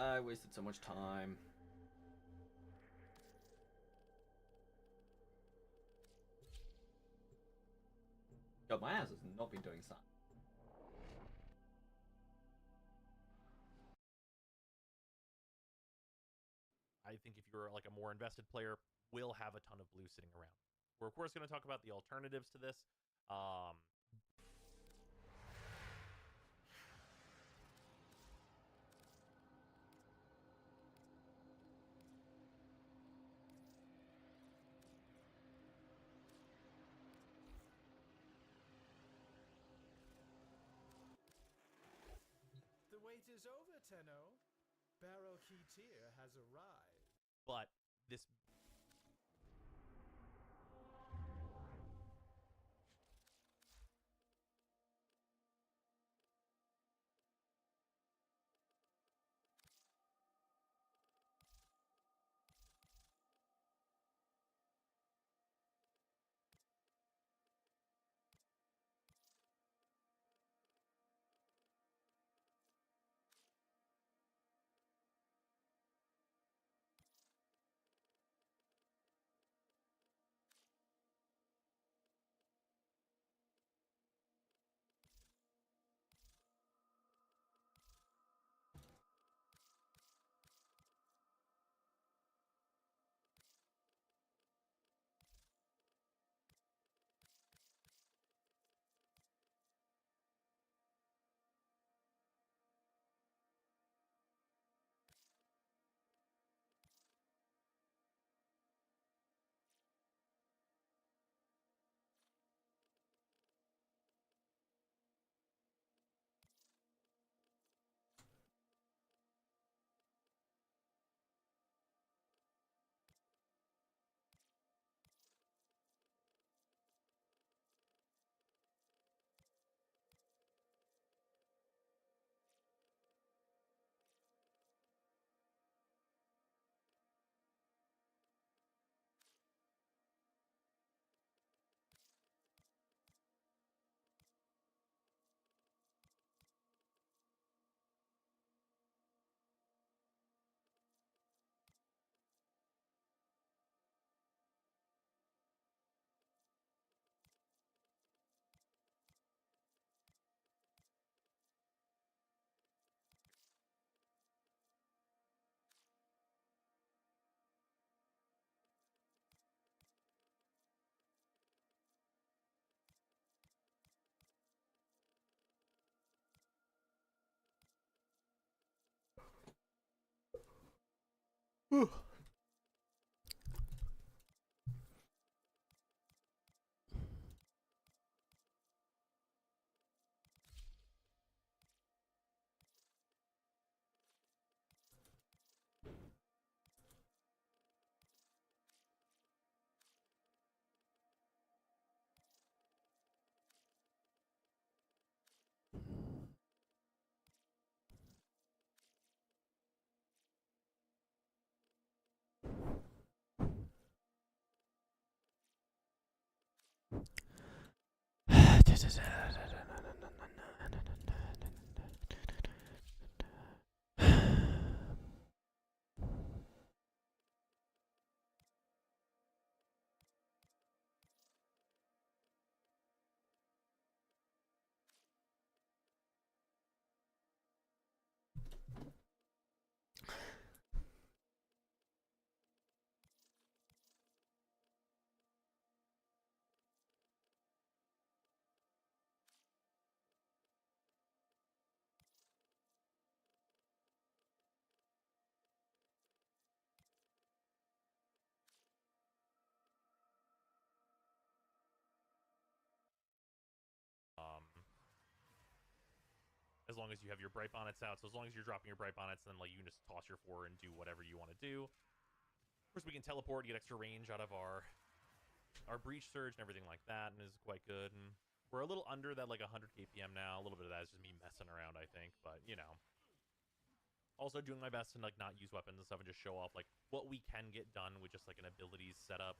I wasted so much time. Yo, my ass has not been doing that. I think if you're like a more invested player, will have a ton of blue sitting around. We're of course going to talk about the alternatives to this. The wait is over, Tenno. Barrel Key Tier has arrived. But this as long as you have your bright bonnets out. So as long as you're dropping your bright bonnets, then like you can just toss your 4 and do whatever you want to do. Of course, we can teleport, get extra range out of our breach surge and everything like that, and is quite good. And we're a little under that like 100 KPM now. A little bit of that is just me messing around, I think, but you know. Also doing my best to like not use weapons and stuff and just show off like what we can get done with just like an abilities setup.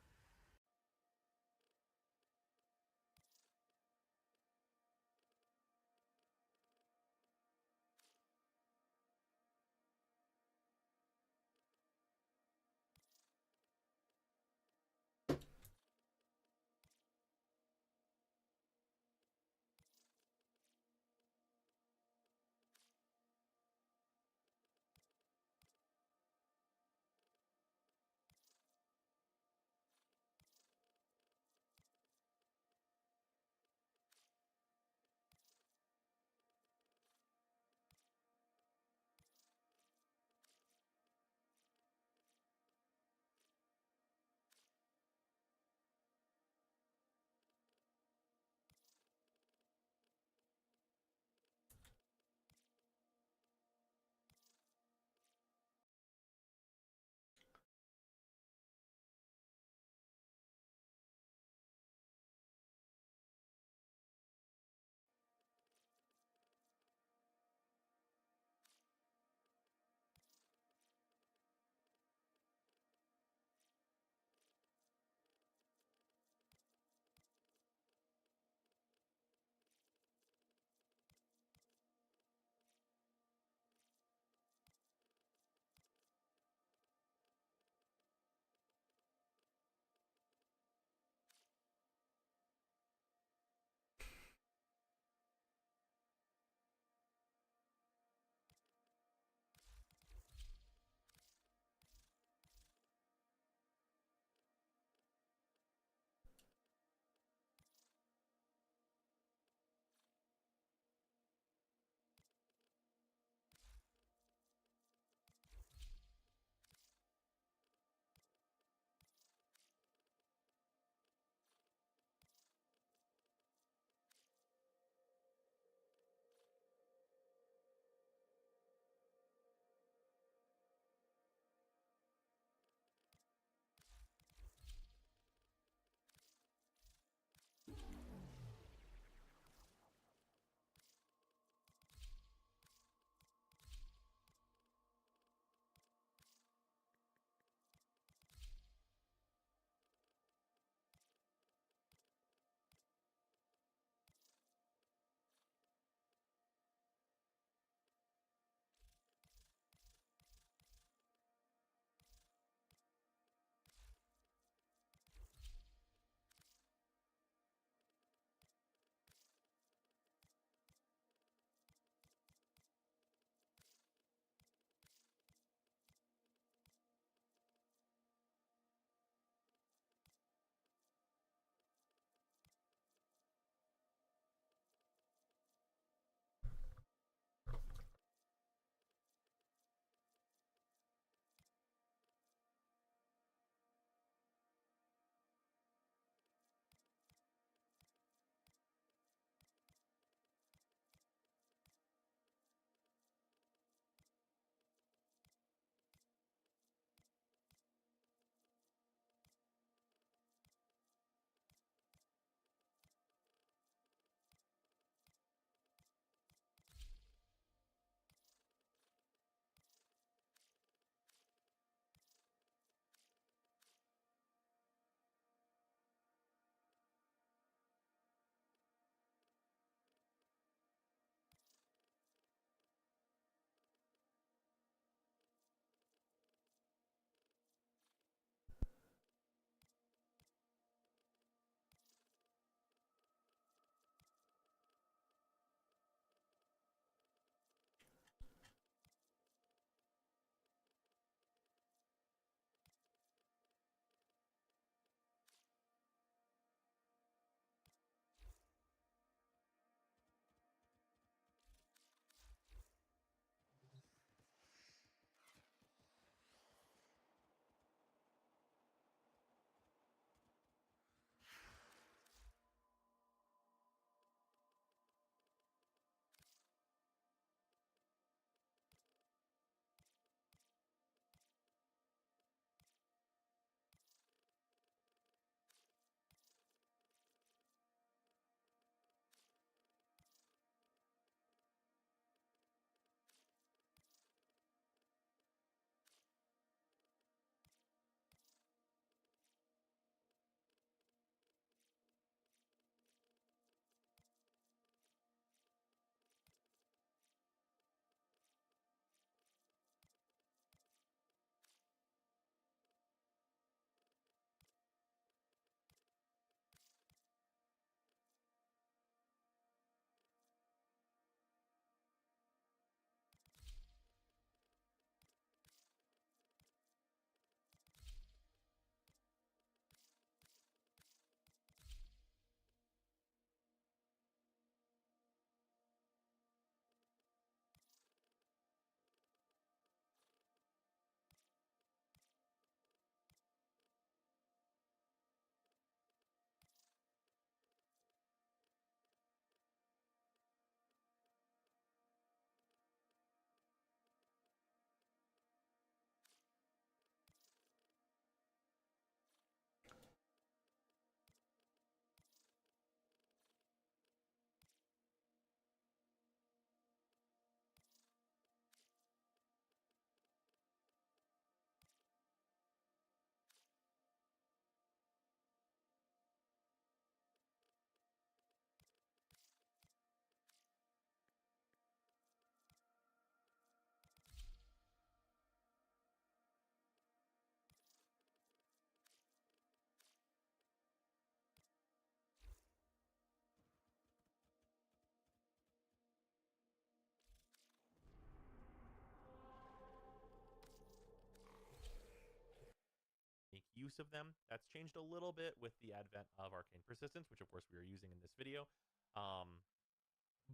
use of them. That's changed a little bit with the advent of Arcane Persistence, which of course we are using in this video.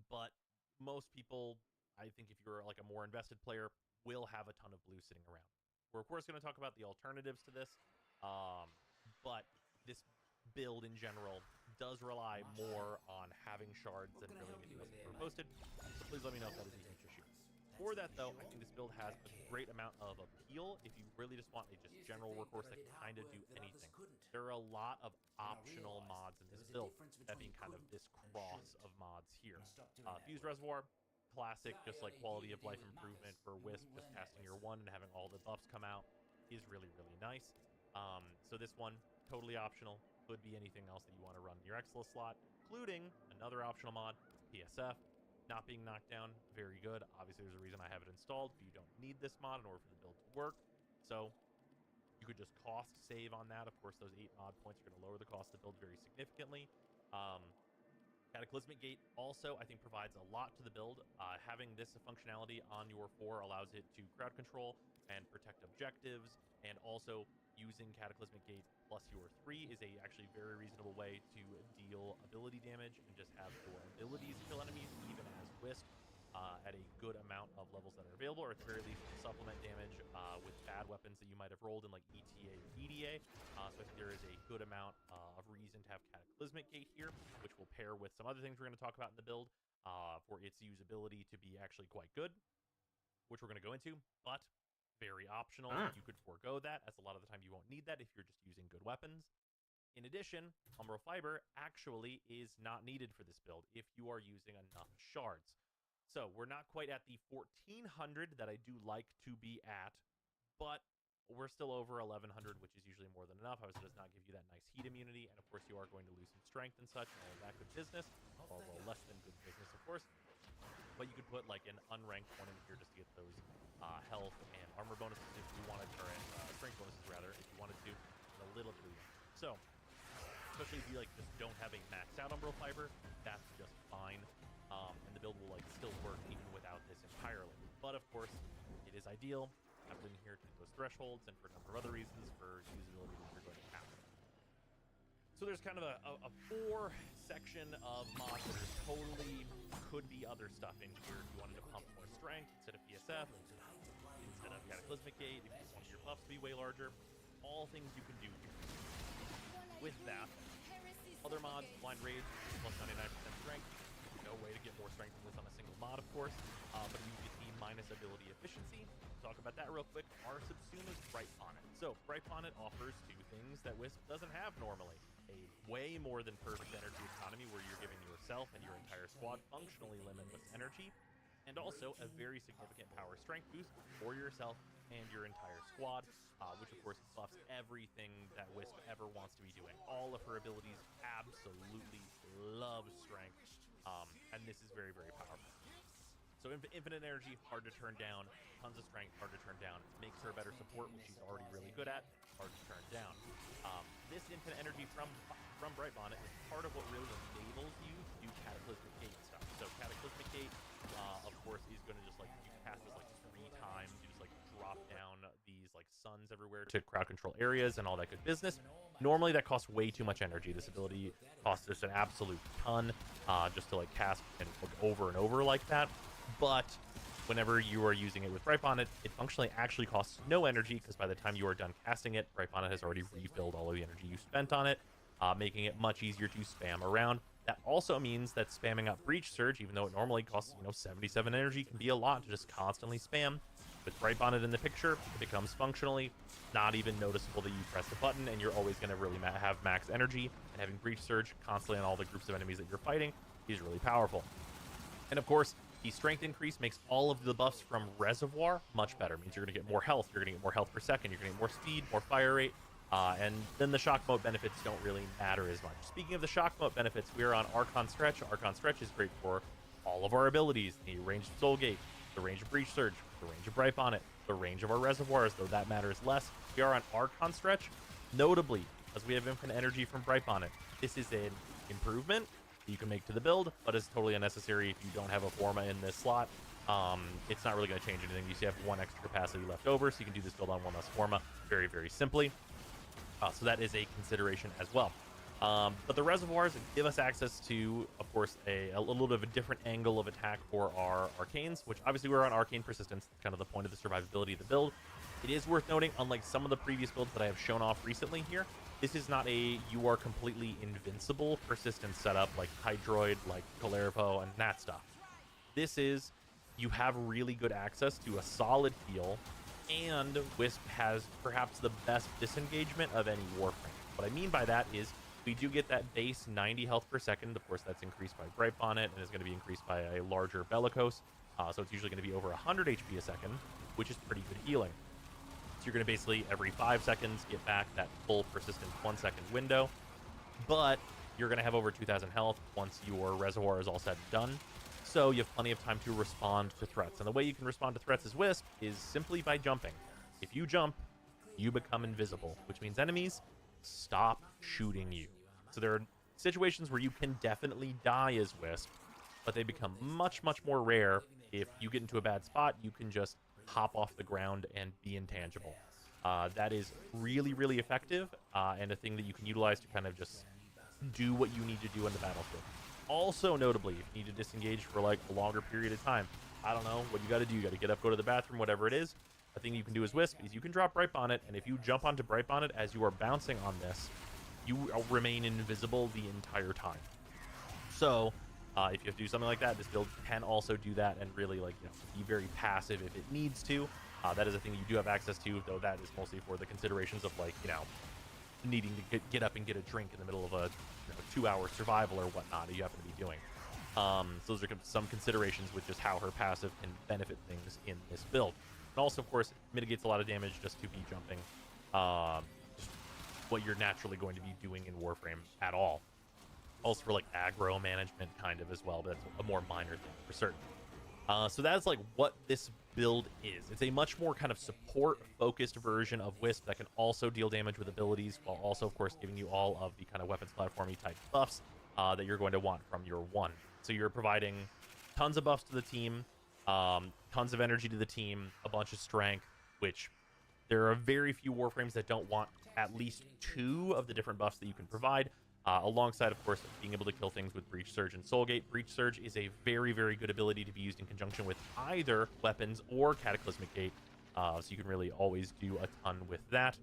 But most people, I think if you're like a more invested player, will have a ton of blue sitting around. We're of course going to talk about the alternatives to this, but this build in general does rely more on having shards than really anything else we've posted. So please let me know if that is a huge issue. For that though, I think this build has a great amount of appeal if you really just want a just general workhorse that can kind of do anything. There are a lot of optional mods in this build, that being kind of this cross of mods here. Fused Reservoir, classic, just like quality of life improvement for Wisp, just casting your one and having all the buffs come out is really, really nice. So this one, totally optional, could be anything else that you want to run in your Exila slot, including another optional mod, PSF. Not being knocked down, very good. Obviously, there's a reason I have it installed, but you don't need this mod in order for the build to work. So you could just cost save on that. Of course, those 8 mod points are going to lower the cost of the build very significantly. Cataclysmic Gate also, I think, provides a lot to the build. Having this functionality on your 4 allows it to crowd control and protect objectives, and also using Cataclysmic Gate plus your 3 is a actually very reasonable way to deal ability damage and just have your abilities kill enemies, even as Wisp, at a good amount of levels that are available, or at the very least supplement damage with bad weapons that you might have rolled in like ETA or EDA. So I think there is a good amount of reason to have Cataclysmic Gate here, which will pair with some other things we're going to talk about in the build for its usability to be actually quite good, which we're going to go into, but very optional. You could forego that, as a lot of the time you won't need that if you're just using good weapons. In addition, Umbral Fiber actually is not needed for this build if you are using enough shards. So we're not quite at the 1400 that I do like to be at, but we're still over 1100, which is usually more than enough. Obviously, it does not give you that nice heat immunity, and of course you are going to lose some strength and such, and all of that good business, or well, less than good business, of course. But you could put like an unranked one in here just to get those health and armor bonuses if you wanted, or strength bonuses rather, if you wanted to, and a little bit. So, especially if you like just don't have a maxed out Umbral Fiber, that's just fine, and the build will like still work even without this entirely. But of course, it is ideal. I'm bringing here to those thresholds, and for a number of other reasons for usability that you're going to have. So there's kind of a 4-section of mods that are totally could be other stuff in here. If you wanted to pump more strength instead of PSF, instead of Cataclysmic Gate, if you wanted your buffs to be way larger, all things you can do here. With that, other mods, Blind Rage, plus 99% strength. No way to get more strength than this on a single mod, of course, but you get the minus ability efficiency. Talk about that real quick. Our subsuma's Bright Bonnet. So Bright Bonnet offers 2 things that Wisp doesn't have normally. A way more than perfect energy economy, where you're giving yourself and your entire squad functionally limitless energy, and also a very significant power strength boost for yourself and your entire squad, which of course buffs everything that Wisp ever wants to be doing. All of her abilities absolutely love strength, and this is very, very powerful. So infinite energy, hard to turn down. Tons of strength, hard to turn down. Makes her a better support, which she's already really good at. Hard to turn down. This infinite energy from Bright Bonnet is part of what really enables you to do Cataclysmic Gate stuff. So Cataclysmic Gate, of course, is going to just like, you cast this like 3 times. You just like drop down these like suns everywhere to crowd control areas and all that good business. Normally that costs way too much energy. This ability costs us an absolute ton just to like cast and like over and over like that. But whenever you are using it with Bright Bonnet, it functionally actually costs no energy, because by the time you are done casting it, Bright Bonnet has already refilled all of the energy you spent on it, making it much easier to spam around. That also means that spamming up Breach Surge, even though it normally costs 77 energy, can be a lot to just constantly spam. With Bright Bonnet in the picture, it becomes functionally not even noticeable that you press the button, and you're always going to really have max energy, and having Breach Surge constantly on all the groups of enemies that you're fighting is really powerful. And of course, the strength increase makes all of the buffs from Reservoir much better. It means you're going to get more health, you're going to get more health per second, you're going to get more speed, more fire rate, and then the shock mote benefits don't really matter as much. Speaking of the shock mote benefits, we are on Archon Stretch. Archon Stretch is great for all of our abilities: the range of Soul Gate, the range of Breach Surge, the range of Bright Bonnet, the range of our reservoirs, though that matters less. We are on Archon Stretch, notably, as we have infinite energy from Bright Bonnet. This is an improvement you can make to the build, but it's totally unnecessary if you don't have a Forma in this slot. It's not really going to change anything. You see, have 1 extra capacity left over, so you can do this build on 1 less Forma very, very simply. So that is a consideration as well. But the reservoirs give us access to, of course, a little bit of a different angle of attack for our arcanes, which obviously we're on arcane persistence. That's kind of the point of the survivability of the build. It is worth noting, unlike some of the previous builds that I have shown off recently here, this is not a you are completely invincible persistence setup like Hydroid, like Calervo, and that stuff. This is you have really good access to a solid heal, and Wisp has perhaps the best disengagement of any Warframe. What I mean by that is we do get that base 90 health per second. Of course, that's increased by Bright Bonnet and is going to be increased by a larger Bellicose. So it's usually going to be over 100 HP a second, which is pretty good healing. So you're going to basically every 5 seconds get back that full persistent 1 second window. But you're going to have over 2,000 health once your reservoir is all said and done. So you have plenty of time to respond to threats. And the way you can respond to threats as Wisp is simply by jumping. If you jump, you become invisible, which means enemies stop shooting you. So there are situations where you can definitely die as Wisp, but they become much, much more rare. If you get into a bad spot, you can just hop off the ground and be intangible. That is really, really effective, and a thing that you can utilize to kind of just do what you need to do on the battlefield. Also, notably, if you need to disengage for like a longer period of time, I don't know what you got to do. You got to get up, go to the bathroom, whatever it is. A thing you can do as Wisp is you can drop Bright Bonnet, and if you jump onto Bright Bonnet as you are bouncing on this, you remain invisible the entire time. So if you have to do something like that, this build can also do that and really be very passive if it needs to. That is a thing you do have access to, though that is mostly for the considerations of needing to get up and get a drink in the middle of a 2-hour survival or whatnot you happen to be doing. So those are some considerations with just how her passive can benefit things in this build. And also, of course, it mitigates a lot of damage just to be jumping. Just what you're naturally going to be doing in Warframe at all. Also for aggro management kind of as well, but that's a more minor thing for certain. So that's what this build is. It's a much more kind of support-focused version of Wisp that can also deal damage with abilities, while also, of course, giving you all of the kind of weapons platformy type buffs that you're going to want from your one. So you're providing tons of buffs to the team, tons of energy to the team, a bunch of strength, which there are very few Warframes that don't want at least 2 of the different buffs that you can provide. Alongside, of course, being able to kill things with Breach Surge and Soulgate. Breach Surge is a very, very good ability to be used in conjunction with either weapons or Cataclysmic Gate, so you can really always do a ton with that.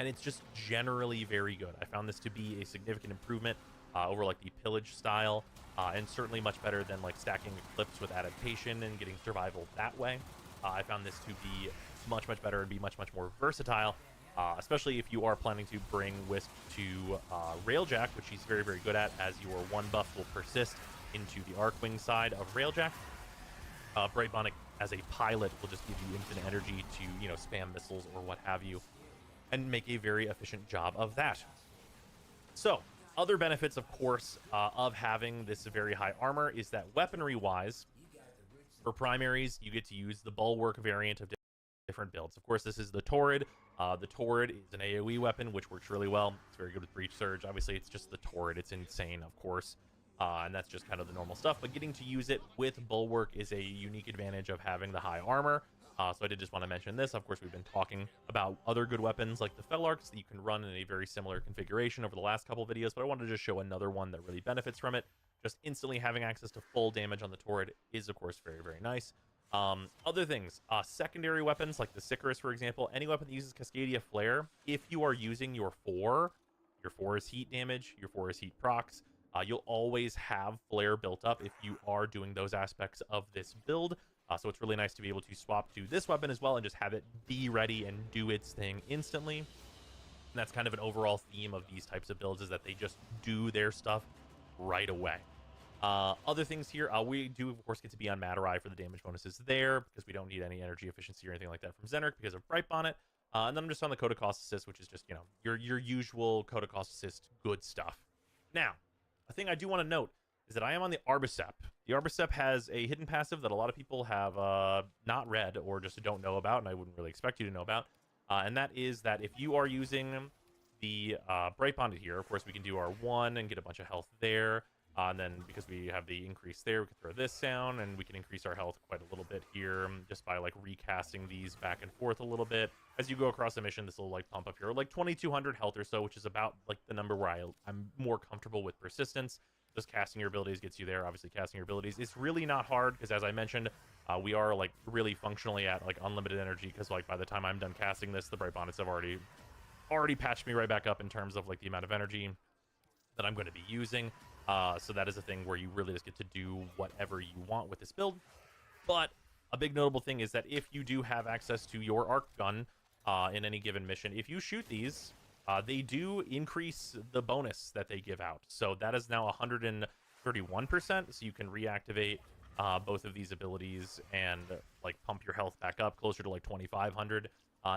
And it's just generally very good. I found this to be a significant improvement over the Pillage style, and certainly much better than stacking Eclipse with Adaptation and getting survival that way. I found this to be much, much better and be much, much more versatile. Especially if you are planning to bring Wisp to Railjack, which he's very, very good at, as your one buff will persist into the Arcwing side of Railjack. Bright Bonnet as a pilot will just give you infinite energy to, spam missiles or what have you, and make a very efficient job of that. So, other benefits, of course, of having this very high armor is that weaponry-wise, for primaries, you get to use the Bulwark variant of different builds. Of course, this is the Torrid. The Torrid is an AoE weapon, which works really well. It's very good with Breach Surge. Obviously, it's just the Torrid. It's insane, of course. And that's just kind of the normal stuff. But getting to use it with Bulwark is a unique advantage of having the high armor. So I did just want to mention this. Of course, we've been talking about other good weapons like the Felarks that you can run in a very similar configuration over the last couple videos. But I wanted to just show another one that really benefits from it. Just instantly having access to full damage on the Torrid is, of course, very, very nice. Other things, secondary weapons like the Sicarus, for example, any weapon that uses Cascadia Flare, if you are using your 4 is heat damage, your 4 is heat procs, you'll always have Flare built up if you are doing those aspects of this build. So it's really nice to be able to swap to this weapon as well and just have it be ready and do its thing instantly. And that's kind of an overall theme of these types of builds, is that they just do their stuff right away. Other things here, we do, of course, get to be on Matarai for the damage bonuses there, because we don't need any energy efficiency or anything like that from Zenark because of Bright Bonnet. And then I'm just on the Coda Cost Assist, which is just, your usual Coda Cost Assist good stuff. Now, a thing I do want to note is that I am on the Arbicep. The Arbicep has a hidden passive that a lot of people have not read or just don't know about, and I wouldn't really expect you to know about. And that is that if you are using the Bright Bonnet here, of course, we can do our 1 and get a bunch of health there. And then because we have the increase there, we can throw this down, and we can increase our health quite a little bit here just by like recasting these back and forth a little bit. As you go across the mission, this will like pump up here like 2200 health or so, which is about like the number where I'm more comfortable with persistence. Just casting your abilities gets you there. Obviously, casting your abilities is really not hard because, as I mentioned, we are like really functionally at like unlimited energy. Because like by the time I'm done casting this, the Bright Bonnets have already patched me right back up in terms of like the amount of energy that I'm going to be using. So that is a thing where you really just get to do whatever you want with this build. But a big notable thing is that if you do have access to your arc gun in any given mission, if you shoot these, they do increase the bonus that they give out. So that is now 131%. So you can reactivate both of these abilities and like pump your health back up closer to like 2500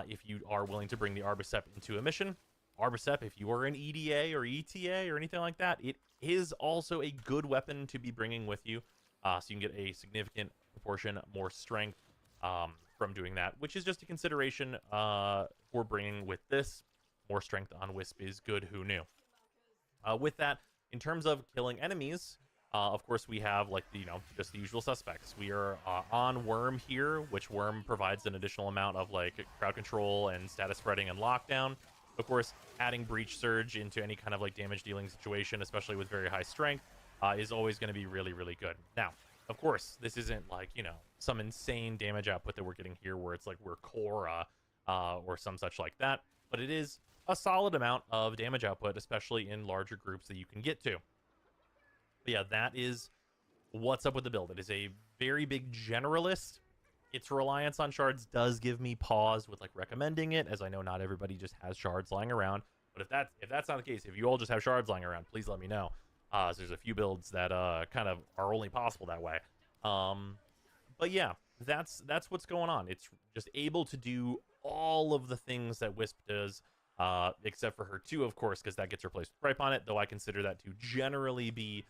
if you are willing to bring the Arbicep into a mission. Arbicep, if you are an EDA or ETA or anything like that, it is also a good weapon to be bringing with you. So you can get a significant proportion more strength from doing that, which is just a consideration for bringing with this. More strength on Wisp is good, who knew? With that, in terms of killing enemies, of course, we have like just the usual suspects. We are on Worm here, which Worm provides an additional amount of like crowd control and status spreading and lockdown. Of course, adding Breach Surge into any kind of like damage dealing situation, especially with very high strength, is always going to be really, really good. Now, of course, this isn't like, some insane damage output that we're getting here where it's like we're Korra or some such like that, but it is a solid amount of damage output, especially in larger groups that you can get to. But yeah, that is what's up with the build. It is a very big generalist. Its reliance on shards does give me pause with like recommending it, as I know not everybody just has shards lying around. But if that's not the case, if you all just have shards lying around, please let me know. So there's a few builds that kind of are only possible that way. But yeah, that's what's going on. It's just able to do all of the things that Wisp does, except for her 2, of course, because that gets replaced with Bright Bonnet, though I consider that to generally be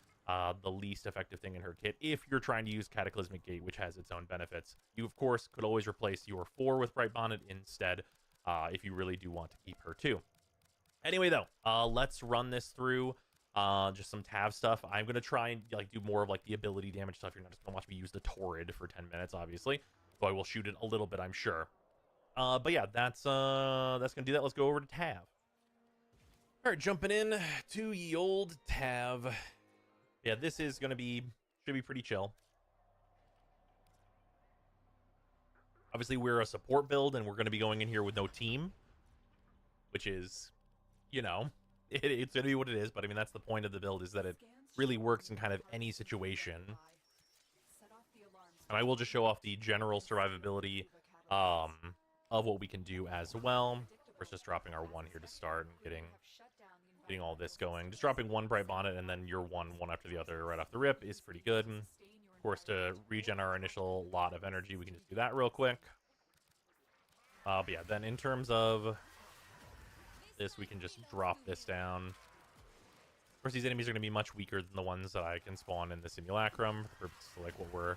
the least effective thing in her kit if you're trying to use Cataclysmic Gate, which has its own benefits. You, of course, could always replace your 4 with Bright Bonnet instead if you really do want to keep her too. Anyway, though, let's run this through just some Tav stuff. I'm going to try and like do more of like the ability damage stuff. You're not just going to watch me use the Torrid for 10 minutes, obviously. So I will shoot it a little bit, I'm sure. But yeah, that's going to do that. Let's go over to Tav. All right, jumping in to ye old Tav. Yeah, this is going to should be pretty chill. Obviously, we're a support build, and we're going to be going in here with no team, which is, it's going to be what it is. But I mean, that's the point of the build, is that it really works in kind of any situation. And I will just show off the general survivability of what we can do as well. We're just dropping our 1 here to start and getting all this going. Just dropping 1 Bright Bonnet and then your one after the other right off the rip is pretty good. And of course, to regen our initial lot of energy, we can just do that real quick. But yeah, then in terms of this, we can just drop this down. Of course, these enemies are going to be much weaker than the ones that I can spawn in the simulacrum, for like what we're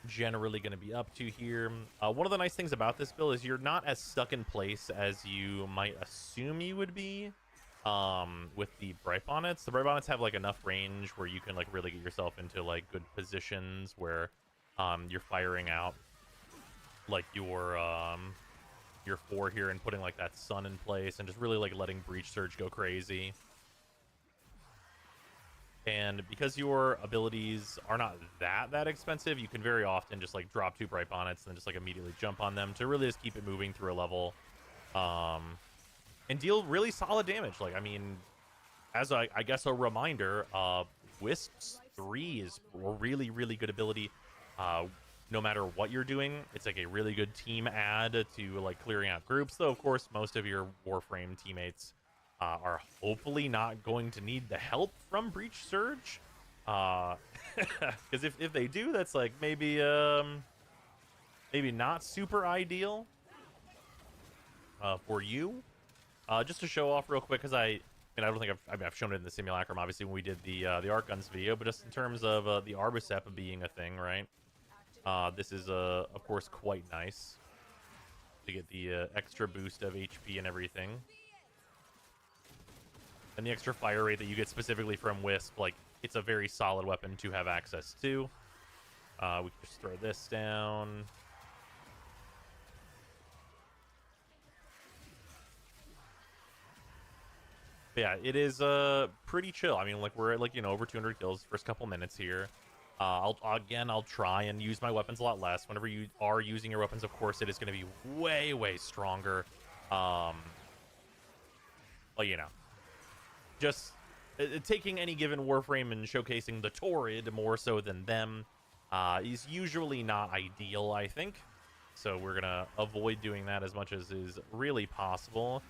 generally going to be up to here. One of the nice things about this build is you're not as stuck in place as you might assume you would be with the Bright Bonnets. The Bright Bonnets have like enough range where you can like really get yourself into like good positions where you're firing out like your 4 here and putting like that sun in place and just really like letting Breach Surge go crazy. And because your abilities are not that expensive, you can very often just like drop 2 Bright Bonnets and then just like immediately jump on them to really just keep it moving through a level and deal really solid damage. Like, I mean, as I guess a reminder, Wisp's 3 is a really, really good ability. No matter what you're doing, it's like a really good team add to like clearing out groups. Though, of course, most of your Warframe teammates are hopefully not going to need the help from Breach Surge. Because if they do, that's like maybe not super ideal for you. Just to show off real quick, because I don't think I've shown it in the simulacrum, obviously, when we did the arc guns video, but just in terms of the Arbicep being a thing, right? This is of course quite nice to get the extra boost of HP and everything. And the extra fire rate that you get specifically from Wisp, like, it's a very solid weapon to have access to. We can just throw this down. But yeah, it is pretty chill. I mean, like, we're at, like, you know, over 200 kills first couple minutes here. I'll try and use my weapons a lot less. Whenever you are using your weapons, of course, it is going to be way stronger. Well, you know, just taking any given Warframe and showcasing the Torrid more so than them is usually not ideal, I think. So we're going to avoid doing that as much as is really possible.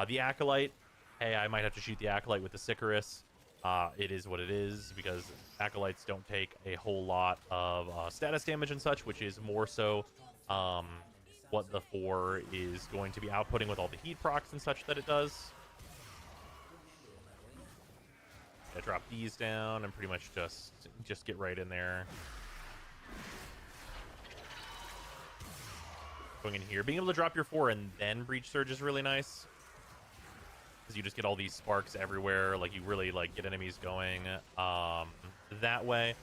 The Acolyte, hey, I might have to shoot the Acolyte with the Sicarus. It is what it is, because Acolytes don't take a whole lot of status damage and such, which is more so what the 4 is going to be outputting with all the heat procs and such that it does. I drop these down and pretty much just get right in there. Going in here, being able to drop your 4 and then Breach Surge is really nice, because you just get all these sparks everywhere. Like, you really like get enemies going that way.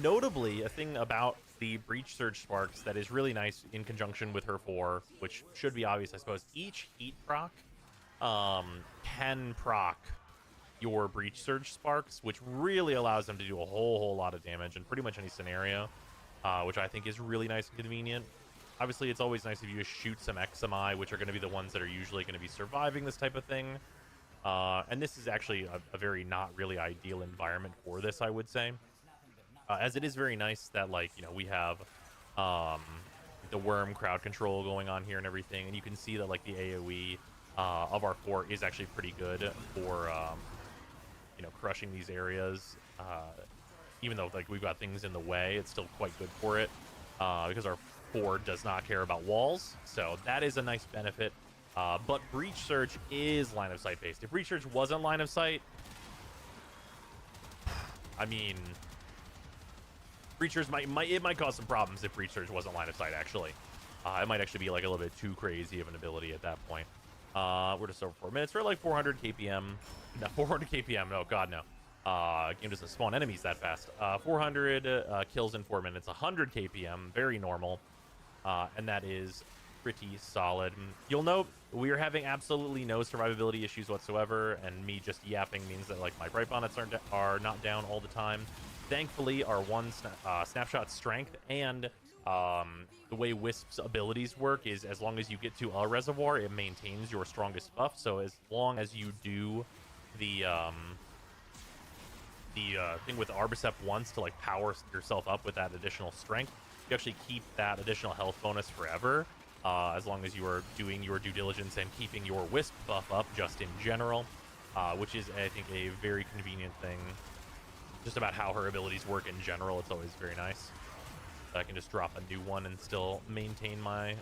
Notably, a thing about the Breach Surge sparks that is really nice in conjunction with her 4, which should be obvious, I suppose. Each heat proc can proc your Breach Surge sparks, which really allows them to do a whole lot of damage in pretty much any scenario, which I think is really nice and convenient. Obviously, it's always nice if you just shoot some XMI, which are going to be the ones that are usually going to be surviving this type of thing. And this is actually a very not really ideal environment for this, I would say. As it is very nice that, like, you know, we have the worm crowd control going on here and everything. And you can see that, like, the AoE of our 4 is actually pretty good for, you know, crushing these areas. Even though, like, we've got things in the way, it's still quite good for it. Because our 4 does not care about walls, so that is a nice benefit. But Breach Surge is line of sight based. If Breach Surge wasn't line of sight, I mean, Breach Surge might cause some problems if Breach Surge wasn't line of sight. Actually, it might actually be like a little bit too crazy of an ability at that point. We're just over 4 minutes. We're like 400 KPM. No, 400 KPM. No, God, no. Game doesn't spawn enemies that fast. 400 kills in 4 minutes. 100 KPM. Very normal. And that is pretty solid. You'll note we are having absolutely no survivability issues whatsoever, and me just yapping means that, like, my bright bonnets are not down all the time. Thankfully, our snapshot strength and the way Wisp's abilities work is, as long as you get to a reservoir, it maintains your strongest buff. So as long as you do the thing with Arbicept once to, like, power yourself up with that additional strength, you actually keep that additional health bonus forever, as long as you are doing your due diligence and keeping your Wisp buff up just in general, which is, I think, a very convenient thing. Just about how her abilities work in general, it's always very nice. I can just drop a new one and still maintain my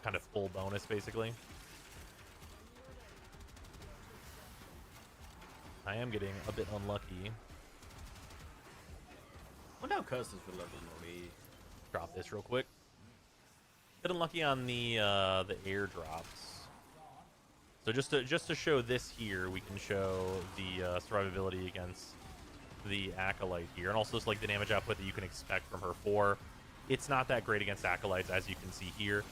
kind of full bonus, basically. I am getting a bit unlucky. What now curses for level Molly? Drop this real quick. Bit unlucky on the airdrops. So just to show this here, we can show the survivability against the Acolyte here, and also, like, the damage output that you can expect from her 4. It's not that great against Acolytes, as you can see here.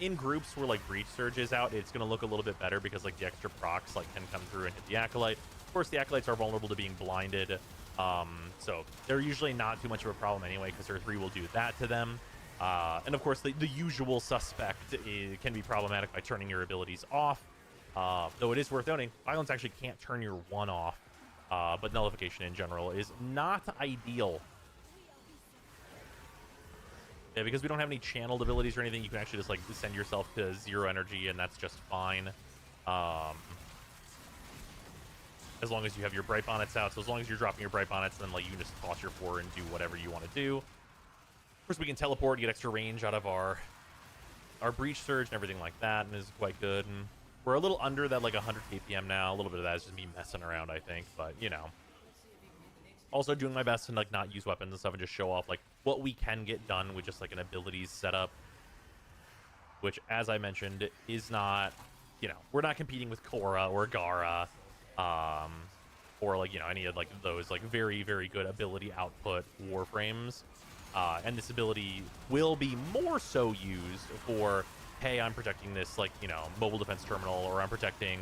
In groups where, like, Breach Surge is out, it's going to look a little bit better because, like, the extra procs, like, can come through and hit the Acolyte. Of course, the Acolytes are vulnerable to being blinded, so they're usually not too much of a problem anyway, because her 3 will do that to them. And of course, the usual suspect can be problematic by turning your abilities off. Though it is worth noting, Violence actually can't turn your 1 off, but Nullification in general is not ideal. Yeah, because we don't have any channeled abilities or anything, you can actually just, like, send yourself to 0 energy, and that's just fine. As long as you have your Bright Bonnets out. So as long as you're dropping your Bright Bonnets, then, like, you can just toss your 4 and do whatever you want to do. Of course, we can teleport, get extra range out of our Breach Surge and everything like that, and is quite good. And we're a little under that, like, 100 KPM now. A little bit of that is just me messing around, I think, but, you know. Also doing my best to, like, not use weapons and stuff and just show off, like, what we can get done with just, like, an abilities setup, which, as I mentioned, is not, you know, we're not competing with Korra or Gara. or like, you know, any of like those like very, very good ability output Warframes. And this ability will be more so used for, hey, I'm protecting this, like, you know, mobile defense terminal, or I'm protecting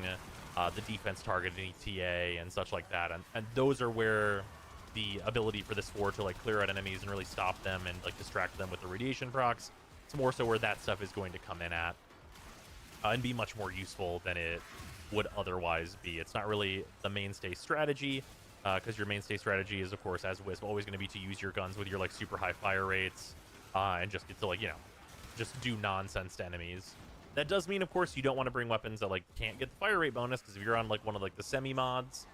the defense target in ETA and such like that. And those are where the ability for this 4 to like clear out enemies and really stop them and like distract them with the radiation procs, it's more so where that stuff is going to come in at and be much more useful than it would otherwise be. It's not really the mainstay strategy, because your mainstay strategy is, of course, as Wisp, always going to be to use your guns with your like super high fire rates and just get to, like, you know, just do nonsense to enemies. That does mean, of course, you don't want to bring weapons that like can't get the fire rate bonus, because if you're on like one of like the semi mods,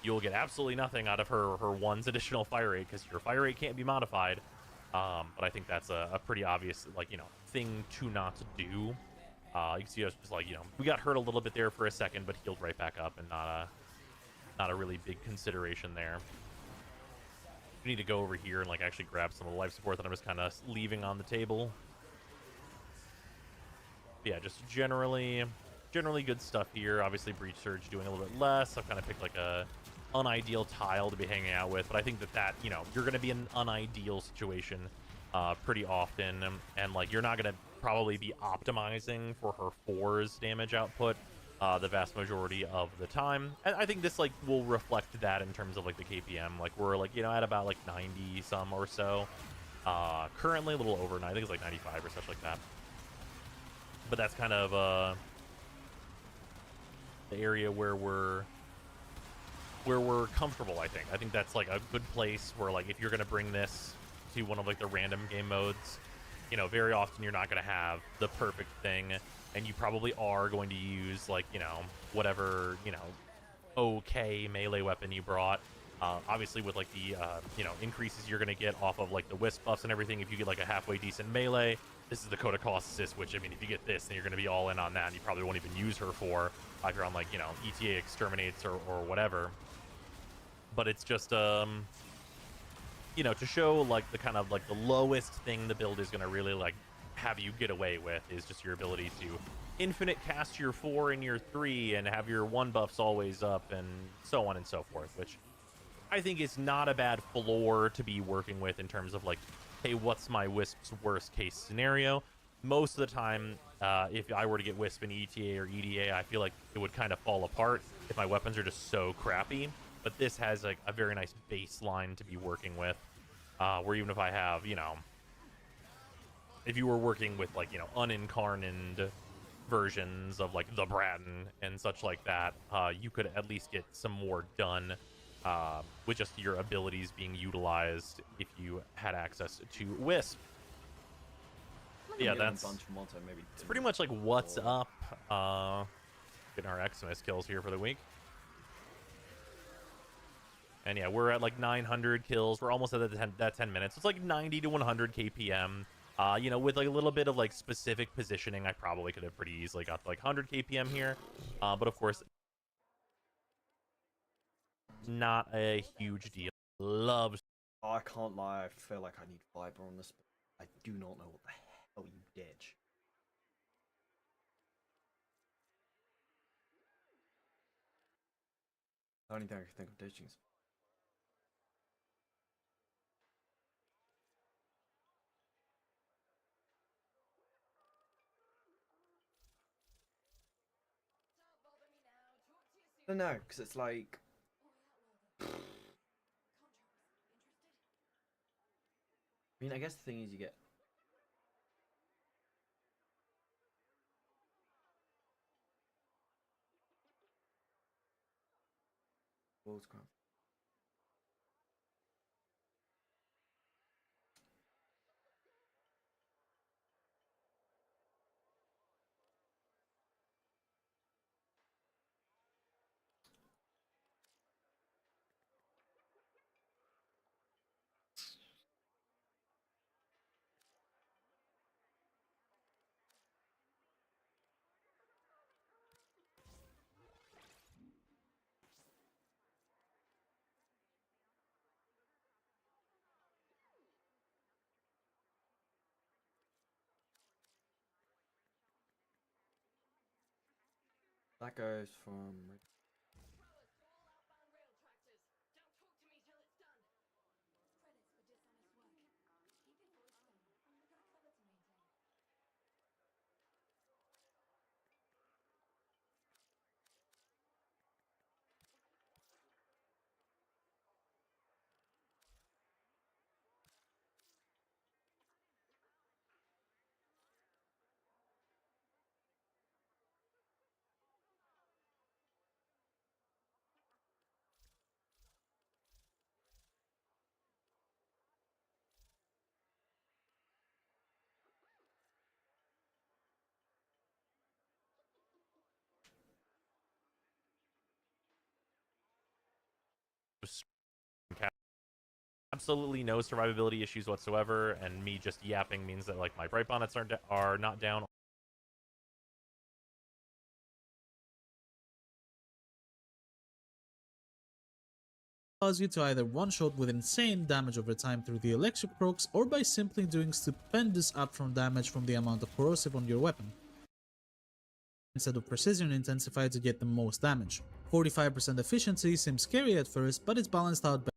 you'll get absolutely nothing out of her one's additional fire rate, because your fire rate can't be modified. But I think that's a pretty obvious, like, you know, thing to not do. You can see us just like, you know, we got hurt a little bit there for a second, but healed right back up, and not a really big consideration there. We need to go over here and like actually grab some of the life support that I'm just kind of leaving on the table. But yeah, just generally good stuff here. Obviously, Breach Surge doing a little bit less. I've kind of picked like a unideal tile to be hanging out with, but I think that you know, you're going to be in an unideal situation pretty often, and like you're not going to probably be optimizing for her 4's damage output the vast majority of the time. And I think this like will reflect that in terms of like the KPM. Like we're like, you know, at about like 90 some or so. Currently a little over 90, I think it's like 95 or such like that. But that's kind of the area where we're comfortable. I think that's like a good place where, like, if you're gonna bring this to one of like the random game modes, you know, very often you're not gonna have the perfect thing, and you probably are going to use like, you know, whatever, you know, okay melee weapon you brought. Obviously with like the you know, increases you're gonna get off of like the wisp buffs and everything, if you get like a halfway decent melee, this is the Coda Colossus, which, I mean, if you get this, then you're gonna be all in on that, and you probably won't even use her for if you're on like, you know, ETA exterminates or whatever. But it's just you know, to show like the kind of like the lowest thing the build is gonna really like have you get away with is just your ability to infinite cast your 4 and your 3 and have your 1 buffs always up and so on and so forth, which I think is not a bad floor to be working with in terms of like, hey, what's my Wisp's worst case scenario? Most of the time, if I were to get Wisp in ETA or EDA, I feel like it would kind of fall apart if my weapons are just so crappy. But this has like a very nice baseline to be working with, where even if I have, you know, if you were working with like, you know, unincarnated versions of like the Bratton and such like that, you could at least get some more done with just your abilities being utilized if you had access to Wisp. Yeah, that's it's pretty much like what's up. Getting our Xmas kills here for the week. And yeah, we're at like 900 kills. We're almost at that 10 minutes. It's like 90 to 100 KPM. You know, with like a little bit of like specific positioning, I probably could have pretty easily got to like 100 KPM here. But of course, not a huge deal. Loves. I can't lie, I feel like I need fiber on this. I do not know what the hell you ditch. The only thing I can think of ditching is I don't know, because it's like I mean, I guess the thing is you get World's Crown. That goes from absolutely no survivability issues whatsoever, and me just yapping means that like my bright bonnets are not down. Allows you to either one-shot with insane damage over time through the electric procs, or by simply doing stupendous upfront damage from the amount of corrosive on your weapon, instead of precision intensified to get the most damage. 45% efficiency seems scary at first, but it's balanced out by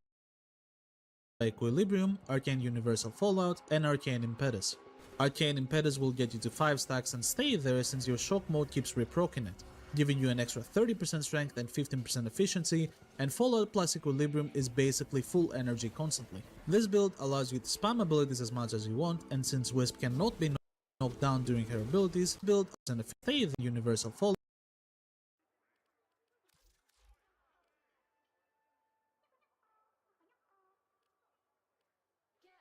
Equilibrium, Arcane Universal Fallout, and Arcane Impetus. Arcane Impetus will get you to 5 stacks and stay there since your shock mode keeps reproccing it, giving you an extra 30% strength and 15% efficiency, and Fallout plus Equilibrium is basically full energy constantly. This build allows you to spam abilities as much as you want, and since Wisp cannot be knocked down during her abilities, build and stay the Universal Fallout. Get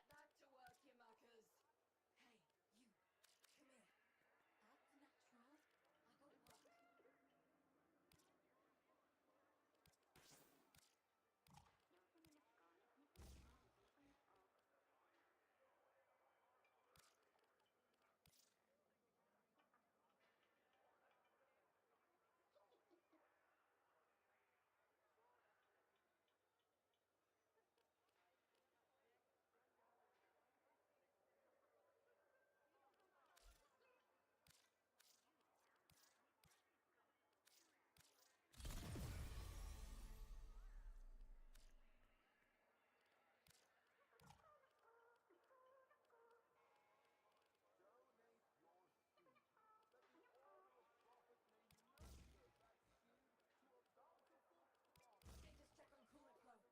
back to work, you muckers.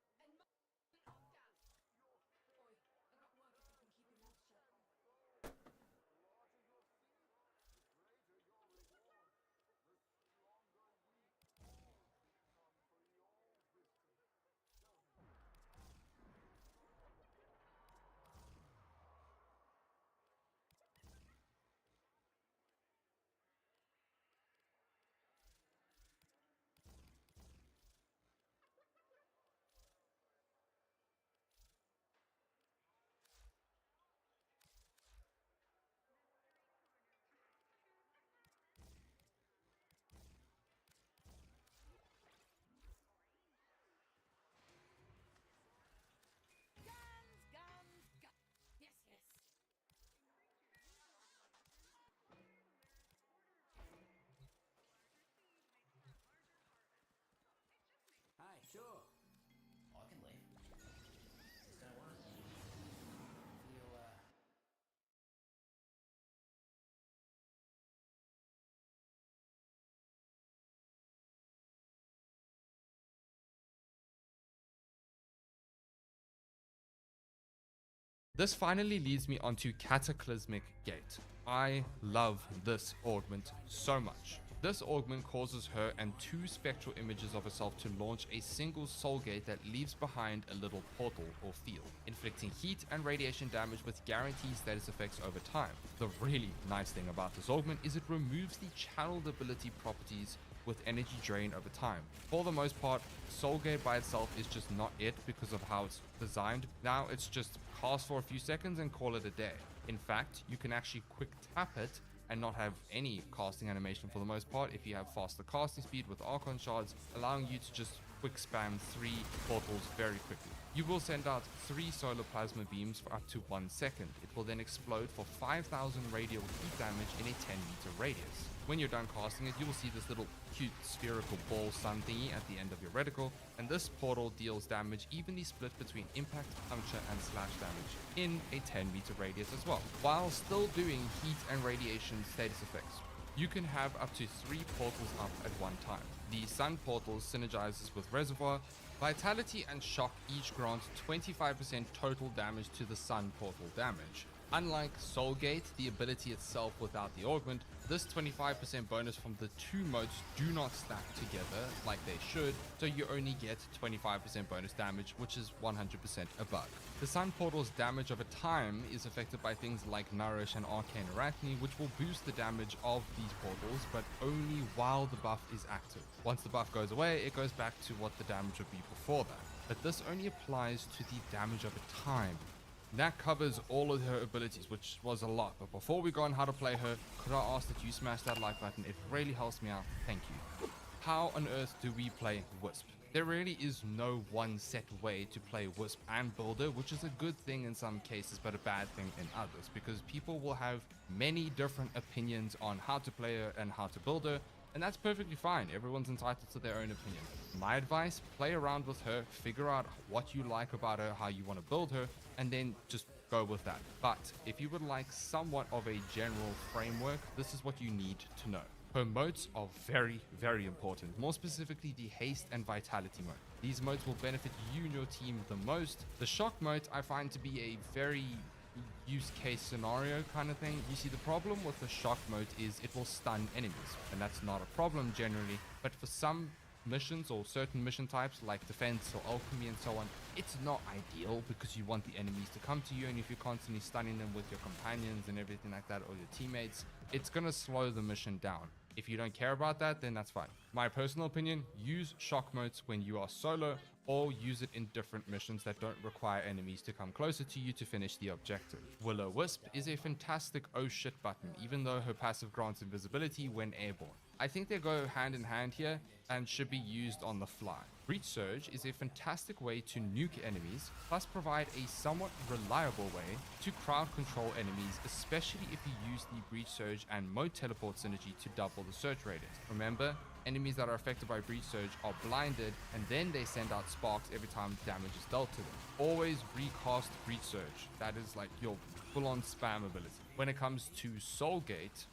Hey, you. Come here. Act natural. I got work. Hi, sure. I can leave. Just don't want to. Feel, This finally leads me onto Cataclysmic Gate. I love this augment so much. This augment causes her and 2 spectral images of herself to launch a single soul gate that leaves behind a little portal or field, inflicting heat and radiation damage with guaranteed status effects over time. The really nice thing about this augment is it removes the channeled ability properties with energy drain over time. For the most part, soul gate by itself is just not it because of how it's designed. Now it's just cast for a few seconds and call it a day. In fact, you can actually quick tap it and not have any casting animation for the most part if you have faster casting speed with Archon shards, allowing you to just quick spam 3 portals very quickly. You will send out 3 solar plasma beams for up to 1 second. It will then explode for 5,000 radial heat damage in a 10-meter radius. When you're done casting it, you will see this little cute spherical ball sun thingy at the end of your reticle, and this portal deals damage evenly split between impact, puncture, and slash damage in a 10-meter radius as well, while still doing heat and radiation status effects. You can have up to 3 portals up at one time. The sun portal synergizes with Reservoir. Vitality and Shock each grant 25% total damage to the sun portal damage. Unlike Soulgate, the ability itself without the augment, this 25% bonus from the 2 modes do not stack together like they should, so you only get 25% bonus damage, which is 100% a bug. The Sun Portal's damage over time is affected by things like Nourish and Arcane Arachne, which will boost the damage of these portals, but only while the buff is active. Once the buff goes away, it goes back to what the damage would be before that. but this only applies to the damage over time. That covers all of her abilities, which was a lot. But before we go on how to play her, could I ask that you smash that like button? It really helps me out. Thank you. How on earth do we play Wisp? There really is no one set way to play Wisp and Builder, which is a good thing in some cases, but a bad thing in others, because people will have many different opinions on how to play her and how to build her, and that's perfectly fine. Everyone's entitled to their own opinion. My advice, play around with her, figure out what you like about her, how you want to build her, and then just go with that. But if you would like somewhat of a general framework, this is what you need to know. Her modes are very, very important, more specifically the haste and vitality mode. These modes will benefit you and your team the most. The shock mode I find to be a very use case scenario kind of thing. You see, the problem with the shock mode is it will stun enemies, and that's not a problem generally, but for some missions or certain mission types like defense or alchemy and so on, it's not ideal because you want the enemies to come to you, and if you're constantly stunning them with your companions and everything like that, or your teammates, it's gonna slow the mission down. If you don't care about that, then that's fine. My personal opinion, use shock modes when you are solo, or use it in different missions that don't require enemies to come closer to you to finish the objective. Will-O-Wisp is a fantastic oh shit button, even though her passive grants invisibility when airborne. I think they go hand in hand here and should be used on the fly. Breach Surge is a fantastic way to nuke enemies, plus provide a somewhat reliable way to crowd control enemies, especially if you use the Breach Surge and Mode Teleport synergy to double the search radius. Remember, enemies that are affected by Breach Surge are blinded, and then they send out sparks every time damage is dealt to them. Always recast Breach Surge. That is like your full-on spam ability. When it comes to Soulgate,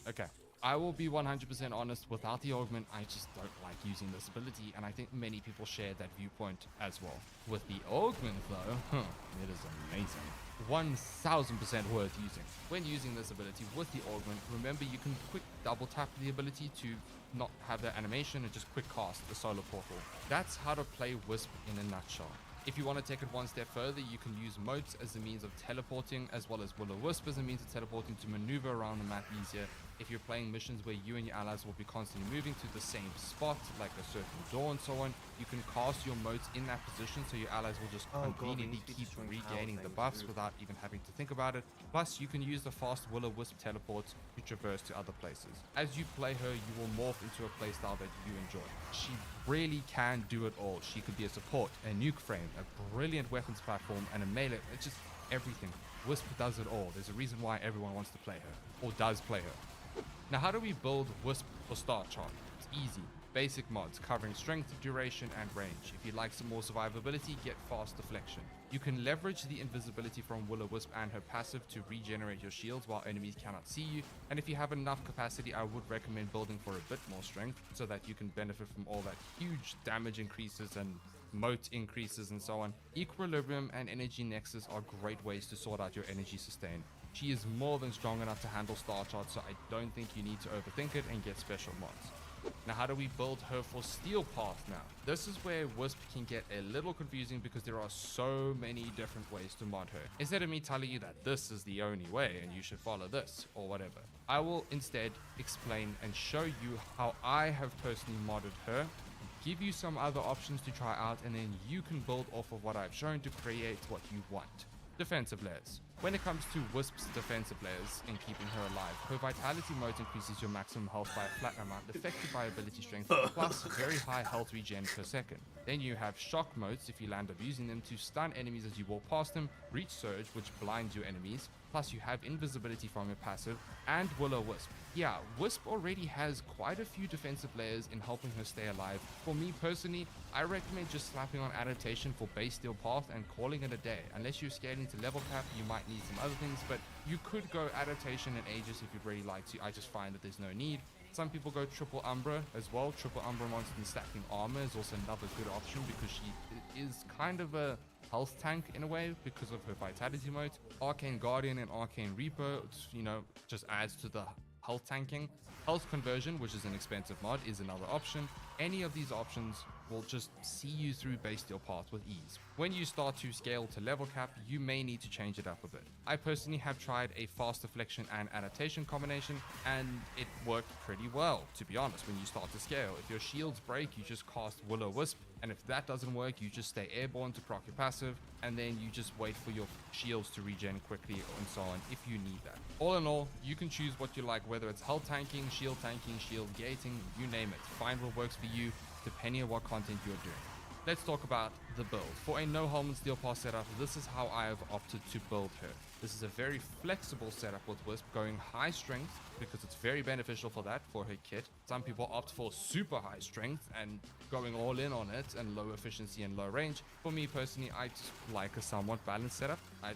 okay. I will be 100% honest, without the augment, I just don't like using this ability, and I think many people share that viewpoint as well. With the augment though, it is amazing. 1000% worth using. When using this ability with the augment, remember you can quick double tap the ability to not have that animation and just quick cast the solar portal. That's how to play Wisp in a nutshell. If you want to take it one step further, you can use motes as a means of teleporting, as well as Will-O-Wisp as a means of teleporting to maneuver around the map easier. If you're playing missions where you and your allies will be constantly moving to the same spot, like a certain door and so on, you can cast your motes in that position so your allies will just conveniently keep regaining the buffs without even having to think about it. Plus, you can use the fast Will-O-Wisp teleports to traverse to other places. As you play her, you will morph into a playstyle that you enjoy. She really can do it all. She could be a support, a nuke frame, a brilliant weapons platform, and a melee. It's just everything. Wisp does it all. There's a reason why everyone wants to play her, or does play her. Now, how do we build Wisp for Star Chart? It's easy. Basic mods covering strength, duration, and range. If you'd like some more survivability, get fast deflection. You can leverage the invisibility from Will-O-Wisp and her passive to regenerate your shields while enemies cannot see you. And if you have enough capacity, I would recommend building for a bit more strength so that you can benefit from all that huge damage increases and mote increases and so on. Equilibrium and Energy Nexus are great ways to sort out your energy sustain. She is more than strong enough to handle Star Chart, so I don't think you need to overthink it and get special mods. Now, how do we build her for Steel Path now? This is where Wisp can get a little confusing because there are so many different ways to mod her. Instead of me telling you that this is the only way and you should follow this or whatever, I will instead explain and show you how I have personally modded her, give you some other options to try out, and then you can build off of what I've shown to create what you want. Defensive layers. When it comes to Wisp's defensive layers and keeping her alive, her vitality mode increases your maximum health by a flat amount affected by ability strength plus very high health regen per second. Then you have shock modes if you land up using them to stun enemies as you walk past them, Breach Surge which blinds your enemies, plus you have invisibility from your passive, and Will-O-Wisp. Yeah, Wisp already has quite a few defensive layers in helping her stay alive. For me personally, I recommend just slapping on adaptation for base Steel Path and calling it a day. Unless you're scaling to level cap, you might need some other things, but you could go adaptation and Aegis if you'd really like to. I just find that there's no need. Some people go triple Umbra as well. Triple Umbra monster and stacking armor is also another good option because she is kind of a health tank in a way because of her vitality mode. Arcane Guardian and Arcane Reaper, you know, just adds to the health tanking. Health Conversion, which is an expensive mod, is another option. Any of these options will just see you through base steel path with ease. When you start to scale to level cap, you may need to change it up a bit. I personally have tried a fast deflection and adaptation combination, and it worked pretty well, to be honest. When you start to scale, if your shields break, you just cast Will-O-Wisp, and if that doesn't work, you just stay airborne to proc your passive, and then you just wait for your shields to regen quickly and so on if you need that. All in all, you can choose what you like, whether it's health tanking, shield gating, you name it. Find what works for you depending on what content you're doing. Let's talk about the build. For a no helmet steel pass setup, this is how I have opted to build her. This is a very flexible setup with Wisp, going high strength because it's very beneficial for that, for her kit. Some people opt for super high strength and going all in on it, and low efficiency and low range. For me personally, I just like a somewhat balanced setup. I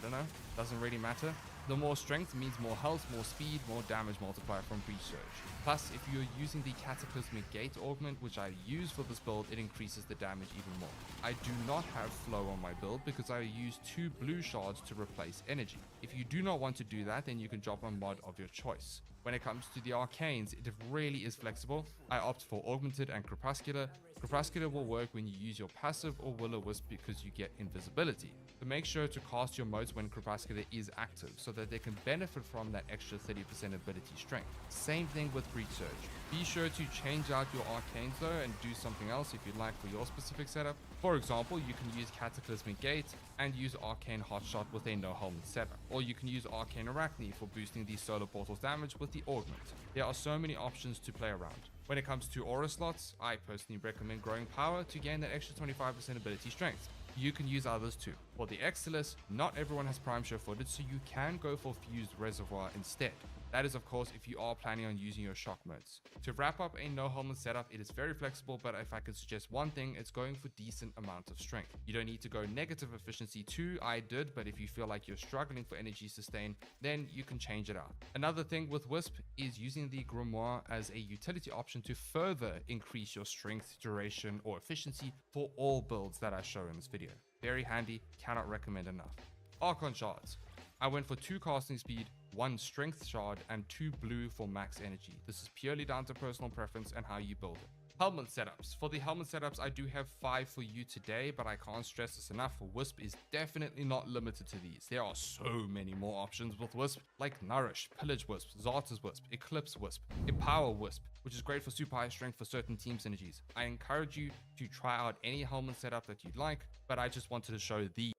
don't know, doesn't really matter. The more strength means more health, more speed, more damage multiplier from Breach Surge. Plus, if you're using the Cataclysmic Gate augment, which I use for this build, it increases the damage even more. I do not have flow on my build because I use 2 blue shards to replace energy. If you do not want to do that, then you can drop a mod of your choice. When it comes to the arcanes, it really is flexible. I opt for Augmented and Crepuscular. Crepuscular will work when you use your passive or Will-O-Wisp because you get invisibility. So make sure to cast your motes when Crepuscular is active so that they can benefit from that extra 30% ability strength. Same thing with Breach Surge. Be sure to change out your arcanes though and do something else if you'd like for your specific setup. For example, you can use Cataclysmic Gate and use Arcane Hotshot with a no helmet setup. Or you can use Arcane Arachne for boosting the Solar Portal's damage with the Augment. There are so many options to play around. When it comes to aura slots, I personally recommend Growing Power to gain that extra 25% ability strength. You can use others too. For the Exilis, not everyone has Prime Show footage, so you can go for Fused Reservoir instead. That is of course if you are planning on using your shock modes. To wrap up a no helmet setup, it is very flexible, but if I could suggest one thing, it's going for decent amount of strength. You don't need to go negative efficiency too, I did, but if you feel like you're struggling for energy sustain, then you can change it out. Another thing with Wisp is using the Grimoire as a utility option to further increase your strength, duration, or efficiency for all builds that I show in this video. Very handy, cannot recommend enough. Archon Shards. I went for 2 casting speed, 1 strength shard, and 2 blue for max energy. This is purely down to personal preference and how you build it. Helmet setups. For the helmet setups, I do have 5 for you today, but I can't stress this enough. Wisp is definitely not limited to these. There are so many more options with Wisp, like Nourish, Pillage Wisp, Zarta's Wisp, Eclipse Wisp, Empower Wisp, which is great for super high strength for certain team synergies. I encourage you to try out any helmet setup that you'd like, but I just wanted to show these.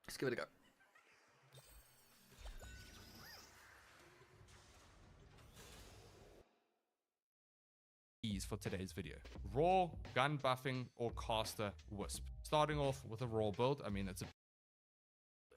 Let's give it a go. For today's video: Raw, gun buffing, or caster Wisp. Starting off with a raw build,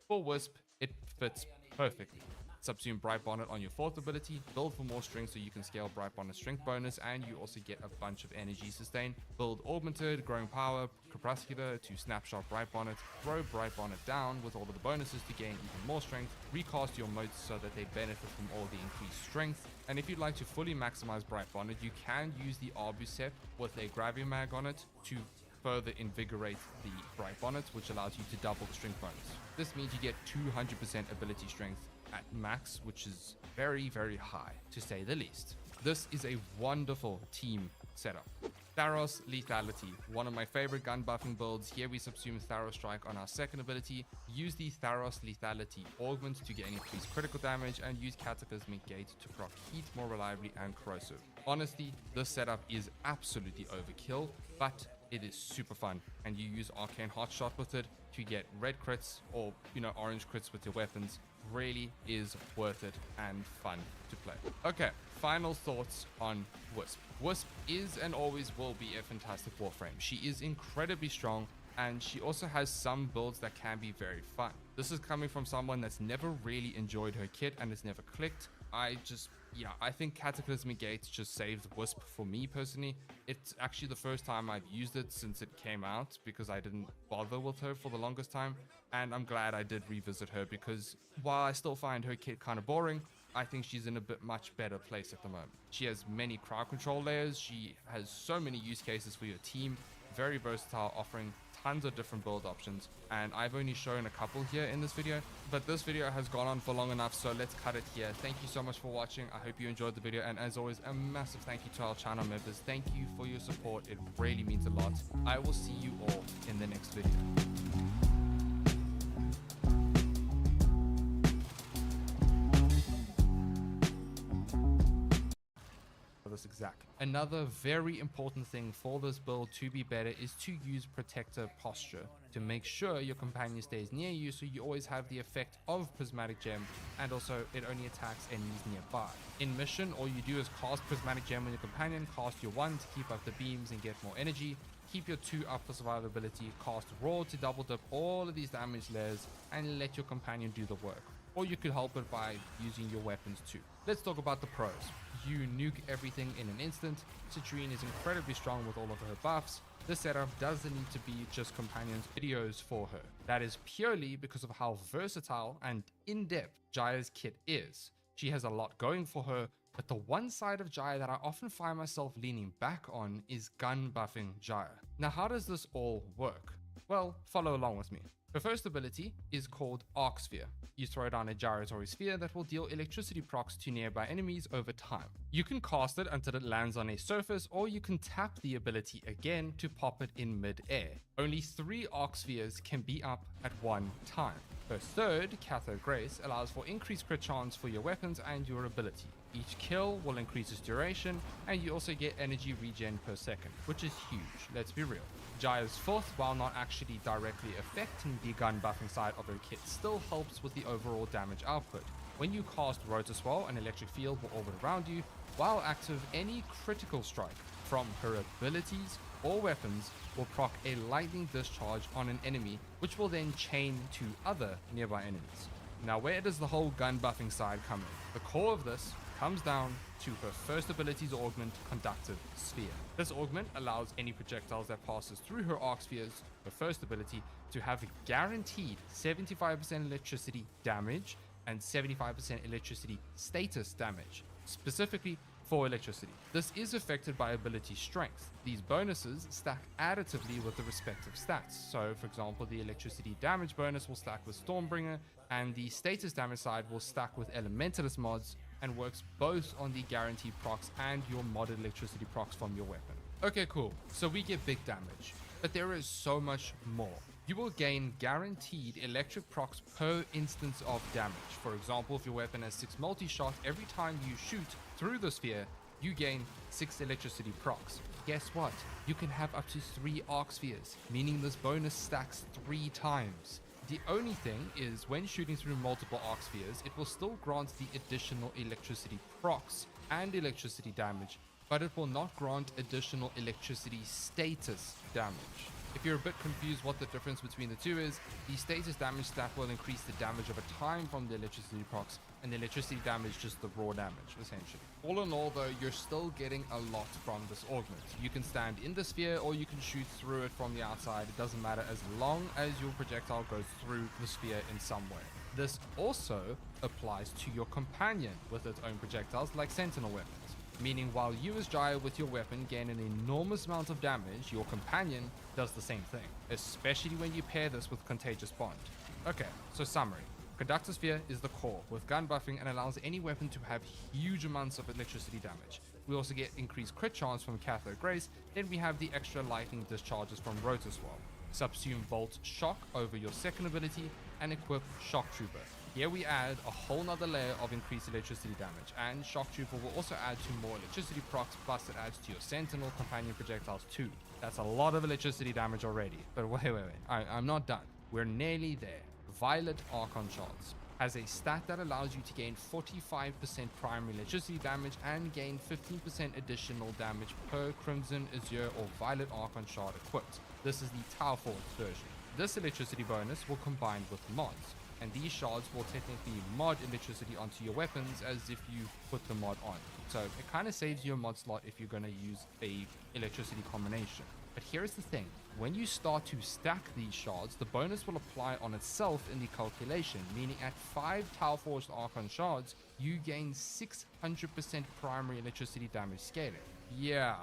for Wisp, it fits perfectly. Subsume Bright Bonnet on your 4th ability, build for more strength so you can scale Bright Bonnet strength bonus, and you also get a bunch of energy sustain. Build Augmented, Growing Power, Crepuscular to snapshot Bright Bonnet, throw Bright Bonnet down with all of the bonuses to gain even more strength, recast your motes so that they benefit from all the increased strength, and if you'd like to fully maximize Bright Bonnet, you can use the Arbusep with a Gravimag on it to further invigorate the Bright Bonnet, which allows you to double the strength bonus. This means you get 200% ability strength at max, which is very, very high, to say the least. This is a wonderful team setup. Tharos Lethality, one of my favorite gun buffing builds. Here we subsume Tharos Strike on our 2nd ability, use the Tharos Lethality augment to get increased critical damage, and use Cataclysmic Gate to proc heat more reliably and corrosive. Honestly, this setup is absolutely overkill, but it is super fun, and you use Arcane Hotshot with it to get red crits or orange crits with your weapons. Really is worth it and fun to play. Okay, final thoughts on Wisp. Wisp is and always will be a fantastic Warframe. She is incredibly strong, and she also has some builds that can be very fun. This is coming from someone that's never really enjoyed her kit and it's never clicked. I just yeah, I think Cataclysmic Gate just saved Wisp for me personally. It's actually the first time I've used it since it came out because I didn't bother with her for the longest time. And I'm glad I did revisit her because while I still find her kit kind of boring, I think she's in a bit much better place at the moment. She has many crowd control layers. She has so many use cases for your team. Very versatile, offering tons of different build options, and I've only shown a couple here in this video, but this video has gone on for long enough, so let's cut it here. Thank you so much for watching. I hope you enjoyed the video, and as always, a massive thank you to our channel members. Thank you for your support. It really means a lot. I will see you all in the next video. This exact. Another very important thing for this build to be better is to use protector posture to make sure your companion stays near you, so you always have the effect of prismatic gem, and also it only attacks enemies nearby. In mission, all you do is cast prismatic gem on your companion, cast your 1 to keep up the beams and get more energy, keep your 2 up for survivability, cast raw to double dip all of these damage layers, and let your companion do the work. Or you could help it by using your weapons too. Let's talk about the pros. You nuke everything in an instant. Citrine is incredibly strong with all of her buffs. This setup doesn't need to be just companions videos for her. That is purely because of how versatile and in-depth Jaya's kit is. She has a lot going for her, but the one side of Jaya that I often find myself leaning back on is gun buffing Jaya. Now, how does this all work? Well, follow along with me. Her first ability is called Arc Sphere. You throw down a gyratory sphere that will deal electricity procs to nearby enemies over time. You can cast it until it lands on a surface, or you can tap the ability again to pop it in mid-air. Only 3 Arc Spheres can be up at one time. Her third, Cathode Grace, allows for increased crit chance for your weapons and your ability. Each kill will increase its duration, and you also get energy regen per second, which is huge, let's be real. Jaya's fourth, while not actually directly affecting the gun buffing side of her kit, still helps with the overall damage output. When you cast Rotor Swirl, an electric field will orbit around you. While active, any critical strike from her abilities or weapons will proc a lightning discharge on an enemy, which will then chain to other nearby enemies. Now, where does the whole gun buffing side come in? The core of this comes down to her first ability's augment, Conductive Sphere. This augment allows any projectiles that passes through her arc spheres, her first ability, to have a guaranteed 75% electricity damage and 75% electricity status damage, specifically for electricity. This is affected by ability strength. These bonuses stack additively with the respective stats. So, for example, the electricity damage bonus will stack with Stormbringer, and the status damage side will stack with Elementalist mods, and works both on the guaranteed procs and your modded electricity procs from your weapon. Okay, cool. So we get big damage, but there is so much more. You will gain guaranteed electric procs per instance of damage. For example, if your weapon has 6 multi-shot, every time you shoot through the sphere, you gain 6 electricity procs. Guess what? You can have up to 3 arc spheres, meaning this bonus stacks 3 times. The only thing is, when shooting through multiple arc spheres, it will still grant the additional electricity procs and electricity damage, but it will not grant additional electricity status damage. If you're a bit confused what the difference between the two is, the status damage stack will increase the damage over time from the electricity procs, and the electricity damage just the raw damage, essentially. All in all though, you're still getting a lot from this augment. You can stand in the sphere or you can shoot through it from the outside. It doesn't matter as long as your projectile goes through the sphere in some way. This also applies to your companion with its own projectiles like sentinel weapons. Meaning while you as Jaya with your weapon gain an enormous amount of damage, your companion does the same thing, especially when you pair this with Contagious Bond. Okay, so summary. Conductor Sphere is the core, with gun buffing, and allows any weapon to have huge amounts of electricity damage. We also get increased crit chance from Cathode Grace, then we have the extra lightning discharges from Rotor Swirl. Subsume Volt Shock over your second ability, and equip Shock Trooper. Here we add a whole nother layer of increased electricity damage, and Shock Trooper will also add 2 more electricity procs, plus it adds to your Sentinel companion projectiles too. That's a lot of electricity damage already, but wait, I'm not done. We're nearly there. Violet Archon Shards has a stat that allows you to gain 45% primary electricity damage and gain 15% additional damage per Crimson, Azure, or Violet Archon Shard equipped. This is the Tau Force version. This electricity bonus will combine with mods. and these shards will technically mod electricity onto your weapons as if you put the mod on. So it kind of saves you a mod slot if you're going to use a electricity combination. But here's the thing, when you start to stack these shards, the bonus will apply on itself in the calculation, meaning at 5 Tau Forged Archon shards, you gain 600% primary electricity damage scaling. Yeah,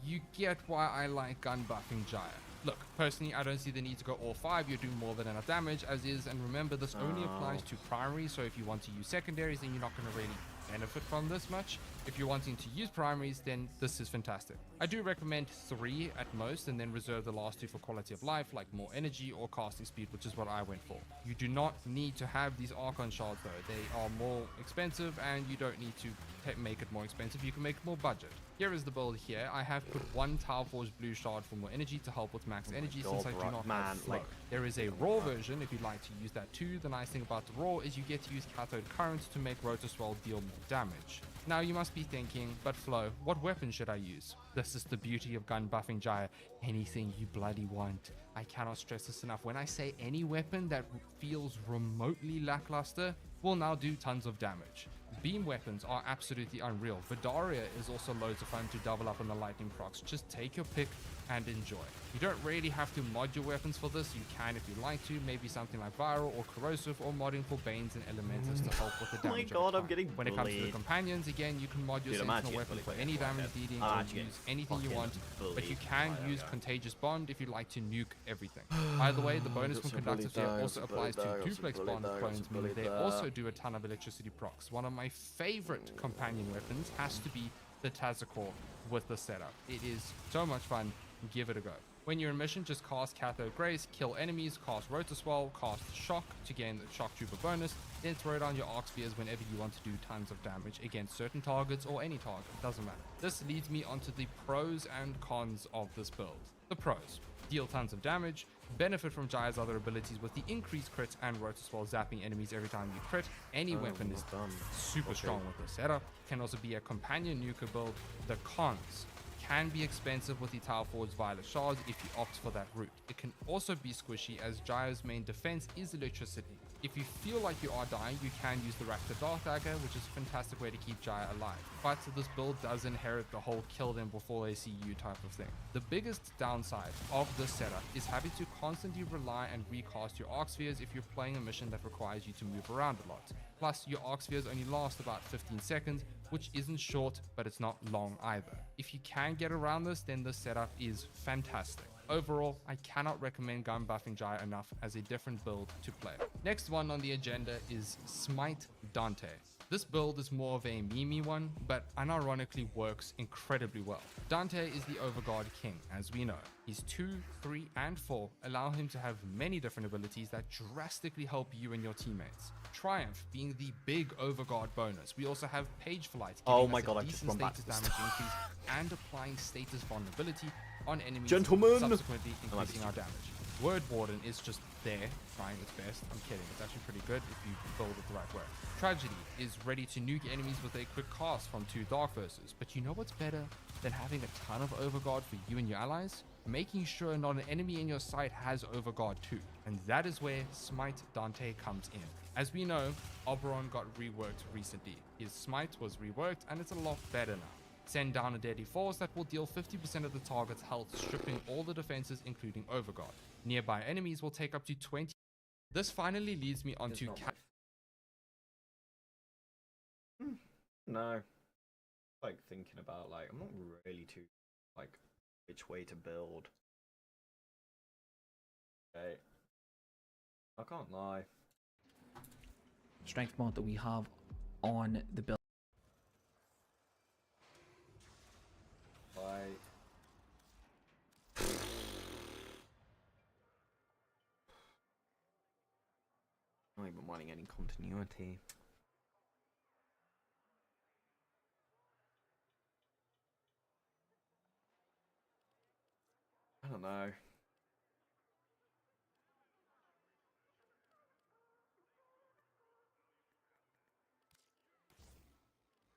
you get why I like gun buffing Jaya. Look, personally, I don't see the need to go all 5, you're doing more than enough damage as is, and remember this only applies to primary, so if you want to use secondaries, then you're not going to really benefit from this much. If you're wanting to use primaries, then this is fantastic. I do recommend 3 at most, and then reserve the last 2 for quality of life, like more energy or casting speed, which is what I went for. You do not need to have these Archon shards though, they are more expensive, and you don't need to make it more expensive, you can make it more budget. Here is the build here. I have put 1 Tau Forged blue shard for more energy to help with max energy, since I do not have flow. There is a raw version if you'd like to use that too. The nice thing about the raw is you get to use cathode current to make rotor swell deal more damage. Now you must be thinking, but Flo, what weapon should I use? This is the beauty of gun buffing Jaya. Anything you bloody want. I cannot stress this enough. When I say any weapon that feels remotely lackluster will now do tons of damage. Beam weapons are absolutely unreal. Vidaria is also loads of fun to double up on the lightning procs. Just take your pick and enjoy. You don't really have to mod your weapons for this. You can if you like to. Maybe something like viral or corrosive, or modding for banes and elementals to help with the damage. Oh my god, I'm getting When it comes to the companions, again, you can mod your sentinel weapon for any damage dealing or use anything you want, but you can use contagious bond if you like to nuke everything. By the way, the bonus from conductive here also applies to duplex bond clones, meaning they also do a ton of electricity procs. One of my favorite companion weapons has to be the Tazakor with the setup. It is so much fun. Give it a go. When you're in mission, just cast Cathode Grace, kill enemies, cast Rotor Swell, cast Shock to gain the Shock Trooper bonus, then throw down your Arc Spears whenever you want to do tons of damage against certain targets or any target, doesn't matter. This leads me onto the pros and cons of this build. The pros: deal tons of damage, benefit from Jaya's other abilities with the increased crit and Rotor Swell zapping enemies every time you crit. Any weapon is super strong with this setup. Can also be a companion nuker build. The cons: can be expensive with the Tau Forged Violet Shards if you opt for that route. It can also be squishy as Jaya's main defense is electricity. If you feel like you are dying, you can use the Raptor Dark Dagger, which is a fantastic way to keep Jaya alive. But this build does inherit the whole kill them before they see you type of thing. The biggest downside of this setup is having to constantly rely and recast your Arc Spheres if you're playing a mission that requires you to move around a lot. Plus, your Arc Spheres only last about 15 seconds, which isn't short, but it's not long either. If you can get around this, then this setup is fantastic. Overall, I cannot recommend gun buffing Jaya enough as a different build to play. Next one on the agenda is Smite Dante. This build is more of a meme one, but unironically works incredibly well. Dante is the Overguard King, as we know. His 2, 3, and 4 allow him to have many different abilities that drastically help you and your teammates. Triumph being the big Overguard bonus. We also have Page Flight, giving us a decent status damage increase and applying status vulnerability on enemies, subsequently increasing our damage. Word Warden is just there, trying its best. I'm kidding, it's actually pretty good if you build it the right way. Tragedy is ready to nuke enemies with a quick cast from 2 Dark Verses, but you know what's better than having a ton of Overguard for you and your allies? Making sure not an enemy in your sight has Overguard too, and that is where Smite Dante comes in. As we know, Oberon got reworked recently. His Smite was reworked and it's a lot better now. Send down a deadly force that will deal 50% of the target's health, stripping all the defenses including Overguard. Nearby enemies will take up to 20. This finally leads me onto No. Like thinking about I'm not really too which way to build. Okay. I can't lie. Strength mod that we have on the build. Not even wanting any continuity. I don't know.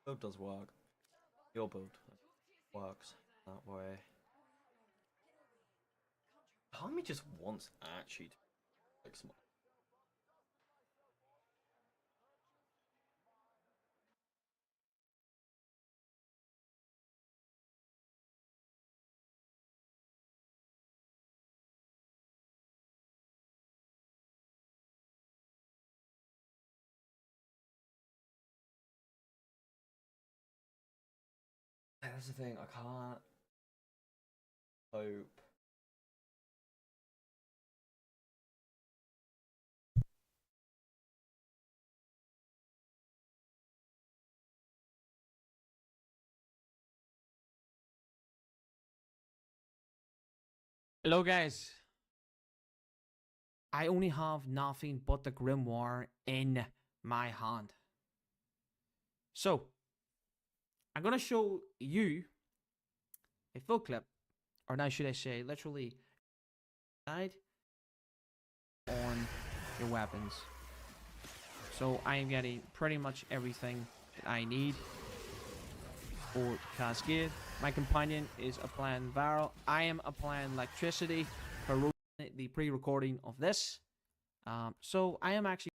Build does work. Your build works that way. Part of me just wants actually to fix That's the thing, I can't hope. Hello guys. I only have nothing but the grimoire in my hand. So, I'm gonna show you a full clip, or now should I say literally guide on your weapons. So I am getting pretty much everything that I need for Cascade. My companion is applying Viral. I am applying Electricity for the pre-recording of this. So I am actually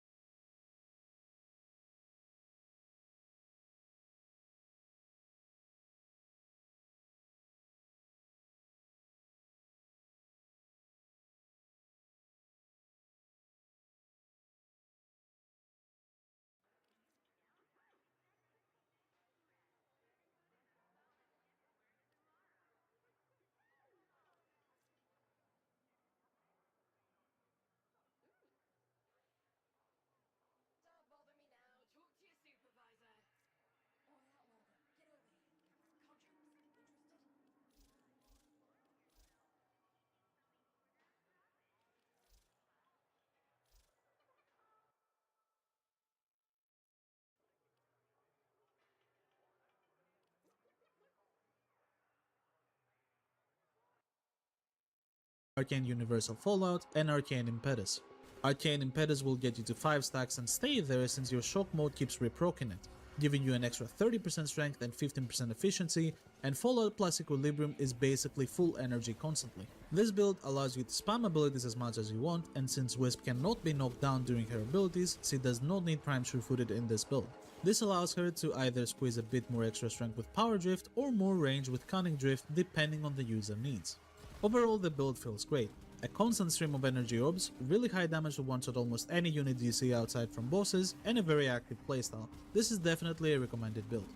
Arcane Universal Fallout, and Arcane Impetus. Arcane Impetus will get you to 5 stacks and stay there since your shock mode keeps reproccing it, giving you an extra 30% strength and 15% efficiency, and Fallout plus Equilibrium is basically full energy constantly. This build allows you to spam abilities as much as you want, and since Wisp cannot be knocked down during her abilities, she does not need Prime Sure-Footed in this build. This allows her to either squeeze a bit more extra strength with Power Drift or more range with Cunning Drift depending on the user needs. Overall, the build feels great. A constant stream of energy orbs, really high damage to one-shot almost any unit you see outside from bosses, and a very active playstyle. This is definitely a recommended build.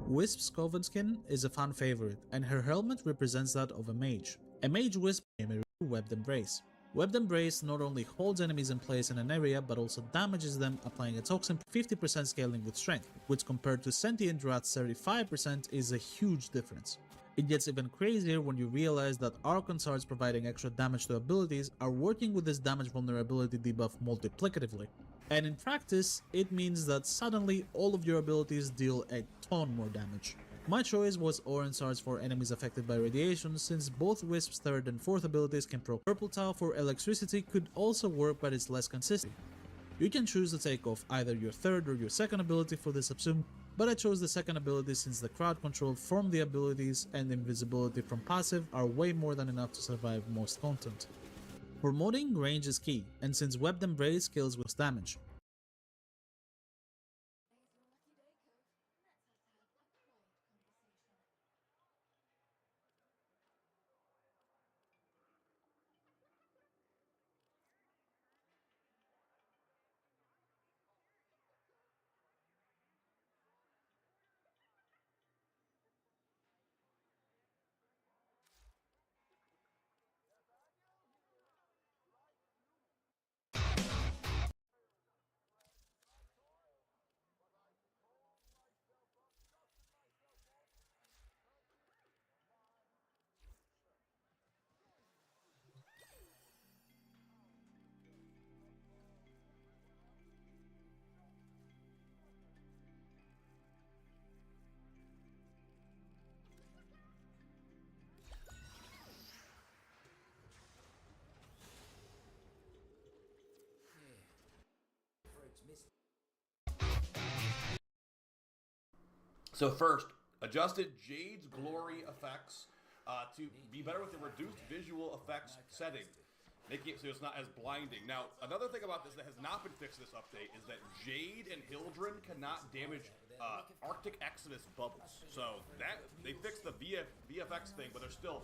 Wisp's Coven skin is a fan favorite, and her helmet represents that of a mage. A mage Wisp gamer Webbed Embrace. Webbed Embrace not only holds enemies in place in an area, but also damages them, applying a toxin 50% scaling with strength, which compared to Sentient Rat's 35% is a huge difference. It gets even crazier when you realize that Archon Shards providing extra damage to abilities are working with this damage vulnerability debuff multiplicatively. And in practice, it means that suddenly all of your abilities deal a ton more damage. My choice was Orange Shards for enemies affected by radiation, since both Wisp's 3rd and 4th abilities can proc. Purple Tau for electricity could also work, but it's less consistent. You can choose to take off either your 3rd or your 2nd ability for this subsume, but I chose the 2nd ability since the crowd control from the abilities and invisibility from passive are way more than enough to survive most content. For modding, range is key, and since Webbed Embrace kills with damage. So first, adjusted Jade's glory effects to be better with the reduced visual effects setting, making it so it's not as blinding. Now, another thing about this that has not been fixed this update is that Jade and Hildren cannot damage Arctic Exodus bubbles. So that they fixed the VFX thing, but there's still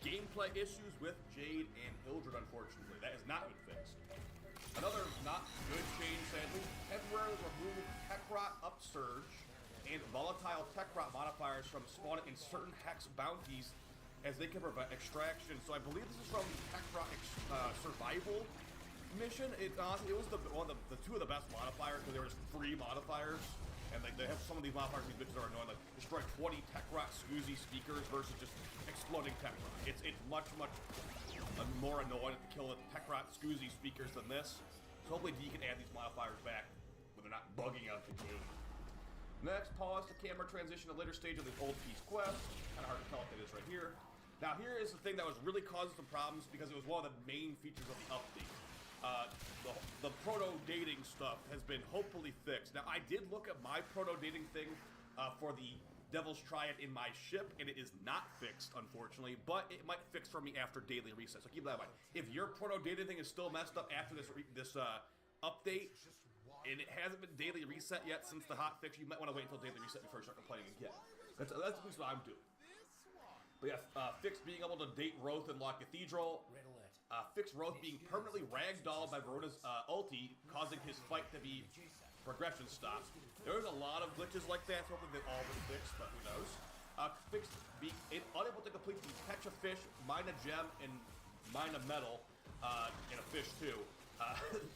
gameplay issues with Jade and Hildren, unfortunately. That has not been fixed. Another not good change, sadly, temporarily remove Kakarot Upsurge and volatile tech rot modifiers from spawning in certain hex bounties as they can prevent extraction. So I believe this is from the tech rot survival mission. It was the two of the best modifiers because there was free modifiers, and they have some of these modifiers these bitches are annoying, like destroy 20 tech rot Scoozy speakers versus just exploding tech rot. It's much more annoying to kill the tech rot Scoozy speakers than this. So hopefully D can add these modifiers back when they're not bugging out the game. Next, pause the camera transition to later stage of the old piece quest. Kind of hard to tell if it is right here. Now here is the thing that was really causing some problems because it was one of the main features of the update. The proto-dating stuff has been hopefully fixed. Now I did look at my proto-dating thing for the Devil's Triad in my ship, and it is not fixed, unfortunately, but it might fix for me after daily reset, so keep that in mind. If your proto-dating thing is still messed up after this update, and it hasn't been daily reset yet since the hotfix, you might want to wait until daily reset before you start complaining again. That's at least what I'm doing. But yeah, Fix being able to date Roth and Lock Cathedral. Fix Roth being permanently ragdolled by Verona's ulti, causing his fight to be progression stopped. There's a lot of glitches like that, so hopefully they've all been fixed, but who knows. Fix being unable to complete the catch a fish, mine a gem, and mine a metal, and a fish too.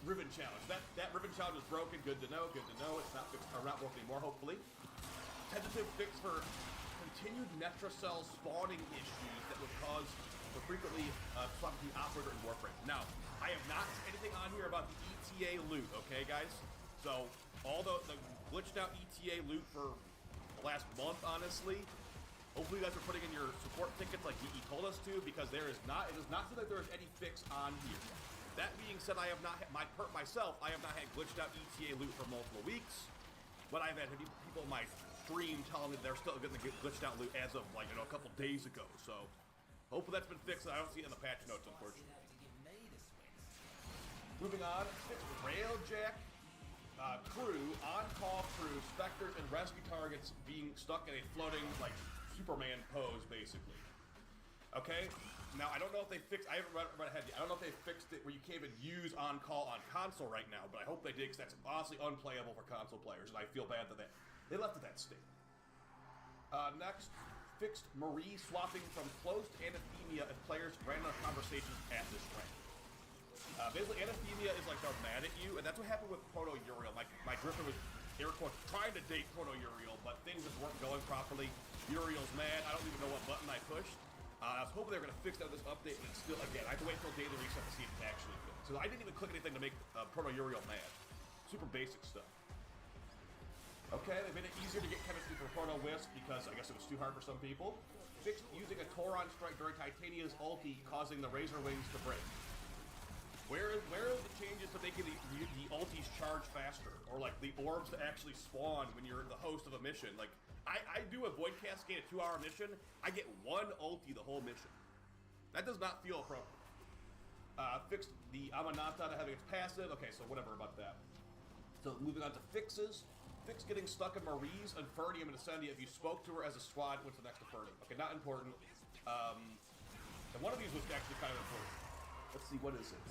Ribbon challenge. That ribbon challenge is broken. Good to know. Good to know. It's not fixed or not broken anymore. Hopefully. Tentative fix for continued Netracell spawning issues that would cause the frequently swapping the operator in Warframe. Now, I have not seen anything on here about the ETA loot. Okay, guys. So all the glitched out ETA loot for the last month, honestly. Hopefully, you guys are putting in your support tickets like DE told us to, because it does not seem like there is any fix on here. That being said, I have not had I have not had glitched out ETA loot for multiple weeks, but I've had people in my stream telling me they're still going to get glitched out loot as of a couple days ago. So hopefully that's been fixed. I don't see it in the patch notes, unfortunately. Moving on, fix Railjack crew, on-call crew, specters, and rescue targets being stuck in a floating Superman pose, basically. Okay. Now, I don't know if they fixed, I haven't read ahead yet. I don't know if they fixed it where you can't even use on-call on console right now, but I hope they did, because that's honestly unplayable for console players, and I feel bad that they left it that state. Next, fixed Marie swapping from closed anathemia if players ran out of conversations at this rank. Basically, anathemia is like they're mad at you, and that's what happened with Proto-Uriel. My drifter was, air quotes, trying to date Proto-Uriel, but things just weren't going properly. Uriel's mad, I don't even know what button I pushed. I was hoping they were going to fix that with this update, and it's still, again, I have to wait until daily reset to see if it actually fixed. So I didn't even click anything to make Proto-Uriel mad. Super basic stuff. Okay, they made it easier to get chemistry for Proto-Wisp because I guess it was too hard for some people. Fixed using a Tauron strike during Titania's ulti, causing the Razor Wings to break. Where are the changes to making the ultis charge faster? Or the orbs to actually spawn when you're the host of a mission? I do a Void Cascade, a 2-hour mission. I get one ulti the whole mission. That does not feel appropriate. Fixed the Amanata to having its passive. Okay, so whatever about that. So moving on to fixes. Fix getting stuck in Marie's, Infernium, and Ascendia if you spoke to her as a squad went to the next Infernium. Okay, not important. And one of these was actually kind of important. Let's see, what is it?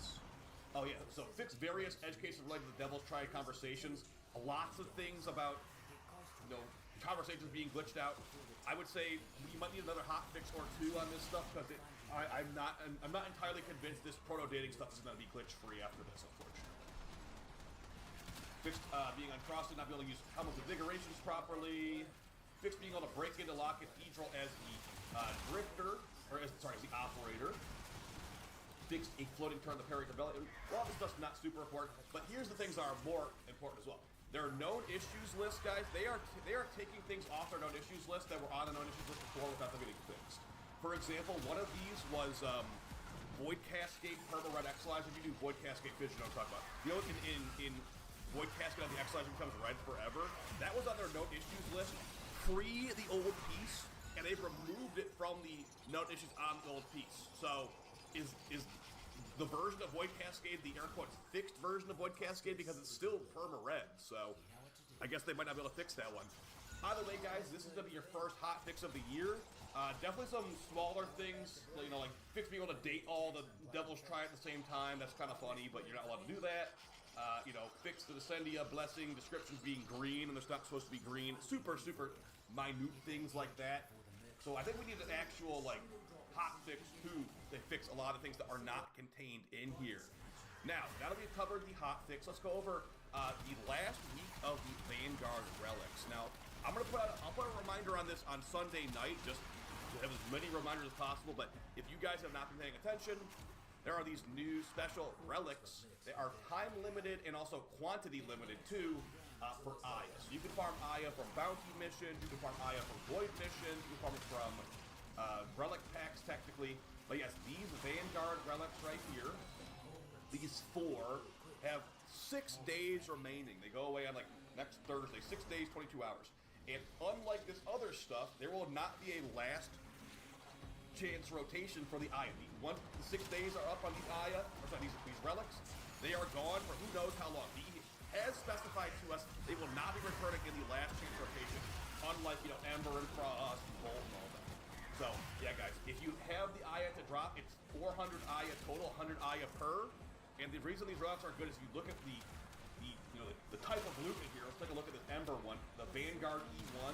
Oh yeah, so fix various edge cases related to the Devil's Triad conversations. Lots of things about, conversations being glitched out. I would say you might need another hot fix or two on this stuff because I'm not entirely convinced this proto-dating stuff is going to be glitch free after this, unfortunately. Fixed being uncrossed, not being able to use Helm's Invigorations properly. Fixed being able to break into Lock Cathedral as the drifter, or as the operator. Fixed a floating turn the parry rebellion. Well, this stuff's not super important, but here's the things that are more important as well. Their known issues list, guys, they are taking things off their known issues list that were on the known issues list before without them getting fixed. For example, one of these was Void Cascade Perma-Red Exilizer. If you do Void Cascade Fish, you know what I'm talking about. You know, in Void Cascade on the Exilizer becomes red forever. That was on their known issues list pre the old piece, and they've removed it from the known issues on the old piece. So, is the version of Void Cascade the air quotes fixed version of Void Cascade because it's still perma-red, so I guess they might not be able to fix that one. Either way, guys, this is going to be your first hot fix of the year. Definitely some smaller things, like fix being able to date all the Devil's Triad at the same time. That's kind of funny, but you're not allowed to do that. You know, fix the Descendia blessing descriptions being green and they're not supposed to be green. Super, super minute things like that. So I think we need an actual, like, hot fix too. They fix a lot of things that are not contained in here. Now, now that we've covered the hot fix, let's go over the last week of the Vanguard relics. Now, I'll put a reminder on this on Sunday night, just to have as many reminders as possible. But if you guys have not been paying attention, there are these new special relics. They are time limited and also quantity limited too for Aya. So you can farm Aya from bounty missions, you can farm Aya from void missions, you can farm it from relic packs technically. But yes, these Vanguard relics right here, these 4 have 6 days remaining. They go away on like next Thursday, 6 days, 22 hours. And unlike this other stuff, there will not be a last chance rotation for the Aya. Once the 6 days are up on these Aya, or sorry, these relics, they are gone for who knows how long. He has specified to us they will not be returning in the last chance rotation, unlike, you know, Ember and Frost and Bolt and all that. So, yeah, guys, if you have the Aya to drop, it's 400 Aya total, 100 Aya per. And the reason these relics are good is you look at the type of loot in here. Let's take a look at this Ember one, the Vanguard E1.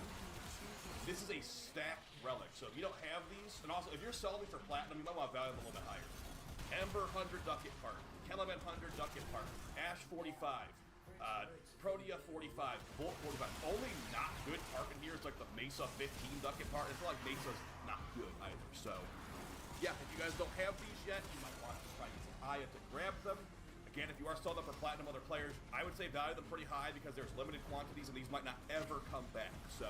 This is a stacked relic. So if you don't have these, and also if you're selling for platinum, you might want to value them a little bit higher. Ember 100 ducat part, Caliban 100 ducat part, Ash 45, Protea 45, Bolt 45. Only not good part in here is like the Mesa 15 ducat part. It's not like Mesa's not good either. So yeah, if you guys don't have these yet, you might want to try using Aya to grab them. Again, if you are selling them for platinum other players, I would say value them pretty high because there's limited quantities and these might not ever come back. So,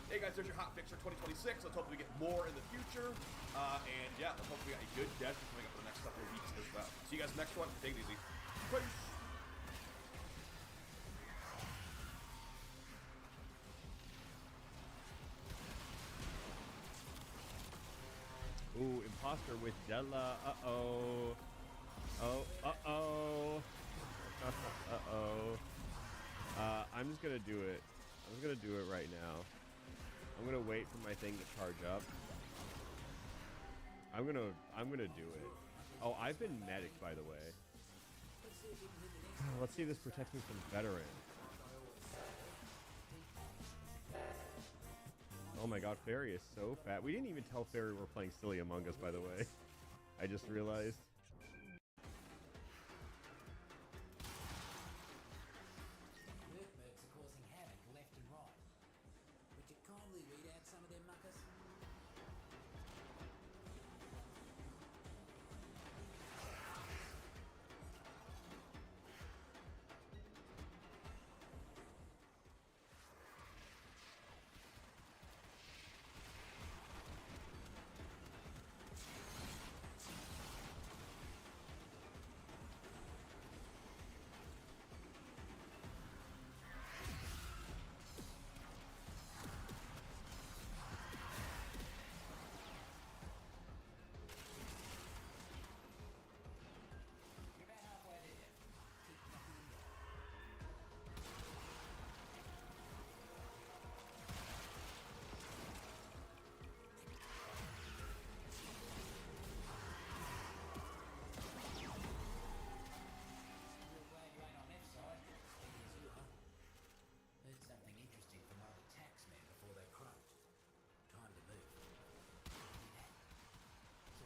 hey guys, there's your hot fix for 2026. Let's hope we get more in the future. And yeah, let's hope we got a good dev coming up for the next couple of weeks as well. See you guys next one. Take it easy. Peace. Ooh, imposter with Della. Uh-oh. Oh, uh-oh. Uh-oh. I'm just gonna do it. I'm just gonna do it right now. I'm gonna wait for my thing to charge up. I'm gonna do it. Oh, I've been medic, by the way. Let's see if this protects me from veteran. Oh my god, Fairy is so fat. We didn't even tell Fairy we're playing Silly Among Us, by the way. I just realized. Earthbugs are causing havoc left and right. Would you kindly weed out some of them muckers? Heard something interesting from one of the taxmen before they croaked. Time to move. It's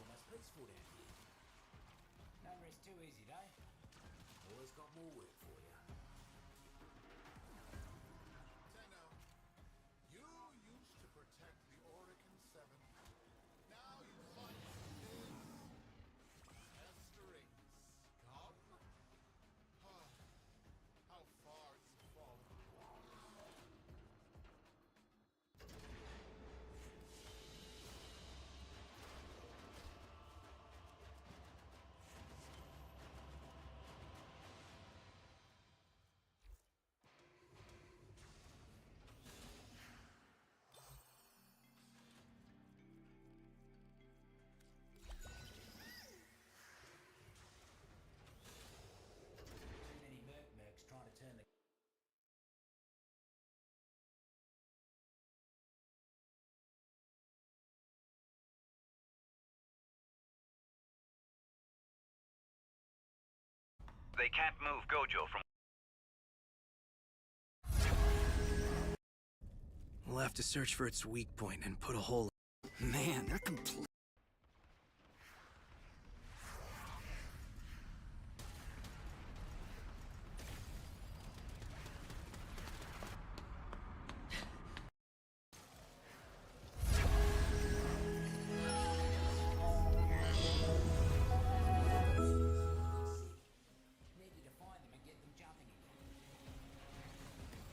almost peaceful down here. No rest too easy, though. Always got more work for you. Tenno, you used to protect the Oracle 7. Now you fight his pesterings. Come? How far you've fallen. they can't move Gojo from... We'll have to search for its weak point and put a hole in. Man, they're complete.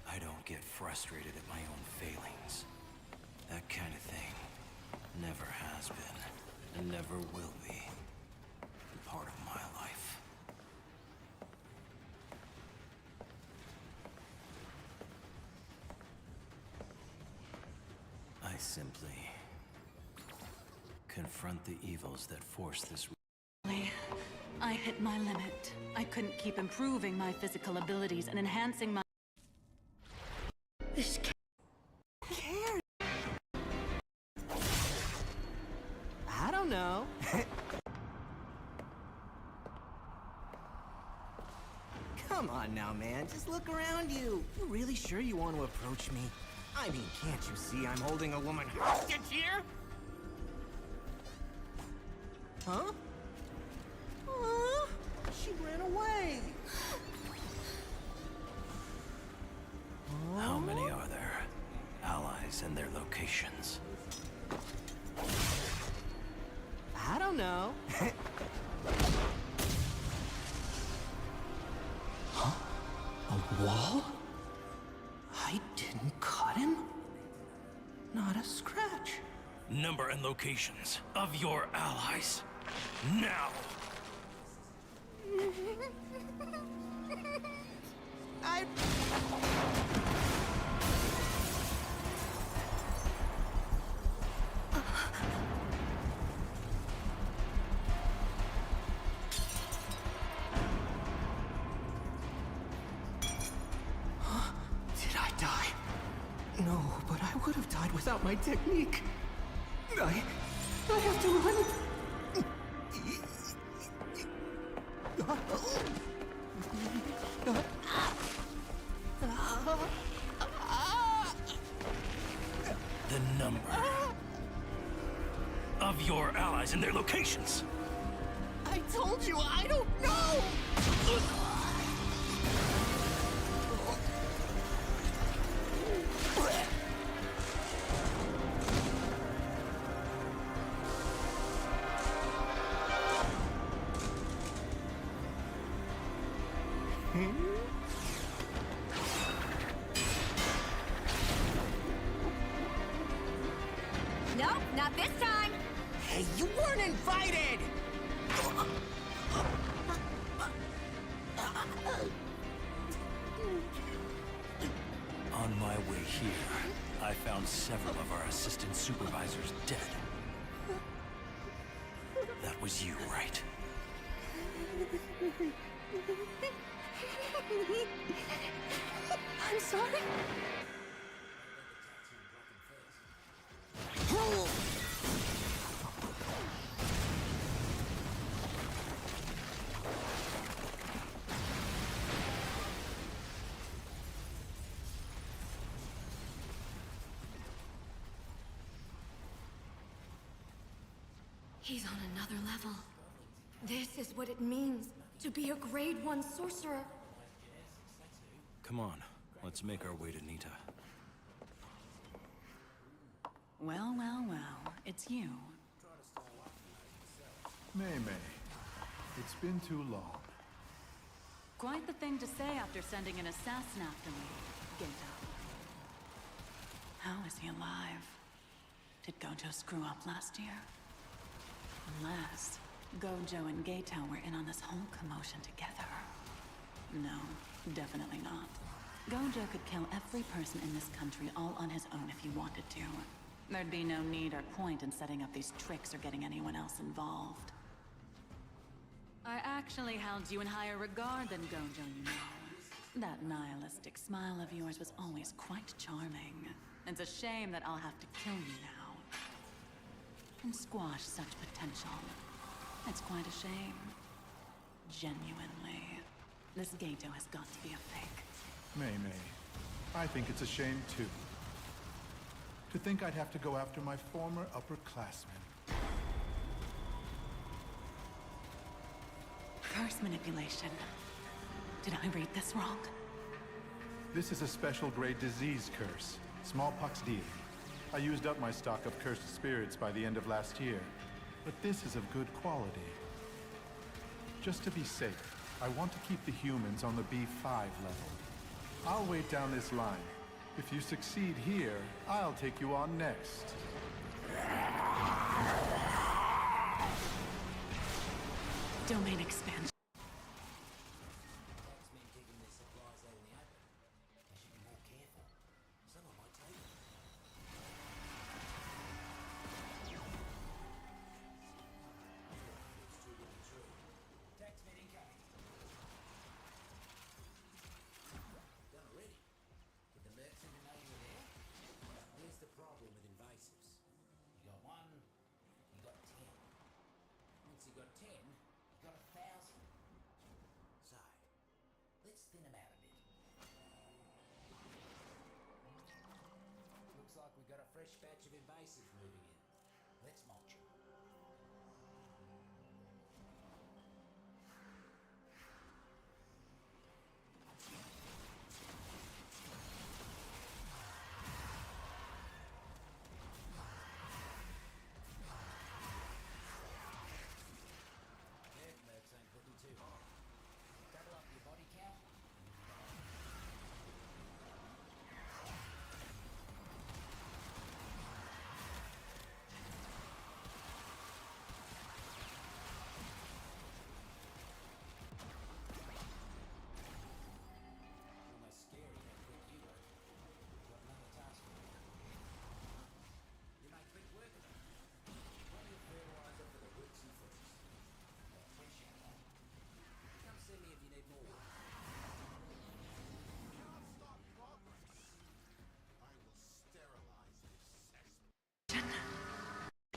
I don't get frustrated at my own failings. That kind of thing never has been and never will be part of my life. I simply confront the evils that force this. I hit my limit. I couldn't keep improving my physical abilities and enhancing my... This cares? I don't know. Come on now, man. Just look around you. You really sure you want to approach me? I mean, can't you see I'm holding a woman hostage here? Huh? She ran away. How many are there? Allies and their locations. I don't know. Huh? A wall? I didn't cut him? Not a scratch. Number and locations of your allies. Now! Did I die? No, but I would have died without my technique. I have to run. The number of your allies and their locations. I told you, I don't know! Nope, not this time. Hey, you weren't invited! On my way here, I found several of our assistant supervisors dead. That was you, right? I'm sorry. He's on another level. This is what it means to be a grade 1 sorcerer. Come on, let's make our way to Nita. Well, well, well. It's you. May, it's been too long. Quite the thing to say after sending an assassin after me, Gato. How is he alive? Did Gojo screw up last year? Unless Gojo and Gato were in on this whole commotion together. No, definitely not. Gojo could kill every person in this country all on his own if he wanted to. There'd be no need or point in setting up these tricks or getting anyone else involved. I actually held you in higher regard than Gojo, you know. That nihilistic smile of yours was always quite charming. It's a shame that I'll have to kill you now. And squash such potential. It's quite a shame. Genuinely. This Gato has got to be a fake. May, I think it's a shame too. To think I'd have to go after my former upperclassmen. Curse manipulation. Did I read this wrong? This is a special grade disease curse. Smallpox deity. I used up my stock of cursed spirits by the end of last year. But this is of good quality. Just to be safe, I want to keep the humans on the B5 level. I'll wait down this line. If you succeed here, I'll take you on next. Domain expansion. We've got a fresh batch of invasives moving in. Let's mulch them. Mercs ain't looking too hot. Double up your body count.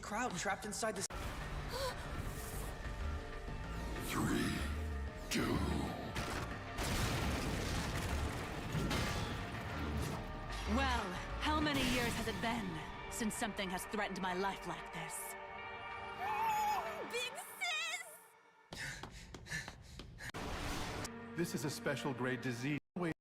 Crowd trapped inside this. 3, 2. Well, how many years has it been since something has threatened my life like this? Big sis! This is a special grade disease. Wait.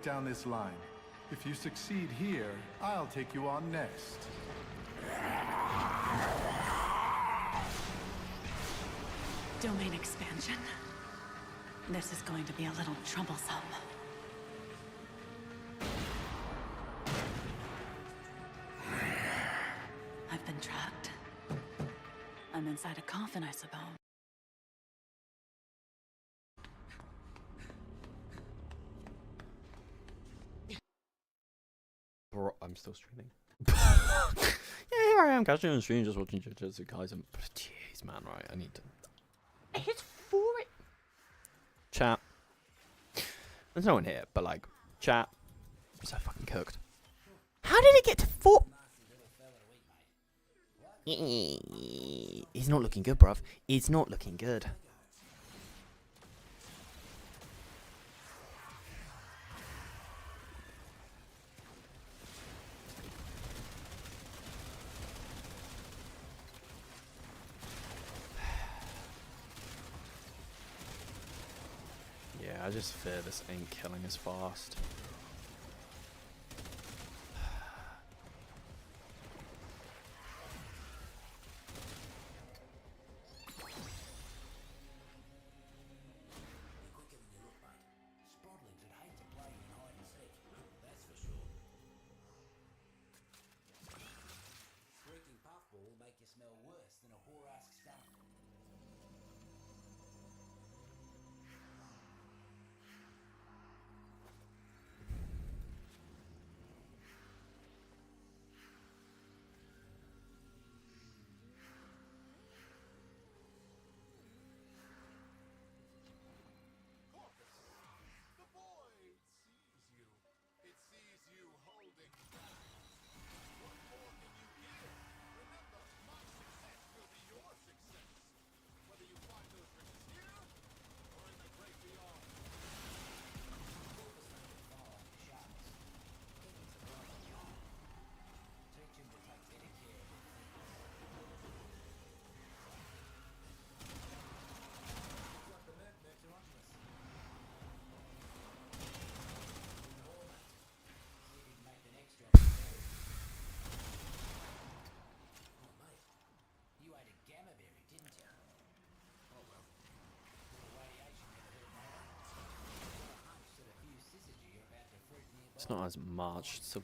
Down this line. If you succeed here, I'll take you on next. Domain expansion. This is going to be a little troublesome. I've been trapped. I'm inside a coffin, I suppose. Bro, I'm still streaming. Yeah, here I am, catching on stream, just watching Jujutsu Kaisen. Jeez, man, right? I need to. It's for it. Chat. There's no one here, but like, chat. I'm so fucking cooked. How did it get to 4? He's not looking good, bruv. He's not looking good. Yeah, I just fear this ain't killing as fast. Streaking puffball will make you smell worse than a whore-ass stomach. The void sees you. It sees you holding back. What more can you give? Remember, my success will be your success. Whether you find those riches here or in the great beyond. Teach him to take better care of their things. Looks like the mercs are onto us. See if he can make the next drop. Oh, mate. You ate a gamma berry, didn't you? Oh, well. Little radiation never hurt no one. Got a hunch that a few syzygy are about to fruit nearby. It's not as much. It's a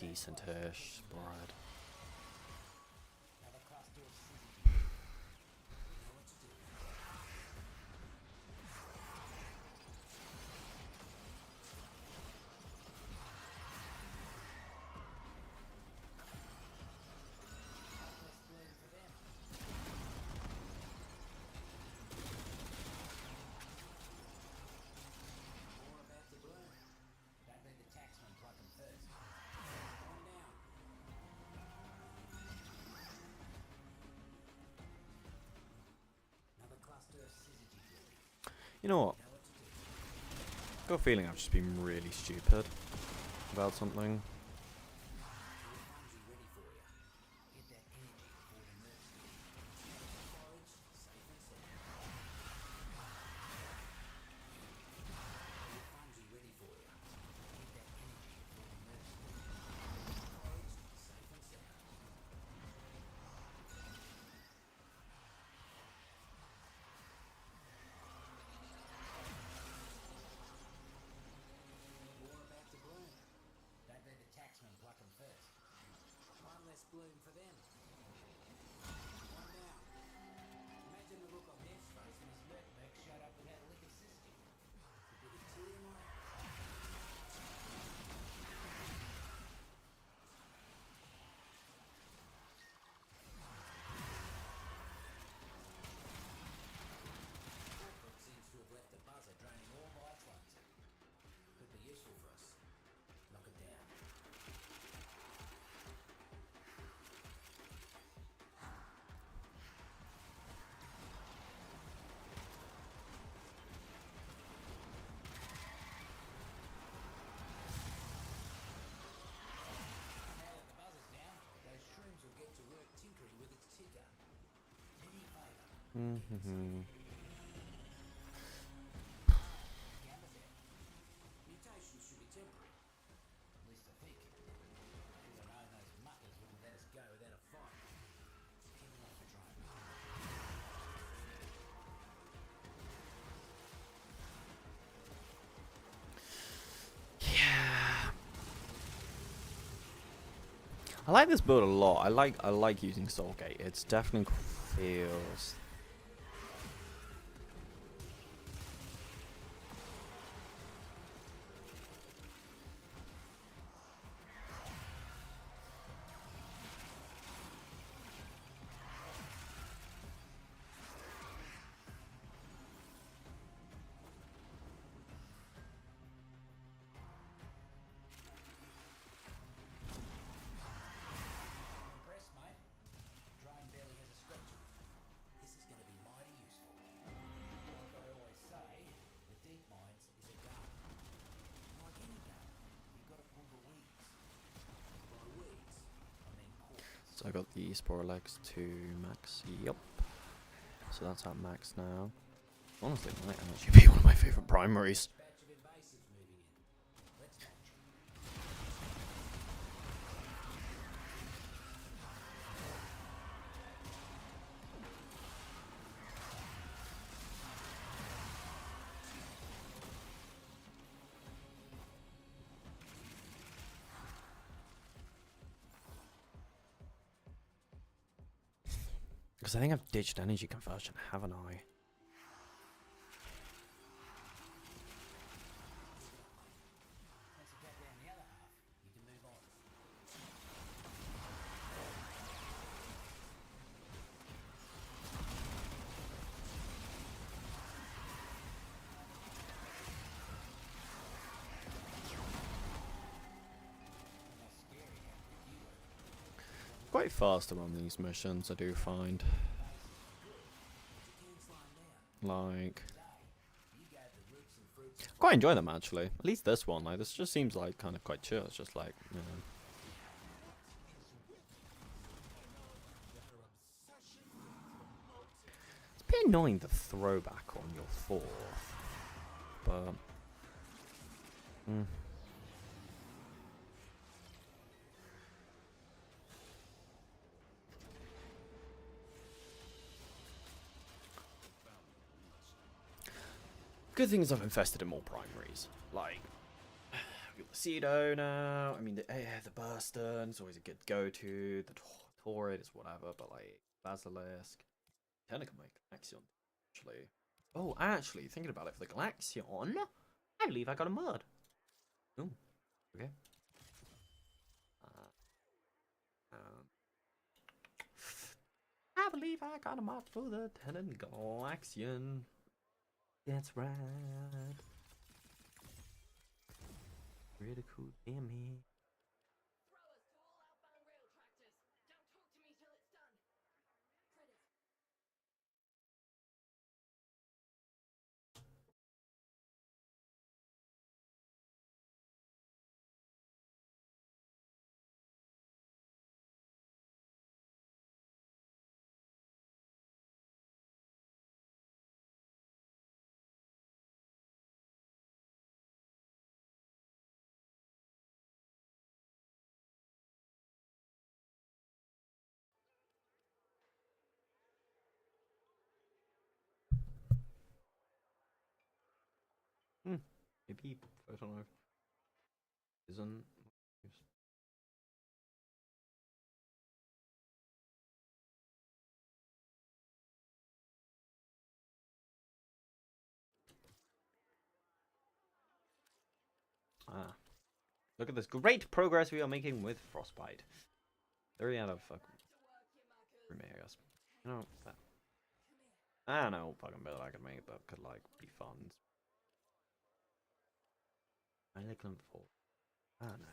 decent-ish spread. Another cluster of syzygy. You know what to do. Less bloom for them. More about to bloom. Don't let the taxman pluck them first. Calm down. Another cluster of syzygy blooming. You know what? I've got a feeling I've just been really stupid about something. Fungi ready for you. Get that energy before the mercs get you. Forage, safe and sound. Fungi ready for you. Get that energy before the mercs get you. Forage, safe and sound. More about to bloom. Don't let the taxman pluck them first. One less bloom for them. One down. Imagine the look on their face when his merc showed up without a lick of cystic. A bit of tear, mate. Corporate seems to have left a buzzer draining all life runs. Could be useful for us. Knock it down. Now that the buzzer's down, those shrooms will get to work tinkering with its ticker. Any favour. Gamma's out. Mutations should be temporary. At least I think. Should have known those muckers wouldn't let us go without a fight. Keep them off the drone. Yeah. I like this build a lot. I like using Soulgate. It's definitely feels. Impressed, mate. Drone barely has a scratch on it. This is going to be mighty useful. Like I always say, the deep mines is a gun. Like any gun, you've got to pull the weeds. By weeds, I mean corpses. So I got the Sporelex to max. Yup. So that's at max now. Honestly, it might actually be one of my favorite primaries. Because I think I've ditched energy conversion, haven't I? Quite faster on these missions, I do find. Like, quite enjoy them actually. At least this one. Like, this just seems like kind of quite chill. It's just like, you know. It's a bit annoying the throwback on your fourth, but. Good thing is I've invested in more primaries. Like, we've got the Cedo now. I mean, the Burston is always a good go-to. The Torrid is whatever, but like, Basilisk. Tenno can make Galaxion, actually. Oh, actually, thinking about it, for the Galaxion, I believe I got a mod. Ooh, okay. I believe I got a mod for the Tenno Galaxion. That's right. Critical damage. Maybe, I don't know. Isn't. Look at this great progress we are making with Frostbite. 30 out of remake, I guess. You know, I don't know what fucking build I could make that could like be fun. I like them for. I don't know.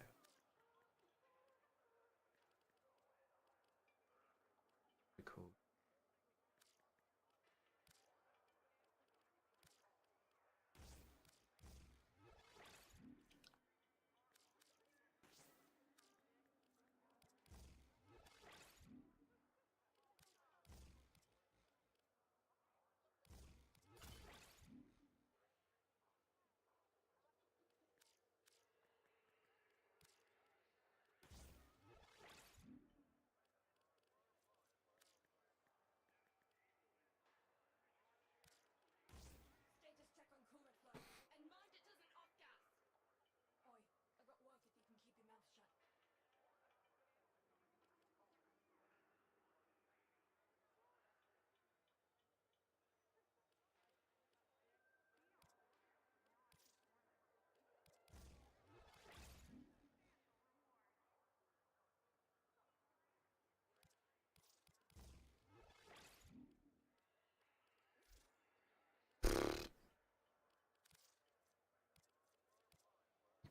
Cool.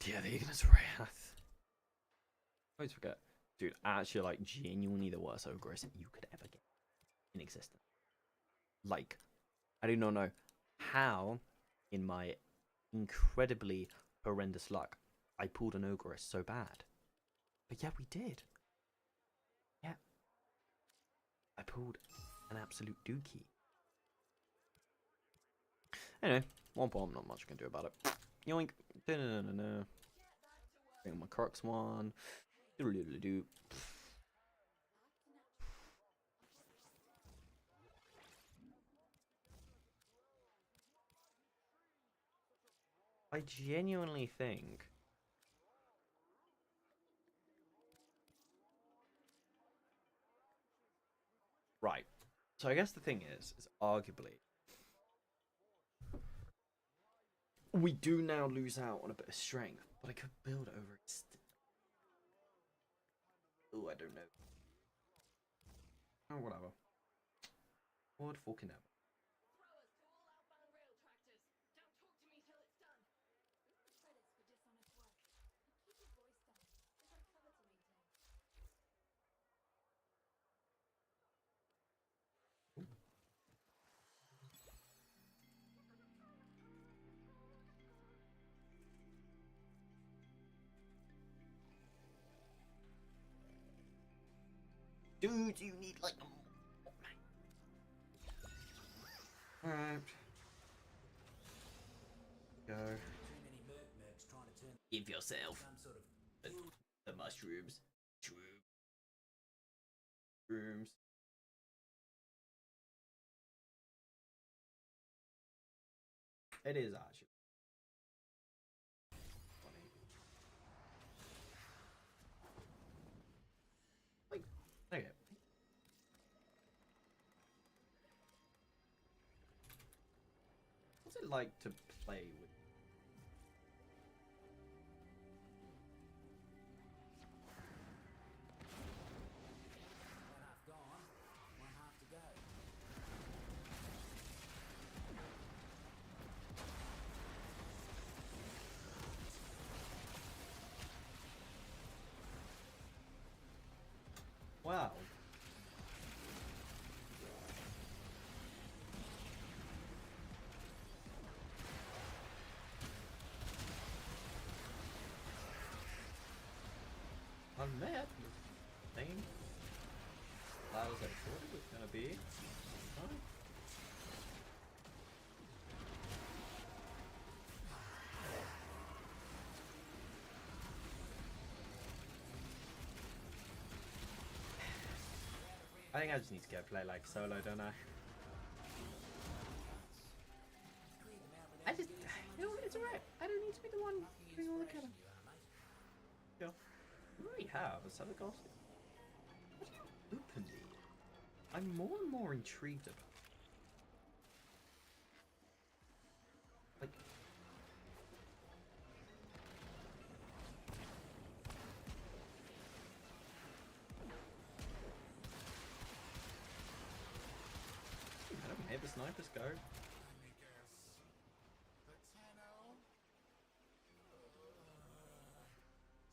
Yeah, the Ignis Wrath. I always forget. Dude, actually, like, genuinely the worst Ogress you could ever get in existence. Like, I do not know how, in my incredibly horrendous luck, I pulled an Ogress so bad. But yeah, we did. Yeah. I pulled an absolute dookie. Anyway, one bomb, not much I can do about it. Yoink. Da-na-na-na-na. Bring my Crocs one. Do-do-do-do. I genuinely think right. So I guess the thing is arguably we do now lose out on a bit of strength, but I could build over it. Oh, I don't know. Oh, whatever. What fucking ever. Dude, you need like alright. Go. Give yourself the mushrooms. Shrooms. It is actually funny. Like, okay. What's it like to play with? One half gone, one half to go. Wow. Unmet. Thing. That was I thought it was gonna be. Huh? I think I just need to go play like solo, don't I? I just, you know, it's alright. I don't need to be the one doing all the killing. Yeah. I already have a solo gossip. What do you open me? I'm more and more intrigued about. Like. I don't hear the snipers go. The Tenno.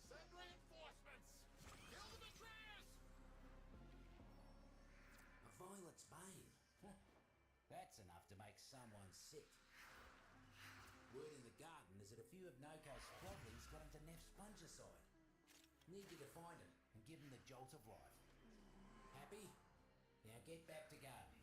Send reinforcements. Kill the betrayers. A violet's bane. That's enough to make someone sick. Word in the garden is that a few of Noko's floodlings got into Neff's fungicide. Need you to find him and give him the jolt of life. Happy? Now get back to garden.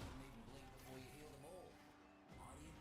Didn't even blink before you healed them all. Mighty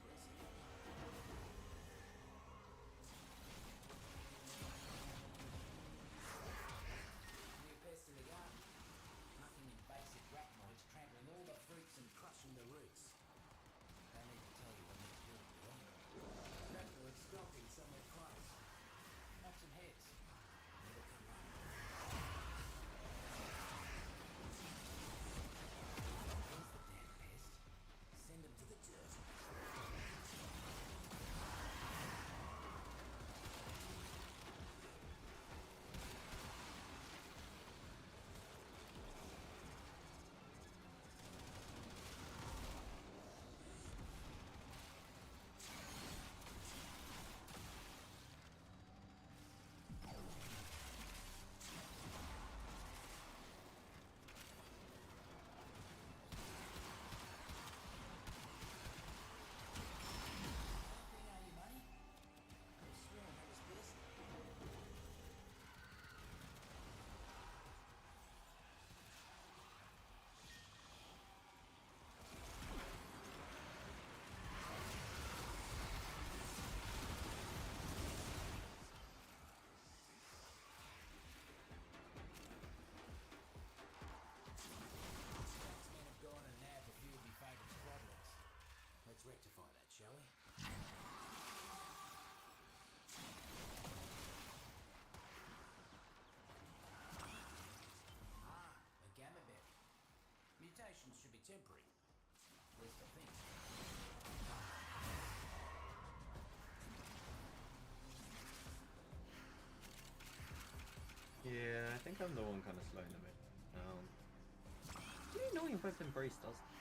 afflictions should be temporary. At least I think. Yeah, I think I'm the one kind of slowing them down. Do you know your whip embrace does that?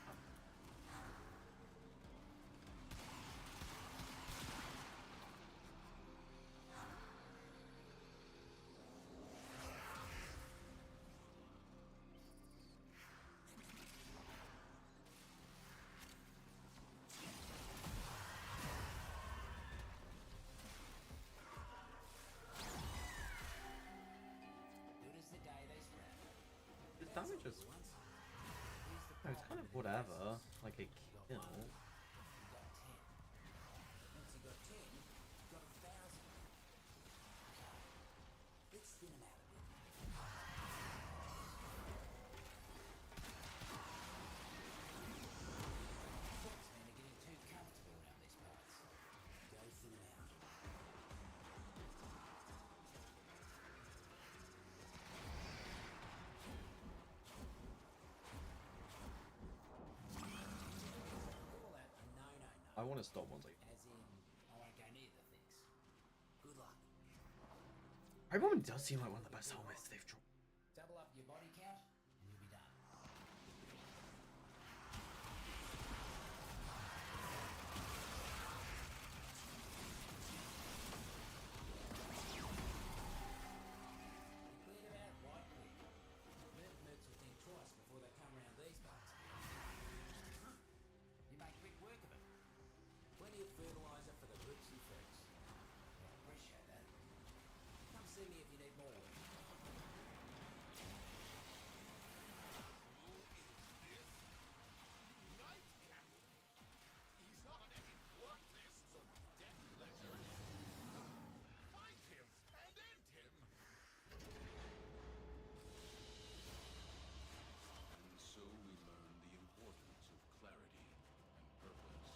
Good as the day they spread. The damage is... No, it's kind of whatever. Like a kill. Once you got 10, you got 1,000. Let's thin them out a bit. Foxmen are getting too comfortable around these parts. Go thin them out. Call that a no-no-no. I want to stop once I... As in, I won't go near the things. Good luck. Iron does seem like one of the best helmets they've dropped. Double up your body count, and you'll be done. You cleared it out right quick. Mercs will think twice before they come around these parts. You make quick work of it. Plenty of fertilizer for the roots and fruits. I appreciate that. Come see me if you need more work. He's not on any blood tests or death ledger. Find him and end him. And so we learn the importance of clarity and purpose.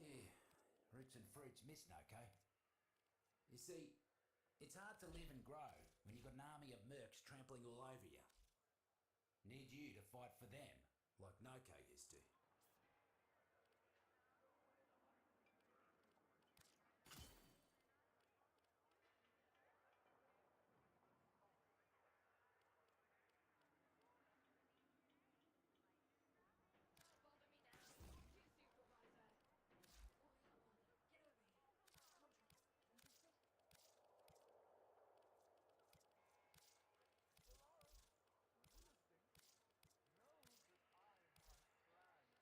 Yeah, roots and fruits miss Noko. You see, it's hard to live and grow when you've got an army of mercs trampling all over you. Need you to fight for them, like Noko used to. Bother me now. Talk to your supervisor. Warrior 1, get over here. Contracts. Understood? Dolores, who you think knows that I have plans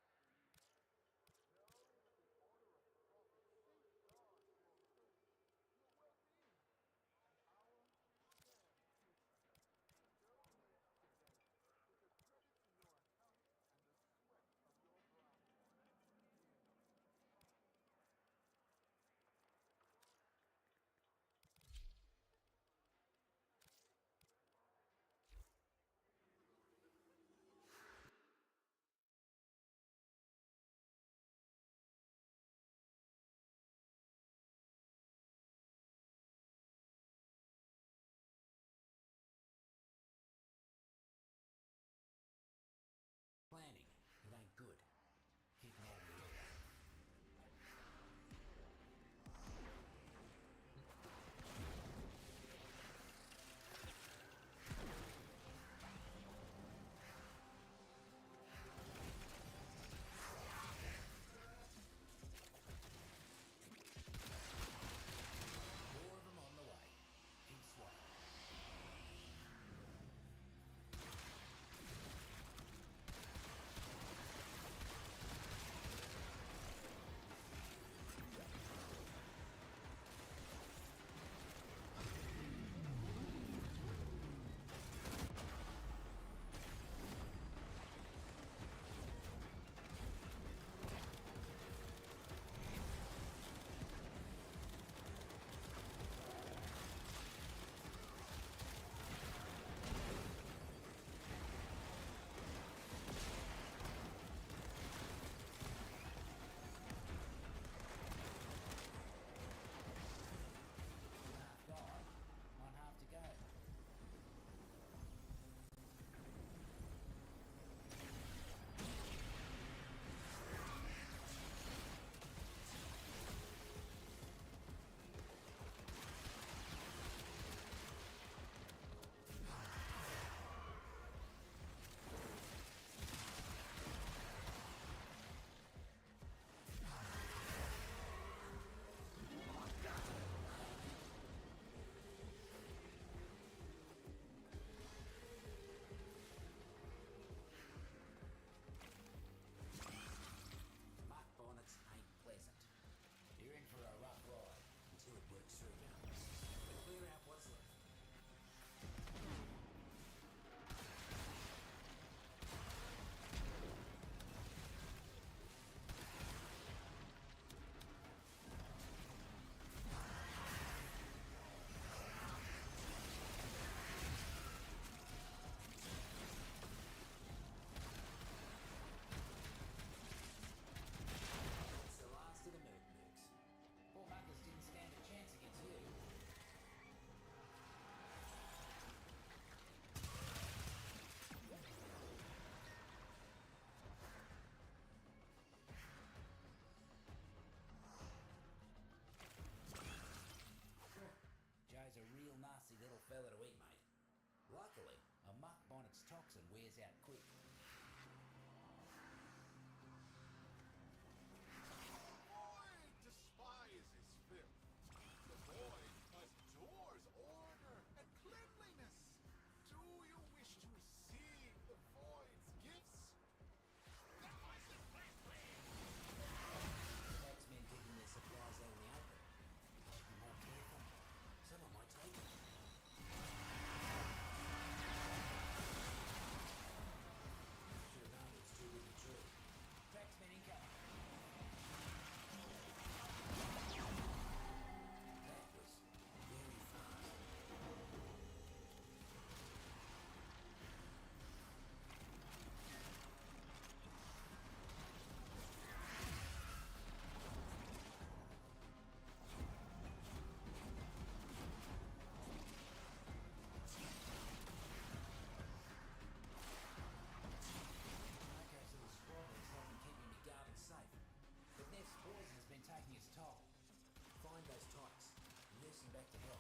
back to help.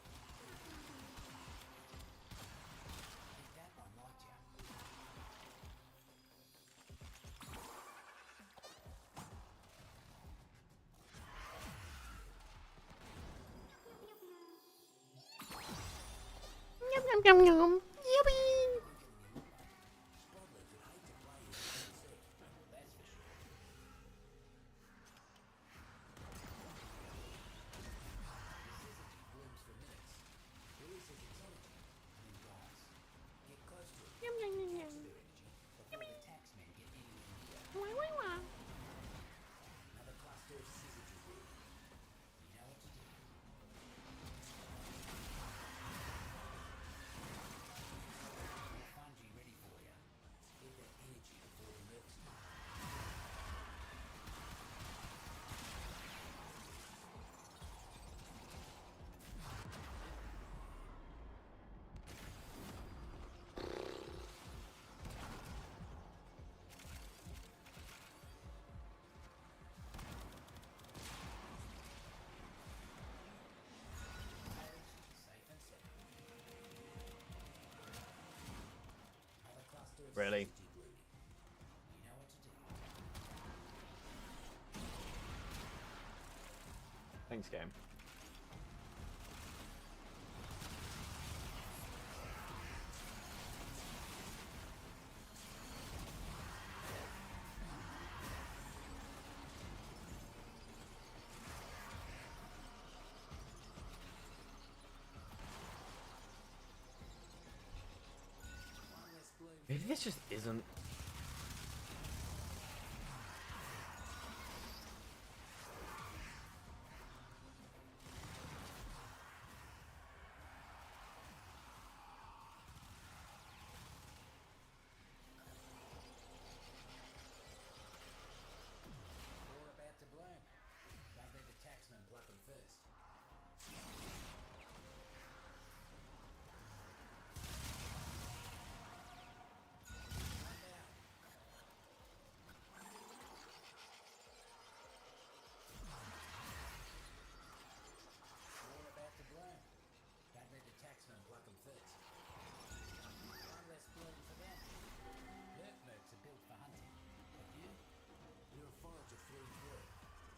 Think that one liked ya. Yum yum yum yum. Yippee! Probably could hate to play in PC, that's for sure. The syzygy blooms for minutes, releases its energy, and then dies. Get close to it. Yum yum yum yum. Capture their energy before the taxmen get anywhere near. Wah wah wah. Another cluster of syzygy building. You know what to do. More fungi ready for you. Get that energy before the milk starts. Safe and secure. Another cluster of Really? syzygy blooming. You know what to do. Thanks, game. One less bloom. Maybe this just isn't. More about to bloom. Don't let the taxman pluck them first. One down. More about to bloom. Don't let the taxman pluck them first. One less bloom for them. Mercs are built for hunting. But you? You're a forager through and through.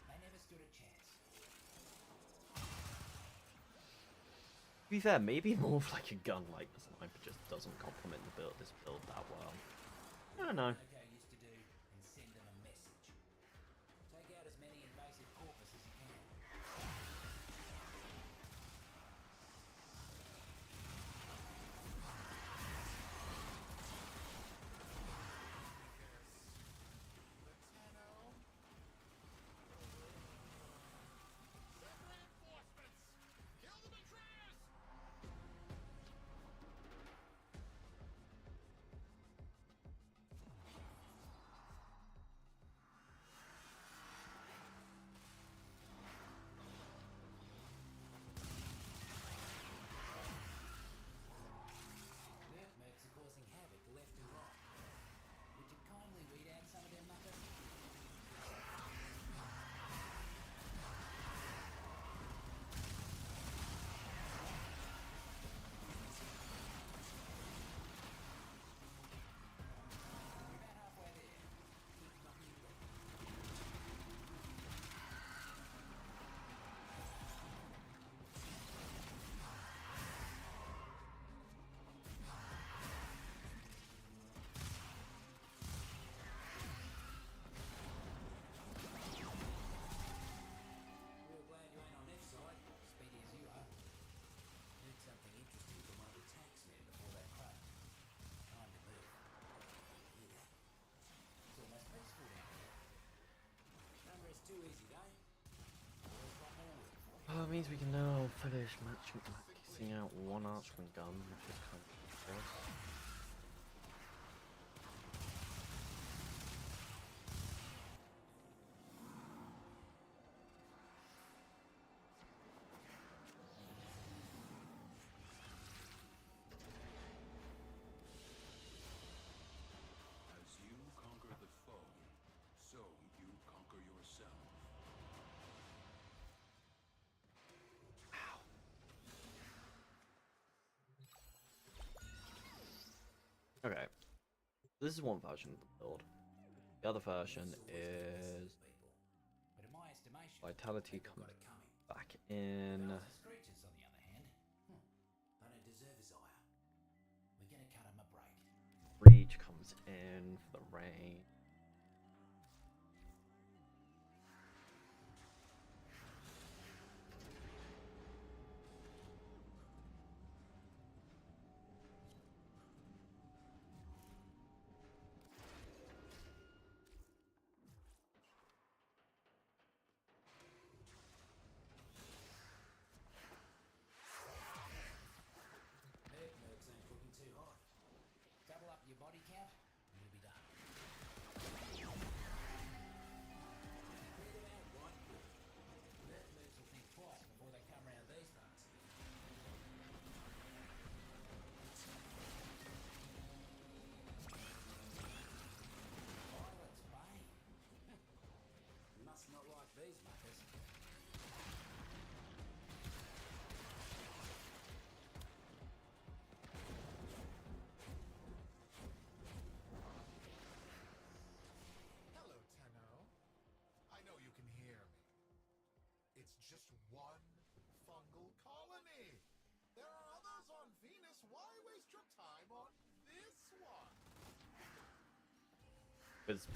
They never stood a chance. To be fair, maybe more of like a gun like the sniper just doesn't complement this build that well. I don't know. Noko used to do and send them a message. Take out as many invasive corpus as you can. The Tenno. Send reinforcements. Kill the betrayers. Mercs are causing havoc left and right. Would you kindly weed out some of them muckers? We're about halfway there. Keep knocking it down. Real glad you ain't on this side, speedy as you are. Heard something interesting from one of the taxmen before that crash. Time to move. Hear that? It's almost peaceful down here. Don't rest too easy, though. Always got more work for you. Oh, it means we can now finish maxing out one Archman gun, which is kind of ridiculous. As you conquer the foe, so you conquer yourself. This is one version of the build. The other version is But in my estimation, Vitality they've comes got it coming. back in. Screechers, on the other hand, they don't deserve his ire. We're gonna cut him a break. Reach comes in for the rain. Mercs ain't cooking too hot. Double up your body count, and you'll be done. Clear them out right quick. Mercs will think twice before they come round these parts. Violet's Bane. Must not like these muckers. Hello, Tenno. I know you can hear me. It's just one fungal colony. There are others on Venus. Why waste your time on this one? Because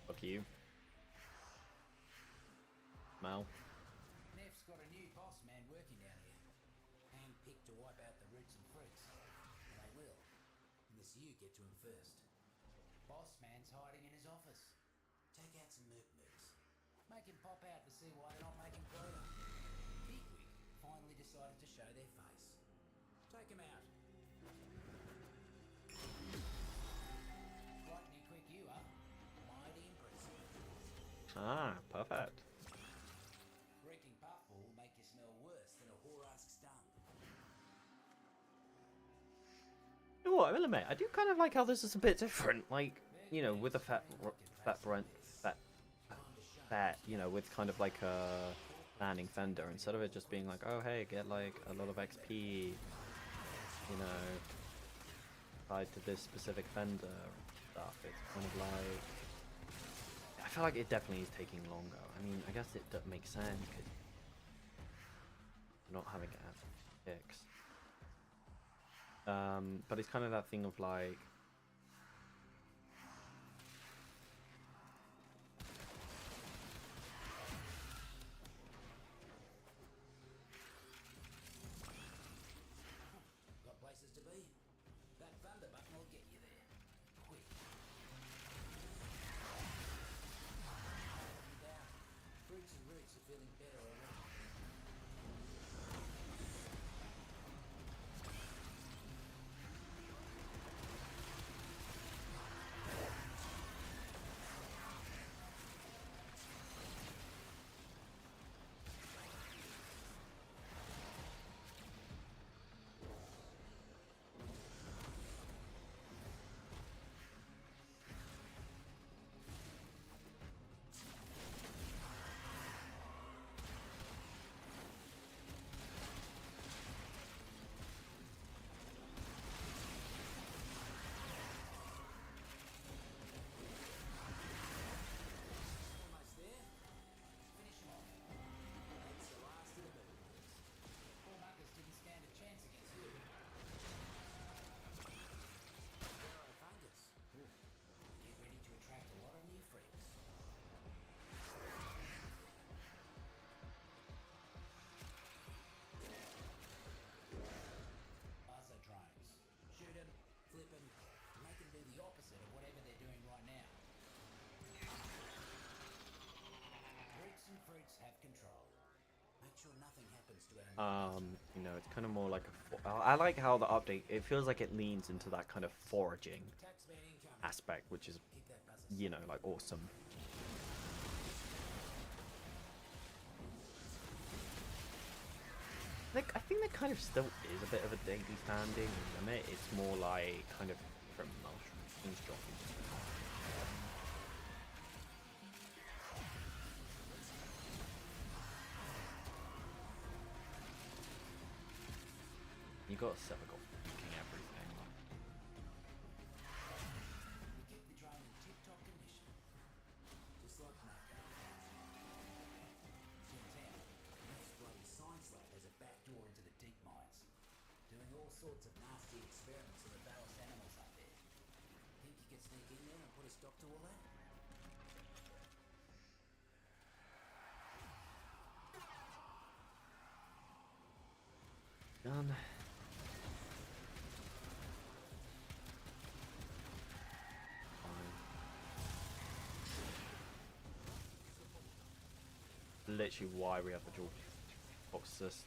fuck you. Mal. Neff's got a new boss man working down here. Handpicked to wipe out the roots and fruits. And they will. Unless you get to him first. Boss man's hiding in his office. Take out some mercs. Make him pop out to see why they're not making quota. Bigwig finally decided to show their face. Take him out. Lightning quick you are. Mighty impressive. Ah, perfect. Reeking puffball will make you smell worse than a whore-ass stung. You know what, I will admit, I do kind of like how this is a bit different. Like, you know, with the fat, you know, with kind of like a landing fender, instead of it just being like, oh hey, get like a lot of XP, you know, tied to this specific fender stuff. It's kind of like, I feel like it definitely is taking longer. I mean, I guess it makes sense because you're not having it as fix. But it's kind of that thing of like, Got places to be. That thunder button will get you there. Quick. Down. Fruits and roots are feeling better already. Almost there. Finish him off. That's the last of the movements. Poor muckers didn't stand a chance against you. Fungus. Get ready to attract a lot of new freaks. Buzzer drones. Shoot them, flip them, make them do the opposite of whatever they're doing right now. Roots and fruits have control. Make sure nothing happens to our you know, it's kind of more like a. I like how the update. It feels like it leans into that kind of foraging aspect, which is, you know, like awesome. Like, I think there kind of still is a bit of a daily standing limit. It's more like kind of promotion, things dropping. You got Sevigal fucking everything. sorts of nasty experiments on the balanced animals up there. Think you could sneak in there and put a stop to all that? Done. Literally why we have the dual box assist.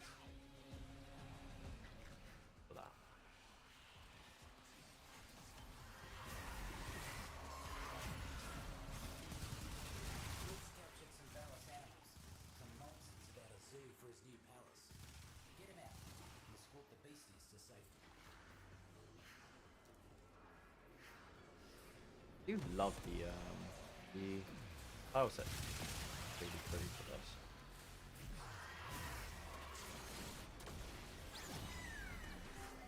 For that. Luke's captured some balanced animals. Some nonsense about a zoo for his new palace. Get him out and escort the beasties to safety. I do love the tile set. Really pretty for this.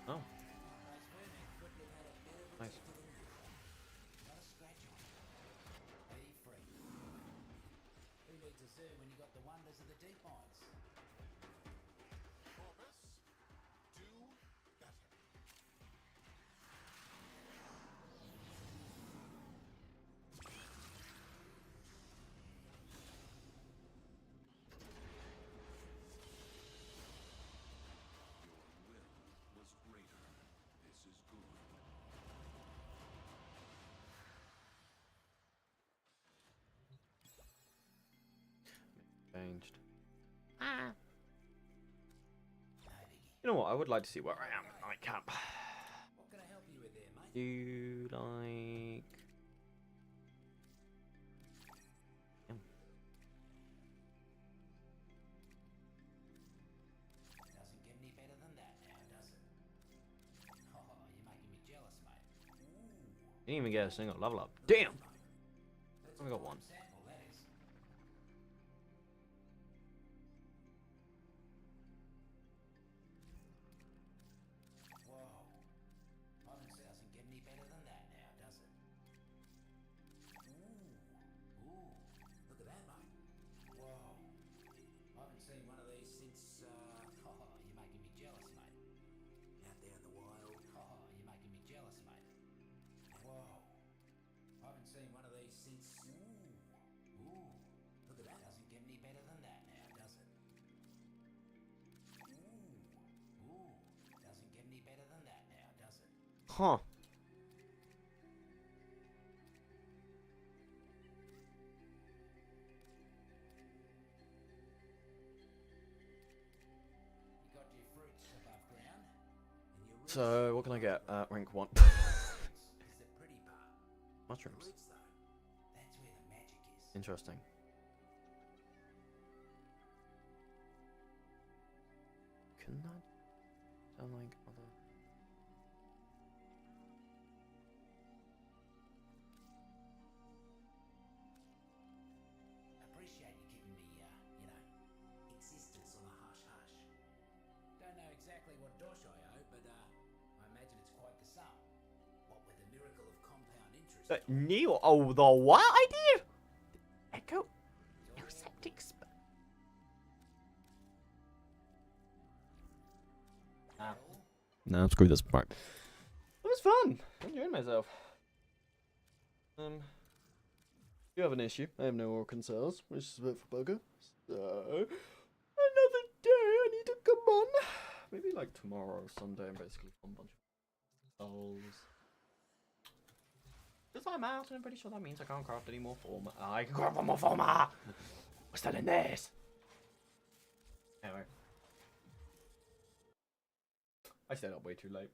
Oh. Nice. Not a scratch on it. Be free. Who needs a zoo when you got the wonders of the deep mines? Corpus, do better. Your will was greater. This is good. Changed. You know what? I would like to see where I am at night camp. What can I help you with there, mate? Do you like? Yeah. Doesn't get any better than that now, does it? Oh, you're making me jealous, mate. Ooh. Didn't even get a single level up. Damn. That's Only got one. sample, that is. Whoa. Honestly, doesn't get any better than that now, does it? Ooh. Ooh. Look at that, mate. Whoa. I haven't seen one of these since, oh, you're making me jealous, mate. Out there in the wild. Oh, you're making me jealous, mate. Whoa. I haven't seen one of these since, ooh. Ooh. Look at that. Doesn't get any better than that now, does it? Ooh. Ooh. Doesn't get any better than that now, does it? Huh. You got your fruits above ground, and your roots. So what can I get? Rank 1. Is the pretty part. Mushrooms. Roots, though. That's where the magic is. Interesting. Can that sound like other? Appreciate you giving me, you know, existence on the hush-hush. Don't know exactly what dosh I owe, but, I imagine it's quite the sum. What with the miracle of compound interest. Neil, oh, the what idea? Echo? No septic No, screw this part. It was fun. I enjoyed myself. You have an issue. I have no organ cells, which is a bit for bugger. So, another day I need to come on. Maybe like tomorrow or Sunday and basically farm a bunch of cells. Because I'm out and I'm pretty sure that means I can't craft any more former. I can craft one more former! We're still in this! Anyway. I stayed up way too late.